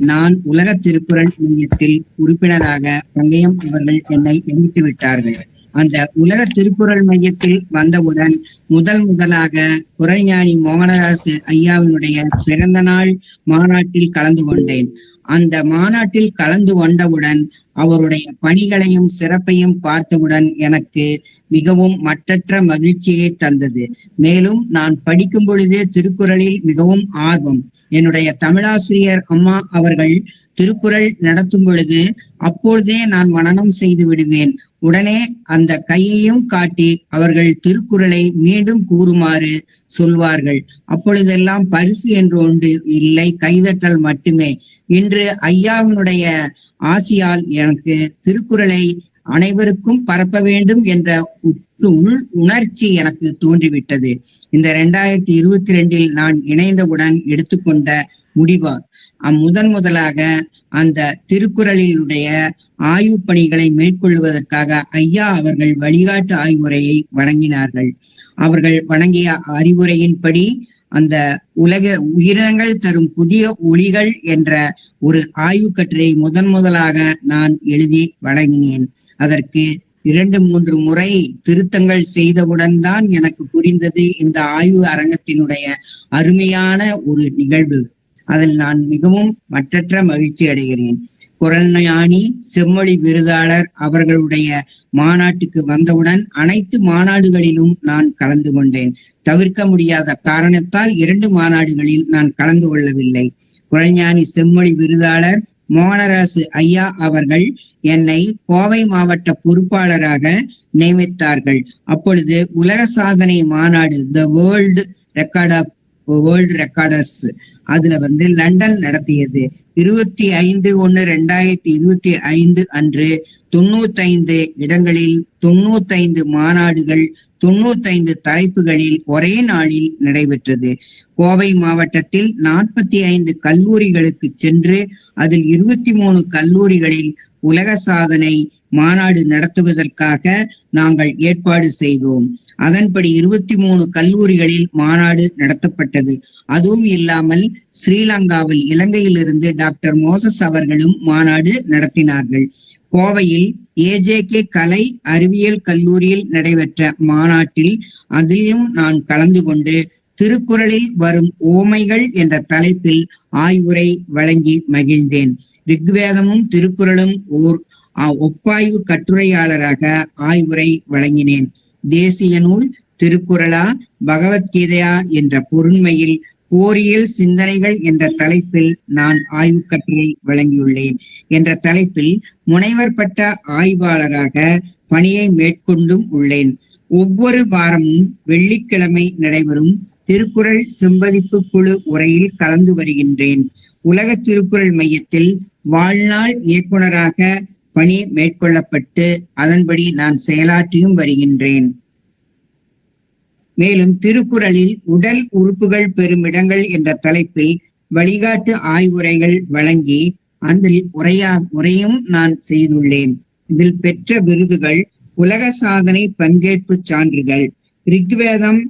நான் உலக திருக்குறள் மையத்தில் உறுப்பினராக பங்கயம் அவர்கள் என்னை எண்ணித்து விட்டார்கள். அந்த உலக திருக்குறள் மையத்தில் வந்தவுடன் முதலாக குரல்ஞானி மோகனராசு ஐயாவினுடைய பிறந்த நாள் மாநாட்டில் கலந்து கொண்டேன். அந்த மாநாட்டில் கலந்து கொண்டவுடன் அவருடைய பணிகளையும் சிறப்பையும் பார்த்தவுடன் எனக்கு மிகவும் மட்டற்ற மகிழ்ச்சியை தந்தது. மேலும் நான் படிக்கும் பொழுதே திருக்குறளில் மிகவும் ஆர்வம். என்னுடைய தமிழாசிரியர் அம்மா அவர்கள் திருக்குறள் நடத்தும் பொழுது அப்பொழுதே நான் மனனம் செய்து விடுவேன். உடனே அந்த கையையும் காட்டி அவர்கள் திருக்குறளை மீண்டும் கூறுமாறு சொல்வார்கள். அப்பொழுதெல்லாம் பரிசு என்று ஒன்று இல்லை, கைதட்டல் மட்டுமே. இன்று ஐயாவினுடைய ஆசியால் எனக்கு திருக்குறளை அனைவருக்கும் பரப்ப வேண்டும் என்ற உள் உணர்ச்சி எனக்கு தோன்றிவிட்டது. இந்த 2022 நான் இணைந்தவுடன் எடுத்துக்கொண்ட முடிவா முதலாக அந்த திருக்குறளினுடைய ஆய்வு பணிகளை மேற்கொள்வதற்காக ஐயா அவர்கள் வழிகாட்டு ஆய்வுரையை வழங்கினார்கள். அவர்கள் வழங்கிய அறிவுரையின்படி அந்த உலக உயிரினங்கள் தரும் புதிய ஒளிகள் என்ற ஒரு ஆய்வு கட்டுரை முதலாக நான் எழுதி வழங்கினேன். அதற்கு 2-3 முறை திருத்தங்கள் செய்தவுடன் தான் எனக்கு புரிந்தது இந்த ஆய்வு அரங்கத்தினுடைய அருமையான ஒரு நிகழ்வு. அதில் நான் மிகவும் மட்டற்ற மகிழ்ச்சி அடைகிறேன். குரல்ஞானி செம்மொழி விருதாளர் அவர்களுடைய மாநாட்டுக்கு வந்தவுடன் அனைத்து மாநாடுகளிலும் நான் கலந்து கொண்டேன். தவிர்க்க முடியாத காரணத்தால் 2 மாநாடுகளில் நான் கலந்து கொள்ளவில்லை. குரல்ஞானி செம்மொழி விருதாளர் மோகனராசு ஐயா அவர்கள் என்னை கோவை மாவட்ட பொறுப்பாளராக நியமித்தார்கள். அப்பொழுது உலக சாதனை மாநாடு த வேர்ல்டு ரெக்கார்டர்ஸ் அதுல லண்டன் நடத்தியது. 25/1/2025 அன்று 95 இடங்களில் 95 மாநாடுகள் 95 தலைப்புகளில் ஒரே நாளில் நடைபெற்றது. கோவை மாவட்டத்தில் 45 கல்லூரிகளுக்கு சென்று அதில் 23 கல்லூரிகளில் உலக சாதனை மாநாடு நடத்துவதற்காக நாங்கள் ஏற்பாடு செய்தோம். அதன்படி 23 கல்லூரிகளில் மாநாடு நடத்தப்பட்டது. அதுவும் இல்லாமல் ஸ்ரீலங்காவில், இலங்கையிலிருந்து டாக்டர் மோசஸ் அவர்களும் மாநாடு நடத்தினார்கள். கோவையில் AJK கலை அறிவியல் கல்லூரியில் நடைபெற்ற மாநாட்டில் அதிலும் நான் கலந்து கொண்டு திருக்குறளில் வரும் ஓமைகள் என்ற தலைப்பில் ஆய்வுரை வழங்கி மகிழ்ந்தேன். ரிக்வேதமும் திருக்குறளும் ஓர் ஒப்பாய்வு கட்டுரையாளராக ஆய்வுரை வழங்கினேன். தேசிய நூல் திருக்குறளா பகவத்கீதையா என்ற பொருண்மையில் போரியல் சிந்தனைகள் என்ற தலைப்பில் நான் ஆய்வு கட்டுரை வழங்கியுள்ளேன். என்ற தலைப்பில் முனைவர் பட்ட ஆய்வாளராக பணியை மேற்கொண்டும் உள்ளேன். ஒவ்வொரு வாரமும் வெள்ளிக்கிழமை நடைபெறும் திருக்குறள் செம்பதிப்பு குழு உரையில் கலந்து வருகின்றேன். உலக திருக்குறள் மையத்தில் வாழ்நாள் இயக்குனராக பணி மேற்கொள்ளப்பட்டு அதன்படி நான் செயலாற்றியும் வருகின்றேன். மேலும் திருக்குறளில் உடல் உறுப்புகள் பெறும் இடங்கள் என்ற தலைப்பில் வழிகாட்டு ஆய்வுரைகள் வழங்கி அதில் உரையும் நான் செய்துள்ளேன். இதில் பெற்ற விருதுகள் உலக சாதனை பங்கேற்பு சான்றிதழ், ரிக்வேதம்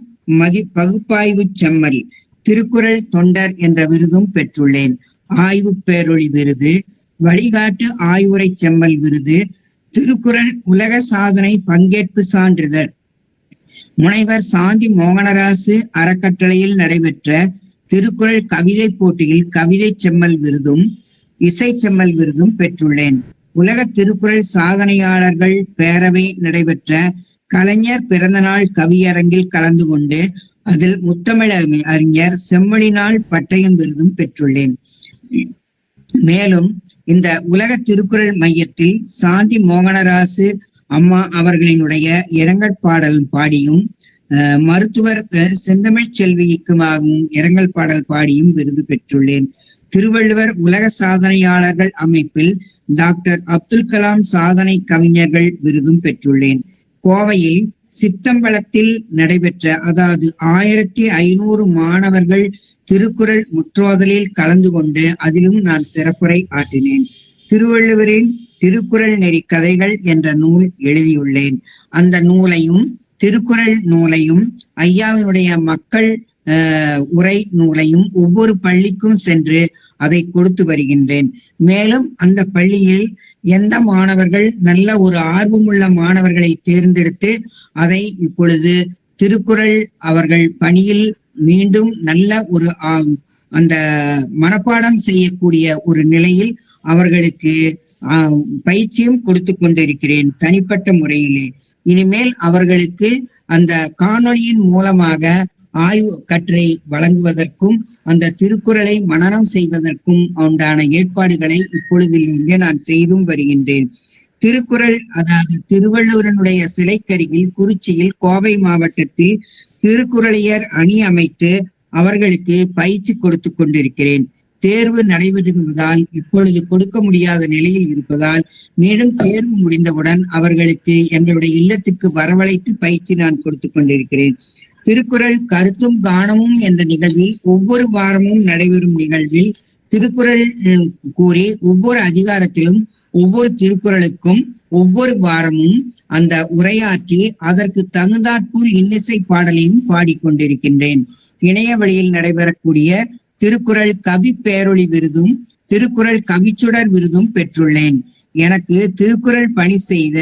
பகுப்பாய்வு செம்மல், திருக்குறள் தொண்டர் என்ற விருதும் பெற்றுள்ளேன். ஆய்வு பேரொளி விருது, வழிகாட்டு ஆய்வுரை செம்மல் விருது, திருக்குறள் உலக சாதனை பங்கேற்பு சான்றிதழ், முனைவர் சாந்தி மோகனராசு அறக்கட்டளையில் நடைபெற்ற திருக்குறள் கவிதை போட்டியில் கவிதை செம்மல் விருதும் இசை செம்மல் விருதும் பெற்றுள்ளேன். உலக திருக்குறள் சாதனையாளர்கள் பேரவை நடைபெற்ற கலைஞர் பிறந்தநாள் கவியரங்கில் கலந்து கொண்டு அதில் முத்தமிழ் அறிஞர் செம்மொழி நாள் பட்டயம் விருதும் பெற்றுள்ளேன். மேலும் இந்த உலக திருக்குறள் மையத்தில் சாந்தி மோகனராசு அம்மா அவர்களினுடைய இரங்கல் பாடல் பாடியும் மருத்துவர் செந்தமிழ் செல்விக்குமாகவும் இரங்கல் பாடல் பாடியும் விருது பெற்றுள்ளேன். திருவள்ளுவர் உலக சாதனையாளர்கள் அமைப்பில் டாக்டர் அப்துல் கலாம் சாதனை கவிஞர்கள் விருதும் பெற்றுள்ளேன். கோவையில் சித்தம்பலத்தில் நடைபெற்ற அதாவது 1500 மாணவர்கள் திருக்குறள் முற்றோதலில் கலந்து கொண்டு அதிலும் நான் சிறப்புரை ஆற்றினேன். திருவள்ளுவரின் திருக்குறள் நெறி கதைகள் என்ற நூல் எழுதியுள்ளேன். அந்த நூலையும் திருக்குறள் நூலையும் ஐயாவினுடைய மக்கள் உரை நூலையும் ஒவ்வொரு பள்ளிக்கும் சென்று அதை கொடுத்து வருகின்றேன். மேலும் அந்த பள்ளியில் எந்த மாணவர்கள் நல்ல ஒரு ஆர்வமுள்ள மாணவர்களை தேர்ந்தெடுத்து அதை இப்பொழுது திருக்குறள் அவர்கள் பணியில் மீண்டும் நல்ல ஒரு அந்த மனப்பாடம் செய்யக்கூடிய ஒரு நிலையில் அவர்களுக்கு பயிற்சியும் கொடுத்து கொண்டிருக்கிறேன் தனிப்பட்ட முறையிலே. இனிமேல் அவர்களுக்கு அந்த காணொளியின் மூலமாக ஆய்வு கட்டுரை வழங்குவதற்கும் அந்த திருக்குறளை மனனம் செய்வதற்கும் உண்டான ஏற்பாடுகளை இப்பொழுதிலிருந்தே நான் செய்தும் வருகின்றேன். திருக்குறள் அதாவது திருவள்ளுவரனுடைய சிலைக்கருகில் குறிச்சியில் கோவை மாவட்டத்தில் திருக்குறளியர் அணி அமைத்து அவர்களுக்கு பயிற்சி கொடுத்து கொண்டிருக்கிறேன். தேர்வு நடைபெறுவதால் இப்பொழுது கொடுக்க முடியாத நிலையில் இருப்பதால் மீண்டும் தேர்வு முடிந்தவுடன் அவர்களுக்கு எங்களுடைய இல்லத்துக்கு வரவழைத்து பயிற்சி நான் கொடுத்து கொண்டிருக்கிறேன். திருக்குறள் கருத்தும் காணமும் என்ற நிகழ்வில் ஒவ்வொரு வாரமும் நடைபெறும் நிகழ்வில் திருக்குறள் கூறி ஒவ்வொரு அதிகாரத்திலும் ஒவ்வொரு திருக்குறளுக்கும் ஒவ்வொரு வாரமும் அந்த உரையாற்றி அதற்கு தகுந்தாற்போல் இன்னிசை பாடலையும் பாடிக்கொண்டிருக்கின்றேன். இணைய வழியில் நடைபெறக்கூடிய திருக்குறள் கவி பேரொளி விருதும் திருக்குறள் கவிச்சுடர் விருதும் பெற்றுள்ளேன். எனக்கு திருக்குறள் பணி செய்த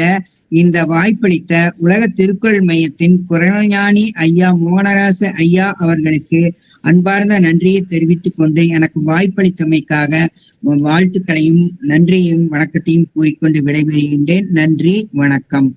இந்த வாய்ப்பளித்த உலக திருக்குறள் மையத்தின் குறள்ஞானி ஐயா மோகனராச ஐயா அவர்களுக்கு அன்பார்ந்த நன்றியை தெரிவித்துக் கொண்டு எனக்கு வாய்ப்பளித்தமைக்காக வாழ்த்துக்களையும் நன்றியையும் வணக்கத்தையும் கூறிக்கொண்டு விடைபெறுகின்றேன். நன்றி, வணக்கம்.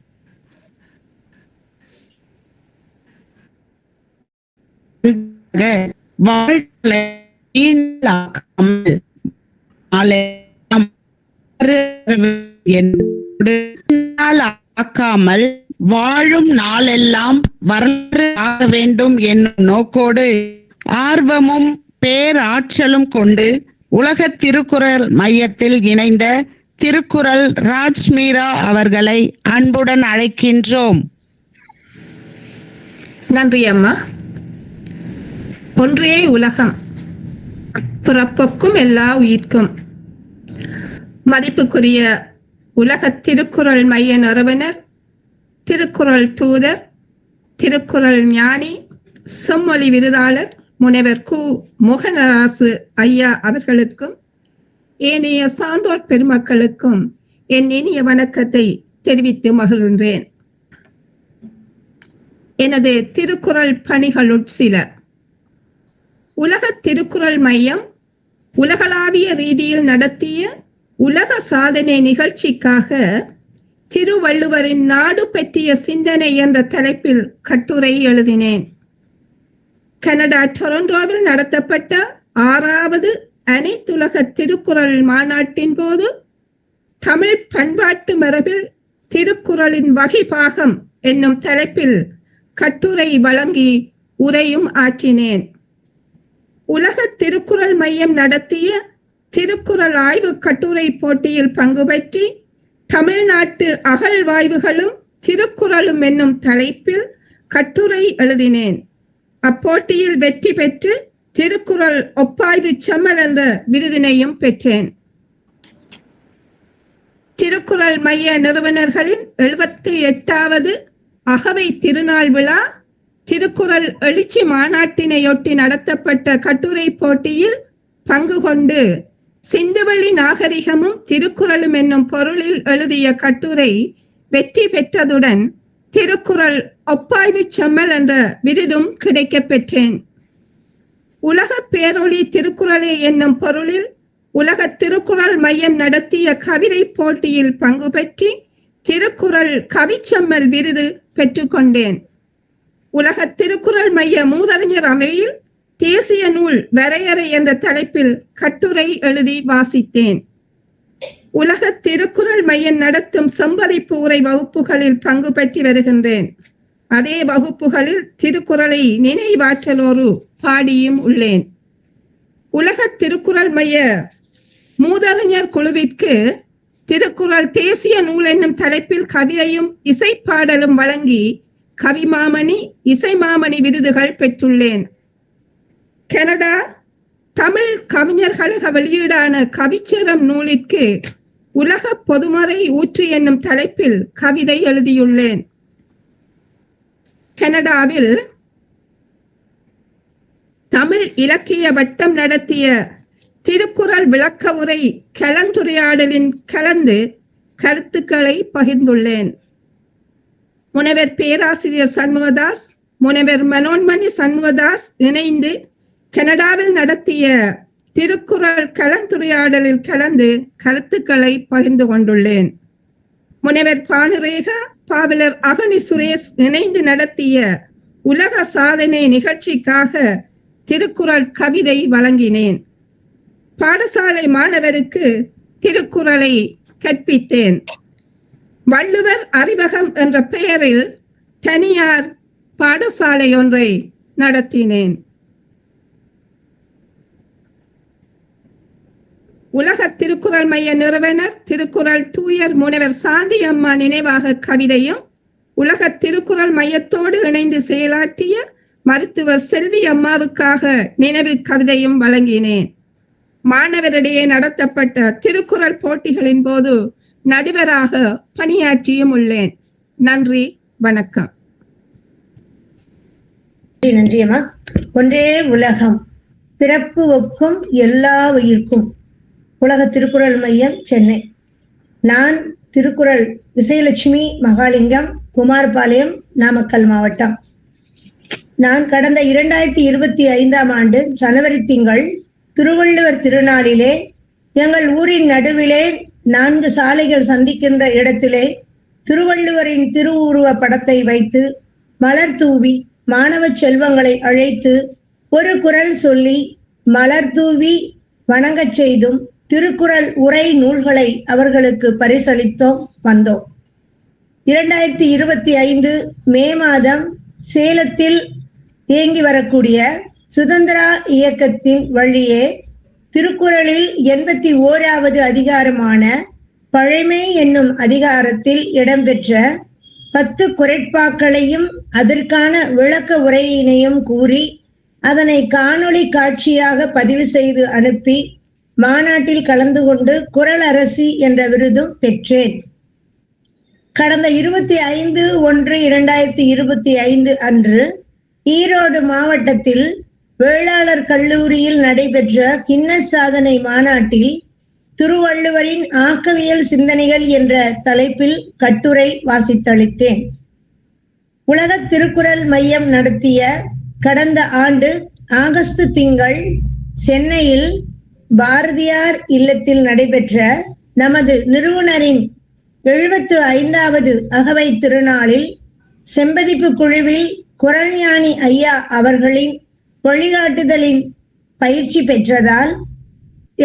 ஆக்காமல் வாழும் நாளெல்லாம் வரலாறு ஆக வேண்டும் என்னும் நோக்கோடு ஆர்வமும் பேராற்றலும் கொண்டு உலக திருக்குறள் மையத்தில் இணைந்த திருக்குறள் ராஜ் மீரா அவர்களை அன்புடன் அழைக்கின்றோம். நன்றி அம்மா. ஒன்றே உலகம், பிறப்புக்கும் எல்லா உயிர்க்கும். மதிப்புக்குரிய உலக திருக்குறள் மைய நிறுவனர், திருக்குறள் தூதர், திருக்குறள் ஞானி, செம்மொழி விருதாளர் முனைவர் கு. மோகனராசு ஐயா அவர்களுக்கும் ஏனைய சான்றோர் பெருமக்களுக்கும் என் இனிய வணக்கத்தை தெரிவித்து மகிழ்கின்றேன். எனது திருக்குறள் பணிகளுள் சில. உலக திருக்குறள் மையம் உலகளாவிய ரீதியில் நடத்திய உலக சாதனை நிகழ்ச்சிக்காக திருவள்ளுவரின் நாடு பற்றிய சிந்தனை என்ற தலைப்பில் கட்டுரை எழுதினேன். கனடா டொரண்டோவில் நடத்தப்பட்ட 6வது அனைத்துலக திருக்குறள் மாநாட்டின் போது தமிழ் பண்பாட்டு மரபில் திருக்குறளின் வகைபாகம் என்னும் தலைப்பில் கட்டுரை வழங்கி உரையும் ஆற்றினேன். உலக திருக்குறள் மையம் நடத்திய திருக்குறள் ஆய்வு கட்டுரை போட்டியில் பங்கு பெற்றி தமிழ்நாட்டு அகழ்வாய்வுகளும் திருக்குறளும் என்னும் தலைப்பில் கட்டுரை எழுதினேன். அப்போட்டியில் வெற்றி பெற்று திருக்குறள் ஒப்பாய்வு செம்மல் என்ற விருதினையும் பெற்றேன். திருக்குறள் மைய நிறுவனர்களின் 78வது அகவை திருநாள் விழா திருக்குறள் எழுச்சி மாநாட்டினையொட்டி நடத்தப்பட்ட கட்டுரை போட்டியில் பங்கு கொண்டு சிந்துவெளி நாகரிகமும் திருக்குறளும் என்னும் பொருளில் எழுதிய கட்டுரை வெற்றி பெற்றதுடன் திருக்குறள் ஒப்பாய்வு செம்மல் என்ற விருதும் கிடைக்க பெற்றேன். உலக பேரொளி திருக்குறளே என்னும் பொருளில் உலக திருக்குறள் மையம் நடத்திய கவிதை போட்டியில் பங்கு பெற்றி திருக்குறள் கவிச்செம்மல் விருது பெற்றுக்கொண்டேன். உலக திருக்குறள் மைய மூதறிஞர் அவையில் தேசிய நூல் வரையறை என்ற தலைப்பில் கட்டுரை எழுதி வாசித்தேன். உலக திருக்குறள் மையம் நடத்தும் செம்பதிப்பு உரை வகுப்புகளில் பங்கு பெற்று வருகின்றேன். அதே வகுப்புகளில் திருக்குறளை நினைவாற்றலோடு பாடியும் உள்ளேன். உலக திருக்குறள் மைய மூதறிஞர் குழுவிற்கு திருக்குறள் தேசிய நூல் என்னும் தலைப்பில் கவிதையும் இசைப்பாடலும் வழங்கி கவிமாமணி, இசைமாமணி விருதுகள் பெற்றுள்ளேன். கனடா தமிழ் கவிஞர் கழக வெளியீடான கவிச்சரம் நூலிற்கு உலக பொதுமறை ஊற்று என்னும் தலைப்பில் கவிதை எழுதியுள்ளேன். கனடாவில் தமிழ் இலக்கிய வட்டம் நடத்திய திருக்குறள் விளக்க உரை கலந்துரையாடலின் கலந்து கருத்துக்களை பகிர்ந்துள்ளேன். முனைவர் பேராசிரியர் சண்முகதாஸ், முனைவர் மனோன்மணி சண்முகதாஸ் இணைந்து கனடாவில் நடத்திய திருக்குறள் கலந்துரையாடலில் கலந்து கருத்துக்களை பகிர்ந்து கொண்டுள்ளேன். முனைவர் பானுரேகா, பாவலர் அகனி சுரேஷ் இணைந்து நடத்திய உலக சாதனை நிகழ்ச்சிக்காக திருக்குறள் கவிதை வழங்கினேன். பாடசாலை மாணவருக்கு திருக்குறளை கற்பித்தேன். வள்ளுவர் அறிவகம் என்ற பெயரில் தனியார் பாடசாலை ஒன்றை நடத்தினேன். உலக திருக்குறள் மைய நிறுவனர் திருக்குறள் தூயர் முனைவர் சாந்தி அம்மா நினைவாக கவிதையும், உலக திருக்குறள் மையத்தோடு இணைந்து செயலாற்றிய மருத்துவர் செல்வி அம்மாவுக்காக நினைவு கவிதையும் வழங்கினேன். மாணவரிடையே நடத்தப்பட்ட திருக்குறள் போட்டிகளின் போது நடுவராக பணியாற்றியும் உள்ளேன். நன்றி, வணக்கம். நன்றி அம்மா. ஒன்றே உலகம், பிறப்பு ஒக்கும் எல்லா உயிர்க்கும். உலக திருக்குறள் மையம், சென்னை. நான் திருக்குறள் விசயலட்சுமி மகாலிங்கம், குமாரபாளையம், நாமக்கல் மாவட்டம். நான் கடந்த 2025ஆம் ஆண்டு ஜனவரி திங்கள் திருவள்ளுவர் திருநாளிலே எங்கள் ஊரின் நடுவிலே 4 சாலைகள் சந்திக்கின்ற இடத்திலே திருவள்ளுவரின் திருவுருவ படத்தை வைத்து மலர் தூவி மாணவ செல்வங்களை அழைத்து ஒரு குறள் சொல்லி மலர் தூவி வணங்கச் செய்தும் திருக்குறள் உரை நூல்களை அவர்களுக்கு பரிசளித்தோம் வந்தோம். 2025 மே மாதம் சேலத்தில் இயங்கி வரக்கூடிய சுதந்திரா இயக்கத்தின் வழியே திருக்குறளில் 81வது அதிகாரமான பழைமை என்னும் அதிகாரத்தில் இடம்பெற்ற 10 குறைப்பாக்களையும் அதற்கான விளக்க உரையினையும் கூறி அதனை காணொளி காட்சியாக பதிவு செய்து அனுப்பி மாநாட்டில் கலந்து கொண்டு குரல் அரசி என்ற விருதும் பெற்றேன். கடந்த 25/1/2025 அன்று ஈரோடு மாவட்டத்தில் வேளாளர் கல்லூரியில் நடைபெற்ற கின்னஸ் சாதனை மாநாட்டில் திருவள்ளுவரின் ஆக்கவியல் சிந்தனைகள் என்ற தலைப்பில் கட்டுரை வாசித்தளித்தேன். உலக திருக்குறள் மையம் நடத்திய கடந்த ஆண்டு ஆகஸ்ட் திங்கள் சென்னையில் பாரதியார் இல்லத்தில் நடைபெற்ற நமது நிறுவனரின் 75வது அகவை திருநாளில் செம்பதிப்பு குழுவில் குறள்ஞானி ஐயா அவர்களின் வழிகாட்டுதலின் பயிற்சி பெற்றதால்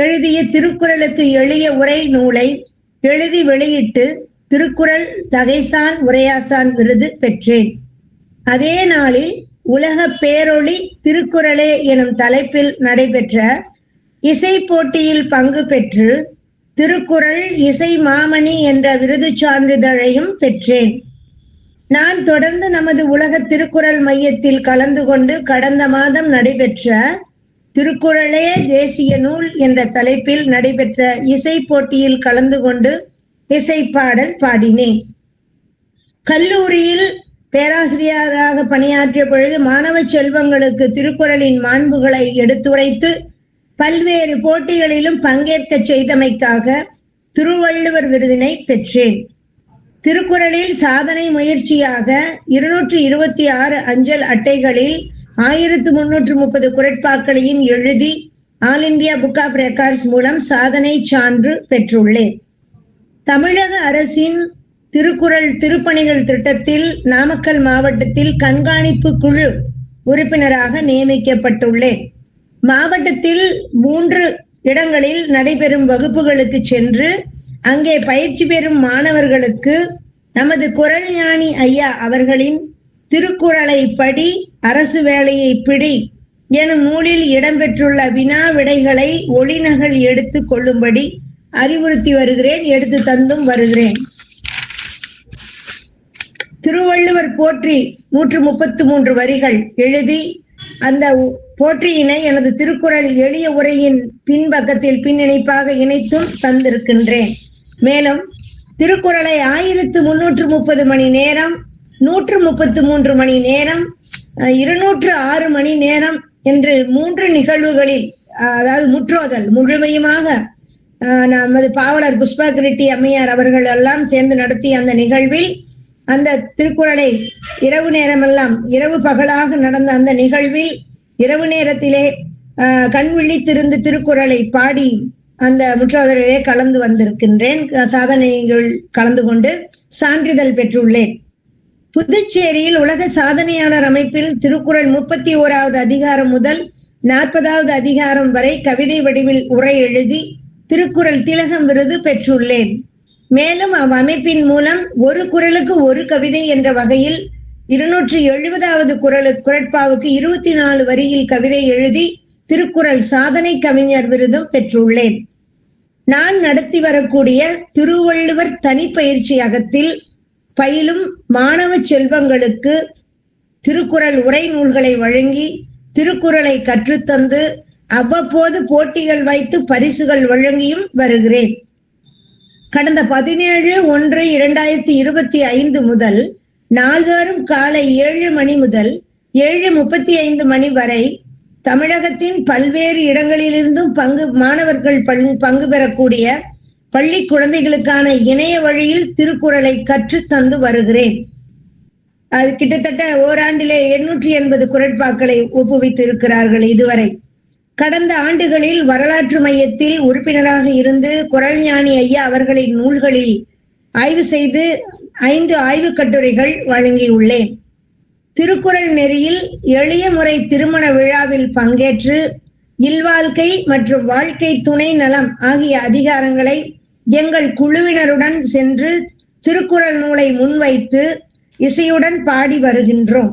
எழுதிய திருக்குறளுக்கு எளிய உரை நூலை எழுதி வெளியிட்டு திருக்குறள் தகைசான் உரையாசான் விருது பெற்றேன். அதே நாளில் உலக பேரொளி திருக்குறளே எனும் தலைப்பில் நடைபெற்ற இசை போட்டியில் பங்கு பெற்று திருக்குறள் இசை மாமணி என்ற விருது சான்றிதழையும் பெற்றேன். நான் தொடர்ந்து நமது உலக திருக்குறள் மையத்தில் கலந்து கொண்டு கடந்த மாதம் நடைபெற்ற திருக்குறளே தேசிய நூல் என்ற தலைப்பில் நடைபெற்ற இசை போட்டியில் கலந்து கொண்டு இசைப்பாடல் பாடினேன். கல்லூரியில் பேராசிரியராக பணியாற்றிய பொழுது மாணவ செல்வங்களுக்கு திருக்குறளின் மாண்புகளை எடுத்துரைத்து பல்வேறு போட்டிகளிலும் பங்கேற்க செய்தமைக்காக திருவள்ளுவர் விருதினை பெற்றேன். திருக்குறளில் சாதனை முயற்சியாக 226 அஞ்சல் அட்டைகளில் 1330 குறட்பாக்களையும் எழுதி all India book of records மூலம் சாதனை சான்று பெற்றுள்ளேன். தமிழக அரசின் திருக்குறள் திருப்பணிகள் திட்டத்தில் நாமக்கல் மாவட்டத்தில் கண்காணிப்பு குழு உறுப்பினராக நியமிக்கப்பட்டுள்ளேன். மாவட்டத்தில் 3 இடங்களில் நடைபெறும் வகுப்புகளுக்கு சென்று அங்கே பயிற்சி பெறும் மாணவர்களுக்கு நமது குறள் ஞானி ஐயா அவர்களின் திருக்குறளை படி அரசு வேலையை பிடி எனும் நூலில் இடம்பெற்றுள்ள வினா விடைகளை ஒளிநகல் எடுத்து கொள்ளும்படி அறிவுறுத்தி வருகிறேன், எடுத்து தந்தும் வருகிறேன். திருவள்ளுவர் போற்றி 133 வரிகள் எழுதி அந்த போற்றியினை எனது திருக்குறள் எளிய உரையின் பின்பக்கத்தில் பின்னிணைப்பாக இணைத்தும் தந்திருக்கின்றேன். மேலும் திருக்குறளை 1330 மணி நேரம், 133 மணி நேரம், 206 மணி நேரம் என்று 3 நிகழ்வுகளில், அதாவது முற்றோதல் முழுமையுமாக நமது பாவலர் புஷ்பா கிருட்டி அம்மையார் அவர்கள் எல்லாம் சேர்ந்து நடத்திய அந்த நிகழ்வில் அந்த திருக்குறளை இரவு நேரமெல்லாம் இரவு பகலாக நடந்த அந்த நிகழ்வில் இரவு நேரத்திலே கண் விழித்திருந்து திருக்குறளை பாடி அந்த முற்றோதலிலே கலந்து வந்திருக்கின்றேன். சாதனைகள் கலந்து கொண்டு சான்றிதழ் பெற்றுள்ளேன். புதுச்சேரியில் உலக சாதனையாளர் அமைப்பில் திருக்குறள் 31வது அதிகாரம் முதல் 40வது அதிகாரம் வரை கவிதை வடிவில் உரை எழுதி திருக்குறள் திலகம் விருது பெற்றுள்ளேன். மேலும் அவ்வமைப்பின் மூலம் ஒரு குறளுக்கு ஒரு கவிதை என்ற வகையில் 270வது குறட்பாவுக்கு 24 வரியில் கவிதை எழுதி திருக்குறள் சாதனை கவிஞர் விருதும் பெற்றுள்ளேன். நான் நடத்தி வரக்கூடிய திருவள்ளுவர் தனிப்பயிற்சியகத்தில் பயிலும் மாணவ செல்வங்களுக்கு திருக்குறள் உரை நூல்களை வழங்கி திருக்குறளை கற்றுத்தந்து அவ்வப்போது போட்டிகள் வைத்து பரிசுகள் வழங்கியும் வருகிறேன். கடந்த 17/1/2025 முதல் நாள்தோறும் காலை 7 மணி முதல் 7:35 மணி வரை தமிழகத்தின் பல்வேறு இடங்களிலிருந்தும் மாணவர்கள் பங்கு பெறக்கூடிய பள்ளி குழந்தைகளுக்கான இணைய வழியில் திருக்குறளை கற்று தந்து வருகிறேன். அது கிட்டத்தட்ட ஓராண்டிலே 880 குறட்பாக்களை ஒப்புவித்து இருக்கிறார்கள் இதுவரை. கடந்த ஆண்டுகளில் வரலாற்று மையத்தில் உறுப்பினராக இருந்து குறள் ஞானி ஐயா அவர்களின் நூல்களில் ஆய்வு செய்து 5 ஆய்வுக் கட்டுரைகள் வழங்கியுள்ளேன். திருக்குறள் நெறியில் எளிய முறை திருமண விழாவில் பங்கேற்று இல்வாழ்க்கை மற்றும் வாழ்க்கை துணை நலம் ஆகிய அதிகாரங்களை எங்கள் குழுவினருடன் சென்று திருக்குறள் நூலை முன்வைத்து இசையுடன் பாடி வருகின்றோம்.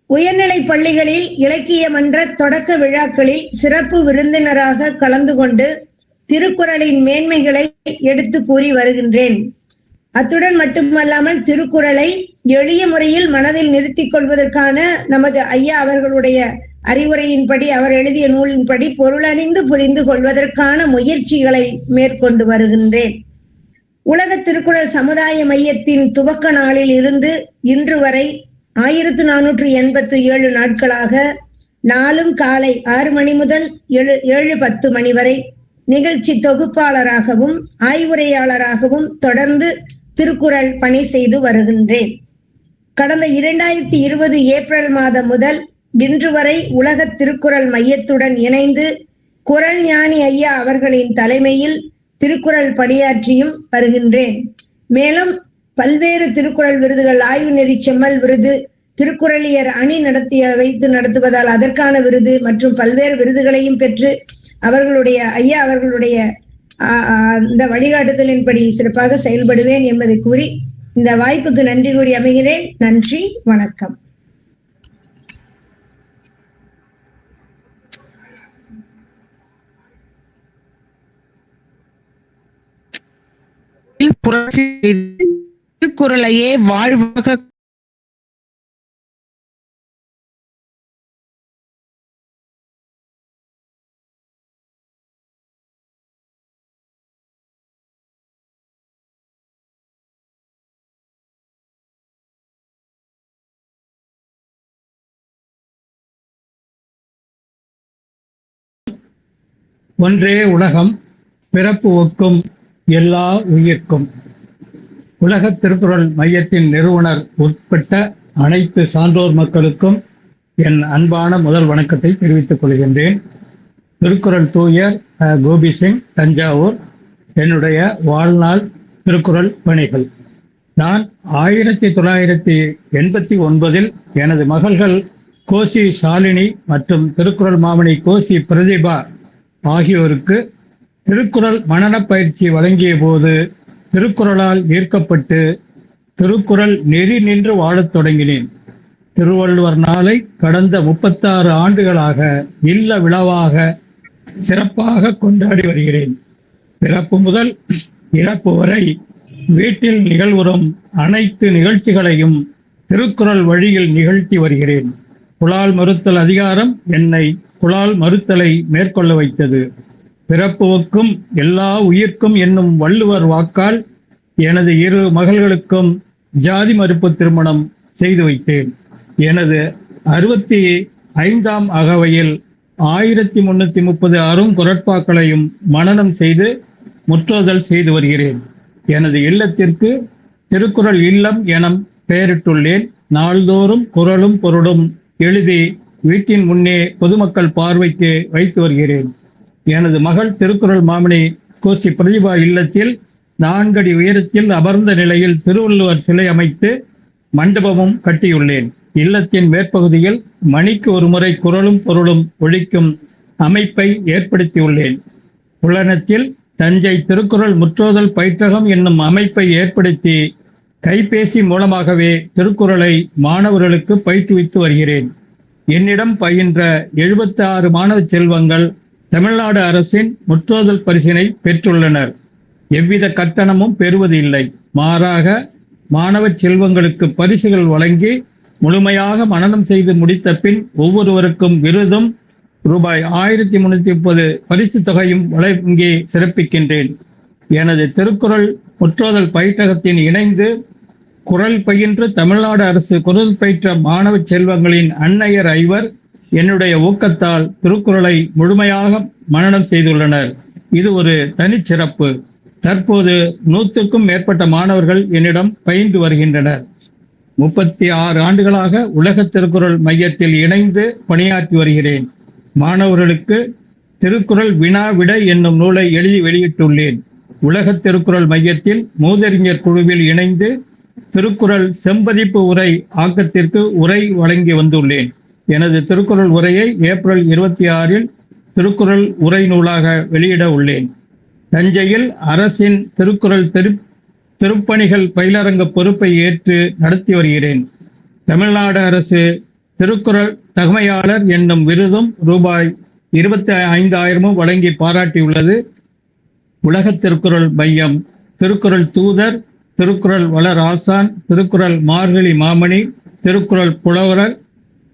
உயர்நிலை பள்ளிகளில் இலக்கிய மன்ற தொடக்க விழாக்களில் சிறப்பு விருந்தினராக கலந்து கொண்டு திருக்குறளின் மேன்மைகளை எடுத்து கூறி வருகின்றேன். அத்துடன் மட்டுமல்லாமல் திருக்குறளை எளிய முறையில் மனதில் நிறுத்திக் கொள்வதற்கான நமது ஐயா அவர்களுடைய அறிவுரையின்படி, அவர் எழுதிய நூலின்படி பொருளறிந்து புரிந்து கொள்வதற்கான முயற்சிகளை மேற்கொண்டு வருகின்றேன். உலக திருக்குறள் சமுதாய மையத்தின் துவக்க நாளில் இருந்து இன்று வரை 1487 நாட்களாக நாளும் காலை 6 மணி முதல் 7:10 மணி வரை நிகழ்ச்சி தொகுப்பாளராகவும் ஆய்வுரையாளராகவும் தொடர்ந்து திருக்குறள் பணி செய்து வருகின்றேன். கடந்த 2020 ஏப்ரல் மாதம் முதல் இன்று வரை உலக திருக்குறள் மையத்துடன் இணைந்து குறள் ஞானி ஐயா அவர்களின் தலைமையில் திருக்குறள் பணியாற்றியும் வருகின்றேன். மேலும் பல்வேறு திருக்குறள் விருதுகள், ஆய்வு நெறி செம்மல் விருது, திருக்குறளியர் அணி நடத்துவதால் அதற்கான விருது மற்றும் பல்வேறு விருதுகளையும் பெற்று ஐயா அவர்களுடைய இந்த வழிகாட்டுதலின்படி சிறப்பாக செயல்படுவேன் என்பதை கூறி இந்த வாய்ப்புக்கு நன்றி கூறி அமைகிறேன். நன்றி, வணக்கம். திருக்குறளையே வாழ்வாக ஒன்றே உலகம், பிறப்பு ஒக்கும் எல்லா உயிர்க்கும். உலக திருக்குறள் மையத்தின் நிறுவனர் உட்பட்ட அனைத்து சான்றோர் மக்களுக்கும் என் அன்பான முதல் வணக்கத்தை தெரிவித்துக் கொள்கின்றேன். திருக்குறள் தூயர் கோபி சிங், தஞ்சாவூர். என்னுடைய வாழ்நாள் திருக்குறள் பணிகள். நான் 1989 எனது மகள்கள் கோசி சாலினி மற்றும் திருக்குறள் மாமணி கோசி பிரதிபா ஆகியோருக்கு திருக்குறள் மனன பயிற்சி வழங்கிய போது திருக்குறளால் ஈர்க்கப்பட்டு திருக்குறள் நெறி நின்று வாழத் தொடங்கினேன். திருவள்ளுவர் நாளை கடந்த 36 ஆண்டுகளாக இல்ல விழாவாக சிறப்பாக கொண்டாடி வருகிறேன். பிறப்பு முதல் இறப்பு வரை வீட்டில் நிகழ்வுறும் அனைத்து நிகழ்ச்சிகளையும் திருக்குறள் வழியில் நிகழ்த்தி வருகிறேன். குலால் மறுத்தல் அதிகாரம் என்னை குலால் மறுத்தலை மேற்கொள்ள வைத்தது. பிறப்புவுக்கும் எல்லா உயிர்க்கும் என்னும் வள்ளுவர் வாக்கால் எனது 2 மகள்களுக்கும் ஜாதி மறுப்பு திருமணம் செய்து வைத்தேன். எனது 65ஆம் அகவையில் 1330 அருங்குறட்பாக்களையும் மனனம் செய்து முற்றோதல் செய்து வருகிறேன். எனது இல்லத்திற்கு திருக்குறள் இல்லம் என பெயரிட்டுள்ளேன். நாள்தோறும் குறளும் பொருளும் எழுதி வீட்டின் முன்னே பொதுமக்கள் பார்வைக்கு வைத்து வருகிறேன். எனது மகள் திருக்குறள் மாமணி கோசி பிரதிபா இல்லத்தில் 4 அடி உயரத்தில் அமர்ந்த நிலையில் திருவள்ளுவர் சிலை அமைத்து மண்டபமும் கட்டியுள்ளேன். இல்லத்தின் மேற்பகுதியில் மணிக்கு ஒரு முறை குறளும் பொருளும் ஒழிக்கும் அமைப்பை ஏற்படுத்தியுள்ளேன். புலனத்தில் தஞ்சை திருக்குறள் முற்றோதல் பயிற்றகம் என்னும் அமைப்பை ஏற்படுத்தி கைபேசி மூலமாகவே திருக்குறளை மாணவர்களுக்கு பயிற்றுவித்து வருகிறேன். என்னிடம் பயின்ற 76 மாணவ செல்வங்கள் தமிழ்நாடு அரசின் முற்றோதல் பரிசினை பெற்றுள்ளனர். எவ்வித கட்டணமும் பெறுவதில்லை. மாறாக மாணவ செல்வங்களுக்கு பரிசுகள் வழங்கி முழுமையாக மனனம் செய்து முடித்த பின் ஒவ்வொருவருக்கும் விருதும் ரூபாய் 1330 பரிசு தொகையும் வழங்கி சிறப்பிக்கின்றேன். எனது திருக்குறள் முற்றோதல் பயிற்றகத்தின் இணைந்து குறள் பயின்று தமிழ்நாடு அரசு குறள் பயிற்ற மாணவ செல்வங்களின் அன்னையர் 5 என்னுடைய ஊக்கத்தால் திருக்குறளை முழுமையாக மனனம் செய்துள்ளனர். இது ஒரு தனிச்சிறப்பு. தற்போது 100க்கும் மேற்பட்ட மாணவர்கள் என்னிடம் பயின்று வருகின்றனர். 36 ஆண்டுகளாக உலக திருக்குறள் மையத்தில் இணைந்து பணியாற்றி வருகிறேன். மாணவர்களுக்கு திருக்குறள் வினா விடை என்னும் நூலை எழுதி வெளியிட்டுள்ளேன். உலக திருக்குறள் மையத்தில் மூதறிஞர் குழுவில் இணைந்து திருக்குறள் செம்பதிப்பு உரை ஆக்கத்திற்கு உரை வழங்கி வந்துள்ளேன். எனது திருக்குறள் உரையை ஏப்ரல் 26 திருக்குறள் உரை நூலாக வெளியிட உள்ளேன். தஞ்சையில் அரசின் திருக்குறள் திருப்பணிகள் பயிலரங்க பொறுப்பை ஏற்று நடத்தி வருகிறேன். தமிழ்நாடு அரசு திருக்குறள் தகமையாளர் என்னும் விருதும் ரூபாய் 25,000 வழங்கி பாராட்டியுள்ளது. உலக திருக்குறள் மையம் திருக்குறள் தூதர் திருக்குறள் வளர் ஆசான், திருக்குறள் மார்கழி மாமணி, திருக்குறள் புலவரர்,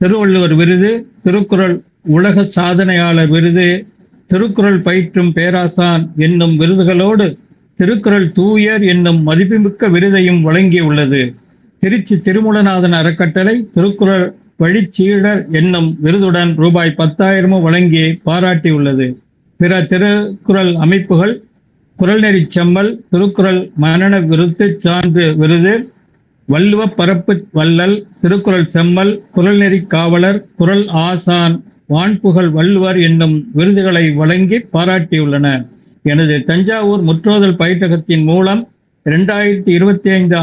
திருவள்ளுவர் விருது, திருக்குறள் உலக சாதனையாளர் விருது, திருக்குறள் பயிற்றும் பேராசான் என்னும் விருதுகளோடு திருக்குறள் தூயர் என்னும் மதிப்புமிக்க விருதையும் வழங்கியுள்ளது. திருச்சி திருமூலநாதன் அறக்கட்டளை திருக்குறள் வழிச்சீடர் என்னும் விருதுடன் ரூபாய் 10,000 வழங்கி பாராட்டியுள்ளது. பிற திருக்குறள் அமைப்புகள் குறள்நெறி செம்மல், திருக்குறள் மனன விருது சான்று விருது, வள்ளுவ பரப்பு வள்ளல், திருக்குறள் செம்மல், குறள்நெறி காவலர், குறள் ஆசான், வான்புகழ் வள்ளுவர் என்னும் விருதுகளை வழங்கி பாராட்டியுள்ளன. எனது தஞ்சாவூர் முற்றோதல் பயிற்றகத்தின் மூலம் 2025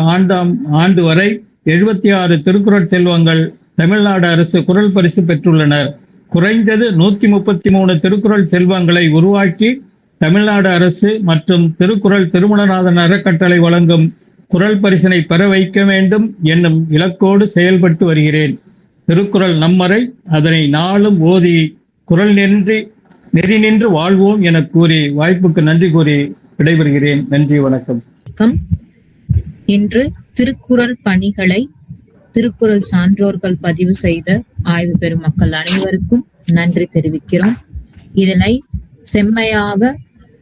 ஆண்டு வரை 76 திருக்குறள் செல்வங்கள் தமிழ்நாடு அரசு குறள் பரிசு பெற்றுள்ளனர். குறைந்தது 133 திருக்குறள் செல்வங்களை உருவாக்கி தமிழ்நாடு அரசு மற்றும் திருக்குறள் திருமூலநாதன் அறக்கட்டளை வழங்கும் குறள் பரிசினை பெற வைக்க வேண்டும் என்னும் இலக்கோடு செயல்பட்டு வருகிறேன். திருக்குறள் நம்மறை, அதனை நாளும் ஓதி குறள் நெறி நின்று வாழ்வோம் என கூறி வாய்ப்புக்கு நன்றி கூறி விடைபெறுகிறேன். நன்றி, வணக்கம். இன்று திருக்குறள் பணிகளை திருக்குறள் சான்றோர்கள் பதிவு செய்த ஆய்வு பெறும் மக்கள் அனைவருக்கும் நன்றி தெரிவிக்கிறோம். இதனை செம்மையாக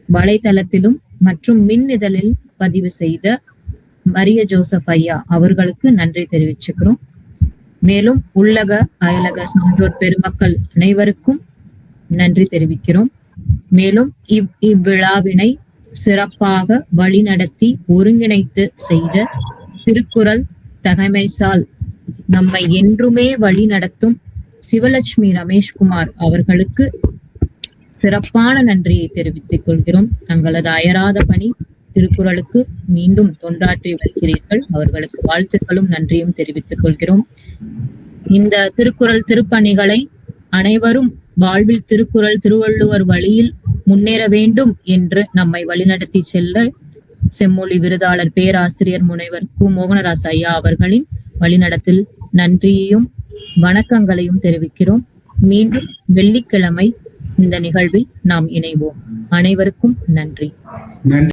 வலைதளத்திலும் மற்றும் மின்னிதழில் பதிவு செய்த மரிய ஜோசப் ஐயா அவர்களுக்கு நன்றி தெரிவிச்சுக்கிறோம். மேலும் உள்ளக அயலக சான்றோர் பெருமக்கள் அனைவருக்கும் நன்றி தெரிவிக்கிறோம். மேலும் இவ்விழாவினை சிறப்பாக வழிநடத்தி ஒருங்கிணைத்து செய்த திருக்குறள் தகைமைசால் நம்மை என்றுமே வழி நடத்தும் சிவலட்சுமி ரமேஷ்குமார் அவர்களுக்கு சிறப்பான நன்றியை தெரிவித்துக் கொள்கிறோம். தங்களது அயராத பணி திருக்குறளுக்கு மீண்டும் தொண்டாற்றி வருகிறீர்கள். அவர்களுக்கு வாழ்த்துக்களும் நன்றியும் தெரிவித்துக் கொள்கிறோம். இந்த திருக்குறள் திருப்பணிகளை அனைவரும் வாழ்வில் திருக்குறள் திருவள்ளுவர் வழியில் முன்னேற வேண்டும் என்று நம்மை வழிநடத்தி செல்ல செம்மொழி விருதாளர் பேராசிரியர் முனைவர் கு. மோகனராசு ஐயா அவர்களின் வழிநடத்தில் நன்றியையும் வணக்கங்களையும் தெரிவிக்கிறோம். மீண்டும் வெள்ளிக்கிழமை இந்த நிகழ்வில் நாம் இணைவோம். அனைவருக்கும் நன்றி.